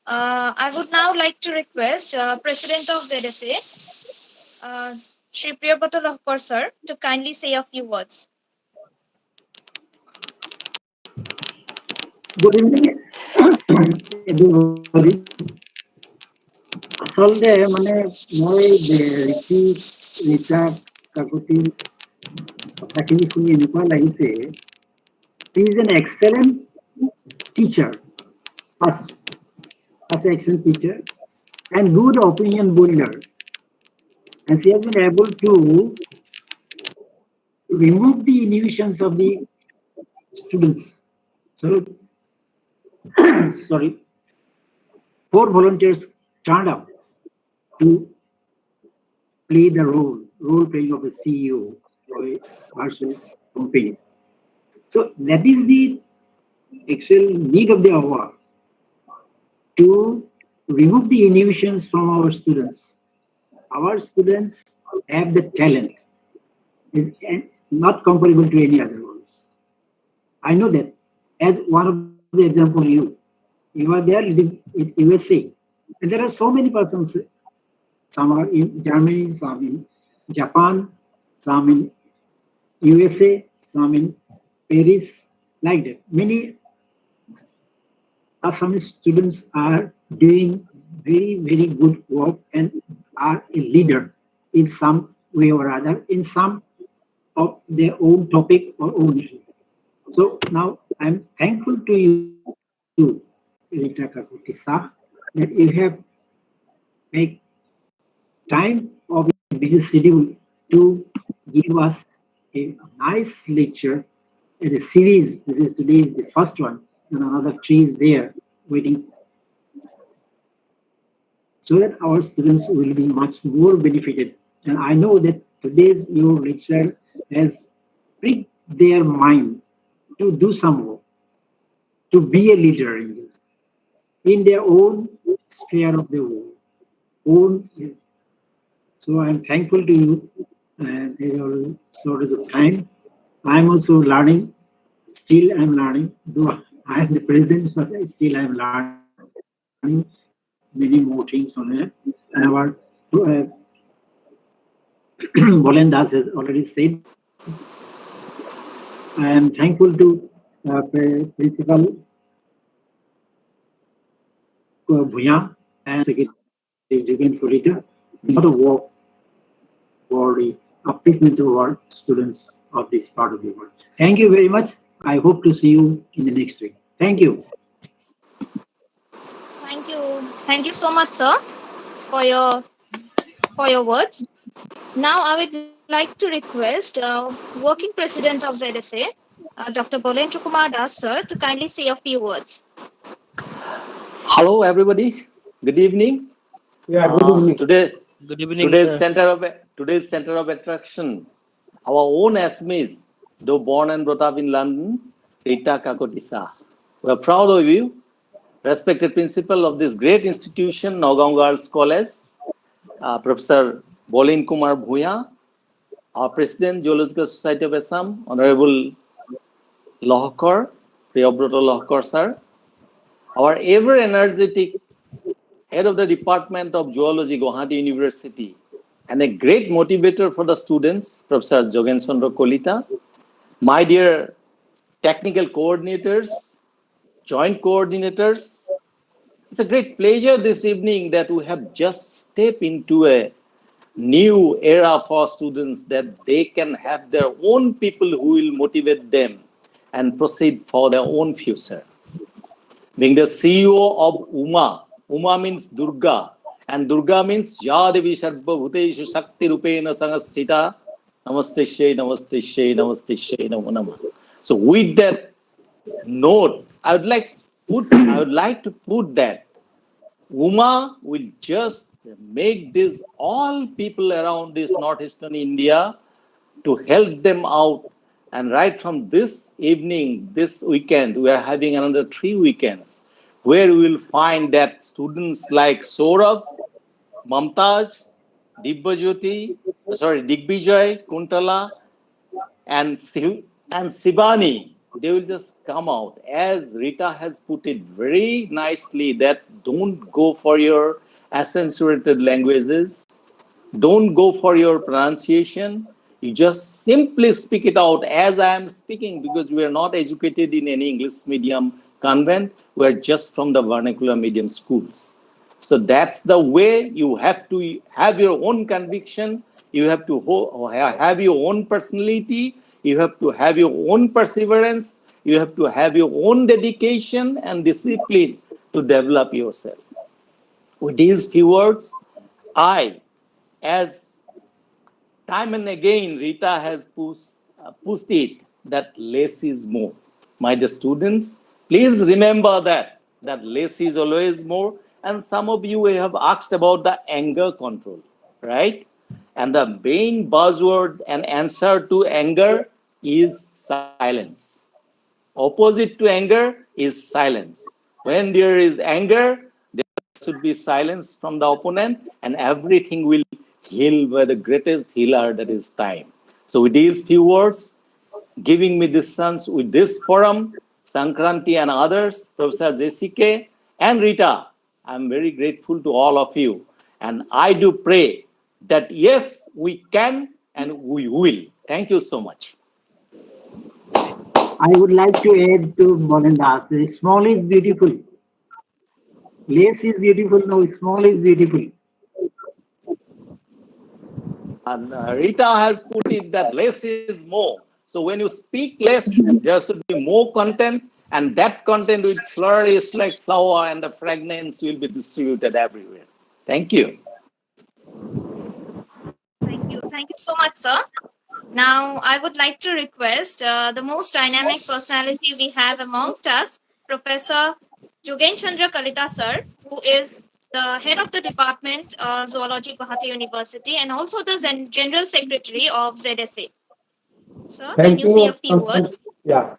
I would now like to request President of ZSA, Shri Priyapatal Lahkar sir, to kindly say a few words. Good evening, everybody. আচলতে মানে মই ৰীতা কাকতিৰ কথাখিনি শুনি এনেকুৱা লাগিছে, he is an excellent teacher, first excellent teacher, and good opinion builder. And she has been able to remove the inhibitions of the students. So, sorry, 4 volunteers turned up to play the role playing of a CEO of a commercial company. So that is the actual need of the hour, to remove the inhibitions from our students. Our students have the talent, is not comparable to any other ones. I know that. As one of the example, you are there living in USA, and there are so many persons. Some are in Germany, some in Japan, some in USA, some in Paris, like that. Many Assam students are doing very, very good work and are a leader in some way or other, in some of their own topic or own issue. So now I'm thankful to you, Rita Kakutisa, that you have make time of your busy schedule to give us a nice lecture in a series. Because today is the first one, and another three is there waiting, so that our students will be much more benefited. And I know that today's your lecture has pricked their mind to do some work, to be a leader in their own sphere of the world. Own. So I'm thankful to you, and sort of the time. I'm also learning. Still, I'm learning. Though I am the president, but still I'm learning many more things from there. And our Bolen Das has already said. I am thankful to Principal Bhuya and Secretary Jugan Folita. A lot of work for the upliftment of our students of this part of the world. Thank you very much. I hope to see you in the next week. Thank you. Thank you. Thank you so much, sir, for your words. Now I would like to request working president of ZSA, Dr. Bolendra Kumar Das, sir, to kindly say a few words. Hello, everybody. Good evening. Yeah, good evening. Good evening, Today's sir. center of attraction, our own Asmis, though born and brought up in London, Rita Kakotisa. We are proud of you, respected principal of this great institution, Nagaon Girls College, Professor Bolin Kumar Bhuya, our President, Geological Society of Assam, Honorable Lohkar, Priyabroto Lohkar, sir, our ever energetic head of the Department of Geology, Guwahati University, and a great motivator for the students, Professor Jogen Chandra Kolita, my dear technical coordinators, joint coordinators. It's a great pleasure this evening that we have just stepped into a new era for students, that they can have their own people who will motivate them and proceed for their own future. Being the CEO of UMA, UMA means Durga, and Durga means Ya Devi Sarva Bhuteshu Shakti Rupena Sangasthita. Namaste Shai, Namaste Shai, Namaste Shai, Namo Namah. So with that note, I would like to put that UMA will just make this all people around this northeastern India to help them out. And right from this evening, this weekend, we are having another 3 weekends where we will find that students like Saurabh, Mamtaj, Digbijay, Kuntala, and Sibani, they will just come out. As Rita has put it very nicely, that don't go for your accentuated languages, don't go for your pronunciation. You just simply speak it out as I am speaking, because we are not educated in any English medium convent. We are just from the vernacular medium schools. So that's the way. You have to have your own conviction. You have to have your own personality. You have to have your own perseverance. You have to have your own dedication and discipline to develop yourself. With these few words, I, as time and again Rita has pushed it, that less is more. My dear students, please remember that less is always more. And some of you have asked about the anger control, right? And the main buzzword and answer to anger is silence. Opposite to anger is silence. When there is anger, should be silence from the opponent, and everything will heal by the greatest healer, that is time. So with these few words, giving me this chance with this forum, Sankranti and others, Professor JCK and Rita, I'm very grateful to all of you. And I do pray that yes, we can and we will. Thank you so much. I would like to add to Mohandas, small is beautiful. Less is beautiful, no, small is beautiful. And Rita has put it that less is more. So when you speak less, there should be more content, and that content will flourish like flower, and the fragrance will be distributed everywhere. Thank you. Thank you. Thank you so much, sir. Now, I would like to request the most dynamic personality we have amongst us, Professor Jogen Chandra Kalita, sir, who is the head of the department, Zoology, Guwahati University, and also the General Secretary of ZSA. Sir, can Thank you say a you. few words? Yeah.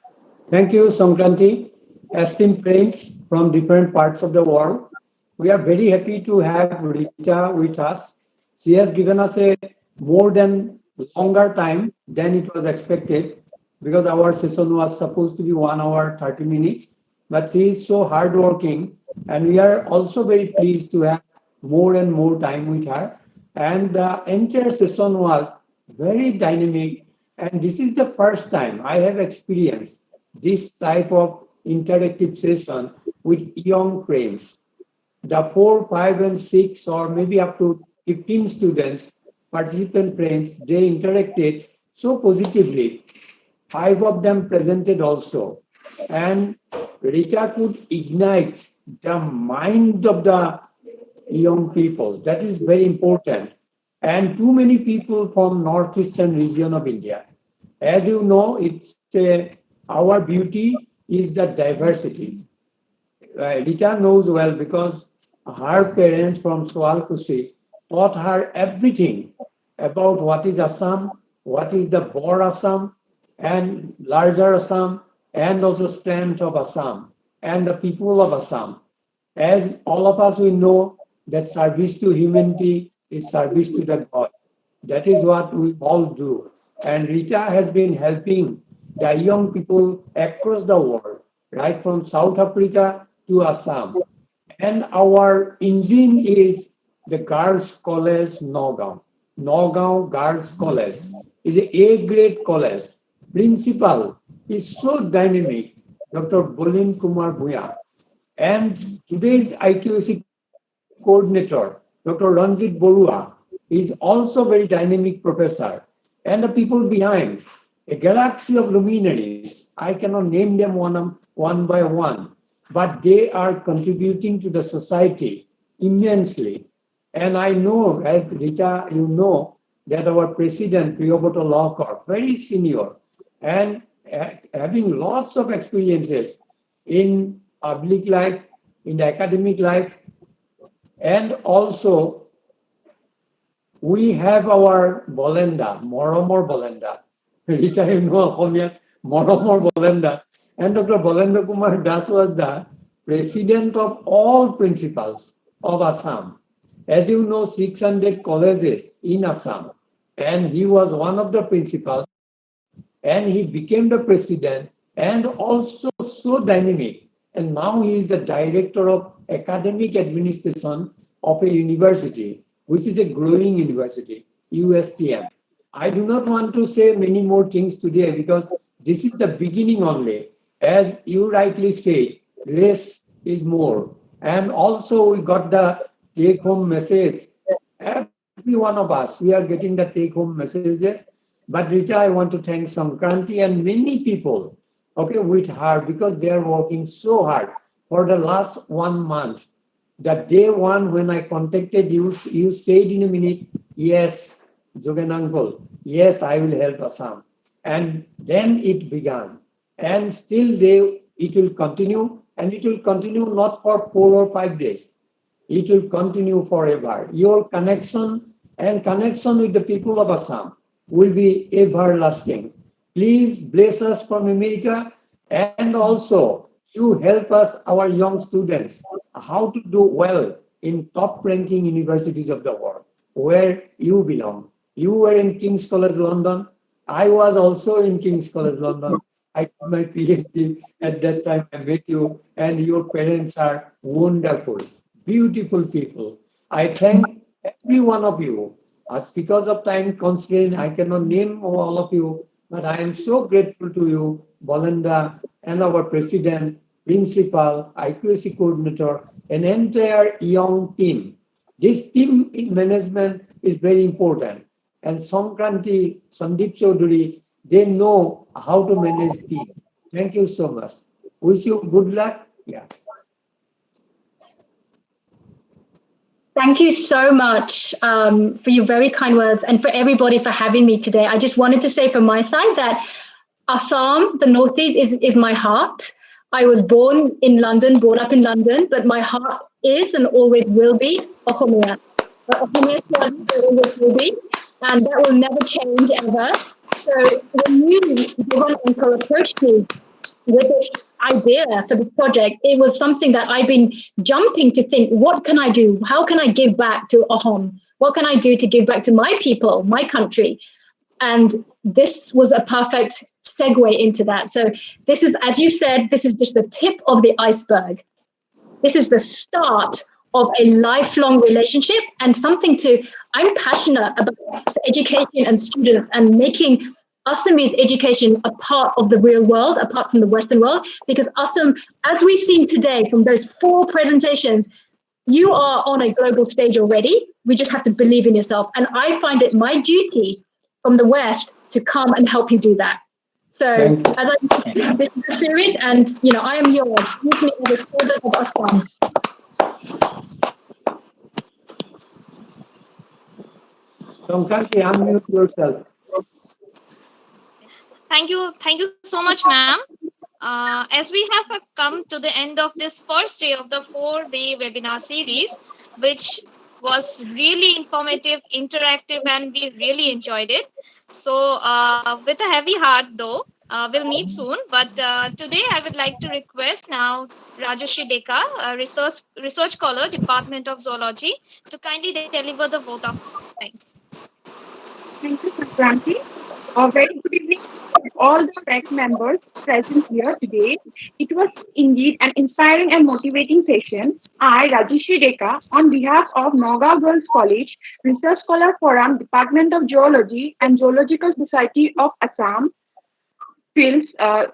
Thank you, Sankranti. Esteemed friends from different parts of the world, we are very happy to have Rita with us. She has given us a more than longer time than it was expected because our session was supposed to be 1 hour 30 minutes. But she is so hardworking, and we are also very pleased to have more and more time with her. And the entire session was very dynamic, and this is the first time I have experienced this type of interactive session with young friends. The 4, 5, and 6, or maybe up to 15 students, participant friends, they interacted so positively. 5 of them presented also. And Rita could ignite the mind of the young people. That is very important. And too many people from northeastern region of India. As you know, our beauty is the diversity. Rita knows well because her parents from Swalkushi taught her everything about what is Assam, what is the Bor Assam, and larger Assam, and also strength of Assam, and the people of Assam. As all of us we know that service to humanity is service to the God. That is what we all do. And Rita has been helping the young people across the world, right from South Africa to Assam. And our engine is the Girls College Nagaon. Nagaon Girls College is a A-grade college. Principal is so dynamic, Dr. Bolin Kumar Bhuya. And today's IQAC coordinator, Dr. Ranjit Borua, is also very dynamic professor. And the people behind, a galaxy of luminaries. I cannot name them one by one, but they are contributing to the society immensely. And I know, as Rita, you know, that our president, Priyabrata Lawkar, very senior, and having lots of experiences in public life, in the academic life, and also we have our Bolenda, Moromor Bolenda. Rita, you know, Moromor Bolenda. And Dr. Bolenda Kumar Das was the president of all principals of Assam. As you know, 600 colleges in Assam. And he was one of the principals. And he became the president and also so dynamic. And now he is the director of academic administration of a university, which is a growing university, USTM. I do not want to say many more things today because this is the beginning only. As you rightly say, less is more. And also we got the take-home message. Every one of us, we are getting the take-home messages. But Rita, I want to thank Sankranti and many people, okay, with her because they are working so hard for the last 1 month. The day one when I contacted you, you said in a minute, yes, Jogen uncle, yes, I will help Assam. And then it began. And still it will continue, and it will continue not for 4 or 5 days. It will continue forever. Your connection and connection with the people of Assam will be everlasting. Please bless us from America, and also you help us, our young students, how to do well in top ranking universities of the world where you belong. You were in King's College London. I was also in King's College London. I did my PhD at that time. I met you, and your parents are wonderful, beautiful people. I thank every one of you. Because of time constraint, I cannot name all of you, but I am so grateful to you, Bolenda, and our president, principal, IQAC coordinator, an entire young team. This team management is very important. And Sankranti, Sandeep Chaudhary, they know how to manage team. Thank you so much. Wish you good luck. Yeah. Thank you so much for your very kind words and for everybody for having me today. I just wanted to say from my side that Assam, the Northeast, is my heart. I was born in London, brought up in London, but my heart is and always will be Ohomia. Ohomia always will be, and that will never change ever. So when you, Devon Uncle, approached me with this idea for the project, it was something that I've been jumping to think, what can I do? How can I give back to Ahom? What can I do to give back to my people, my country? And this was a perfect segue into that. So this is, as you said, this is just the tip of the iceberg. This is the start of a lifelong relationship and something I'm passionate about education and students and making Assamese education a part of the real world, apart from the Western world, because Assam, as we've seen today from those 4 presentations, you are on a global stage already. We just have to believe in yourself. And I find it my duty from the West to come and help you do that. So as I mentioned, this is a series, and I am yours. Use me as a servant of Assam. Samkanti, unmute yourself. Thank you so much, ma'am. As we have come to the end of this first day of the 4-day webinar series, which was really informative, interactive, and we really enjoyed it. So, with a heavy heart, though, we'll meet soon. But today, I would like to request now Rajashri Deka, a research scholar, Department of Zoology, to kindly deliver the vote of thanks. Thank you, Sankranti. A very good evening to all the PEC members present here today. It was indeed an inspiring and motivating session. I, Rajeshri Deka, on behalf of Naga Girls College, Research Scholar Forum, Department of Geology and Zoological Society of Assam, feels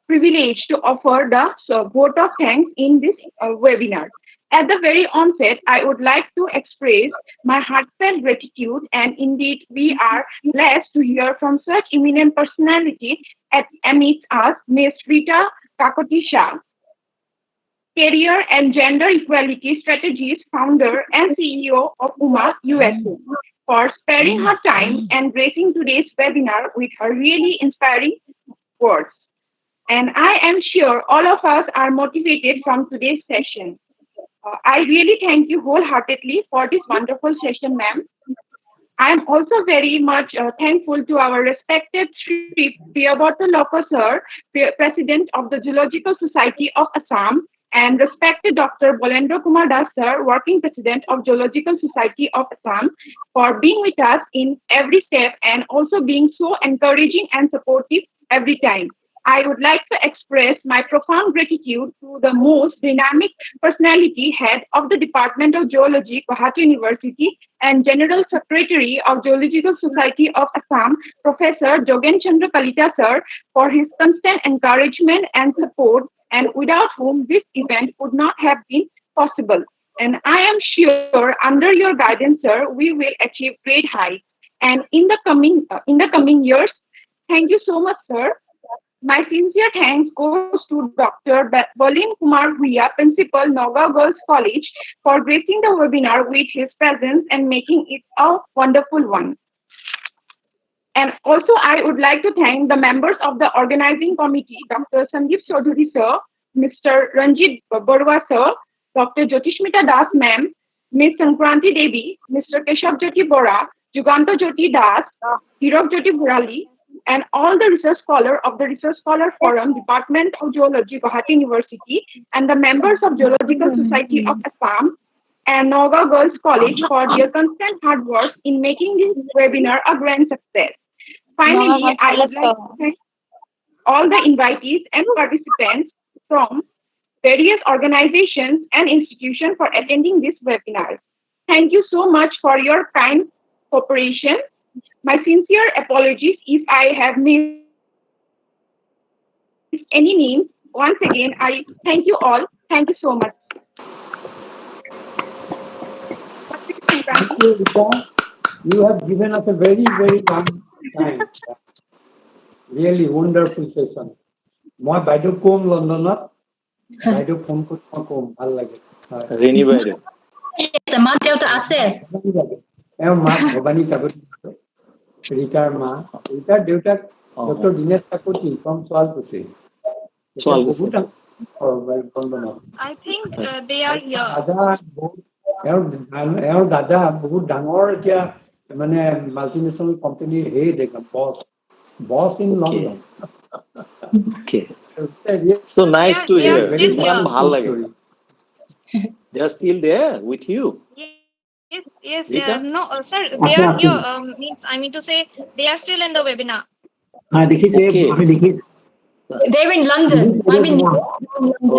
privileged to offer the vote of thanks in this webinar. At the very onset, I would like to express my heartfelt gratitude, and indeed, we are blessed to hear from such eminent personality amidst us, Ms. Rita Kakoti Shah, Career and Gender Equality Strategies founder and CEO of UMA USA, for sparing her time and gracing today's webinar with her really inspiring words. And I am sure all of us are motivated from today's session. I really thank you wholeheartedly for this wonderful session, ma'am. I am also very much thankful to our respected Sri Priyabrata Loko sir, President of the Zoological Society of Assam, and respected Dr. Bolendra Kumar Das sir, Working President of Zoological Society of Assam, for being with us in every step and also being so encouraging and supportive every time. I would like to express my profound gratitude to the most dynamic personality head of the Department of Geology, Guwahati University, and General Secretary of Geological Society of Assam, Professor Jogen Chandra Kalita sir, for his constant encouragement and support, and without whom this event would not have been possible. And I am sure under your guidance, sir, we will achieve great heights. And in the coming years, thank you so much, sir. My sincere thanks goes to Dr. Balin Kumar Huya, Principal, Naga Girls College, for gracing the webinar with his presence and making it a wonderful one. And also, I would like to thank the members of the organizing committee, Dr. Sandeep Chaudhary sir, Mr. Ranjit Barwa sir, Dr. Jyotishmita Das ma'am, Ms. Sankranti Devi, Mr. Keshav Jyoti Bora, Juganto Jyoti Das, Hirok Jyoti Burali, and all the research scholars of the Research Scholar Forum, Department of Geology, Guwahati University, and the members of Geological Society of Assam and Naga Girls College for their constant hard work in making this webinar a grand success. Finally, I would like to thank all the invitees and participants from various organizations and institutions for attending this webinar. Thank you so much for your kind cooperation. My sincere apologies if I have missed any names. Once again, I thank you all. Thank you so much. Thank you, Rita. You have given us a very, very long time. Really wonderful session. মই বাইদেউ কম লণ্ডনত বাইদেউ phone কৰি মই কম ভাল লাগে ৰেণী বাইদেউ মা দেউতা আছে মাক ভবানী কাকতি ৰীতাৰ মা ৰীতাৰ দেউতাক ডক্টৰ দীনেশ কাকতি from শুৱালকুছি বহুত I think they are here. এওঁৰ দাদা বহুত ডাঙৰ এতিয়া মানে মাল্টিনেশ্যনেল কোম্পানীৰ হেড একদম বছ in London Okay. So nice to hear. ভাল লাগে They are still there with you. Yes, Rita? no, sir, they are here. Means I mean to say they are still in the webinar. They're in London. I'm in London.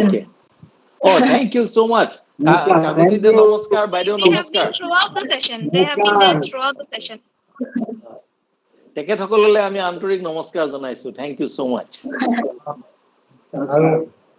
Okay. Oh, thank you so much. Kakuti de namaskar, Baidew They have namaskar. been throughout the session. They have been there throughout the session. তেখেতসকললৈ আমি আন্তৰিক নমস্কাৰ জনাইছো. Thank you so much.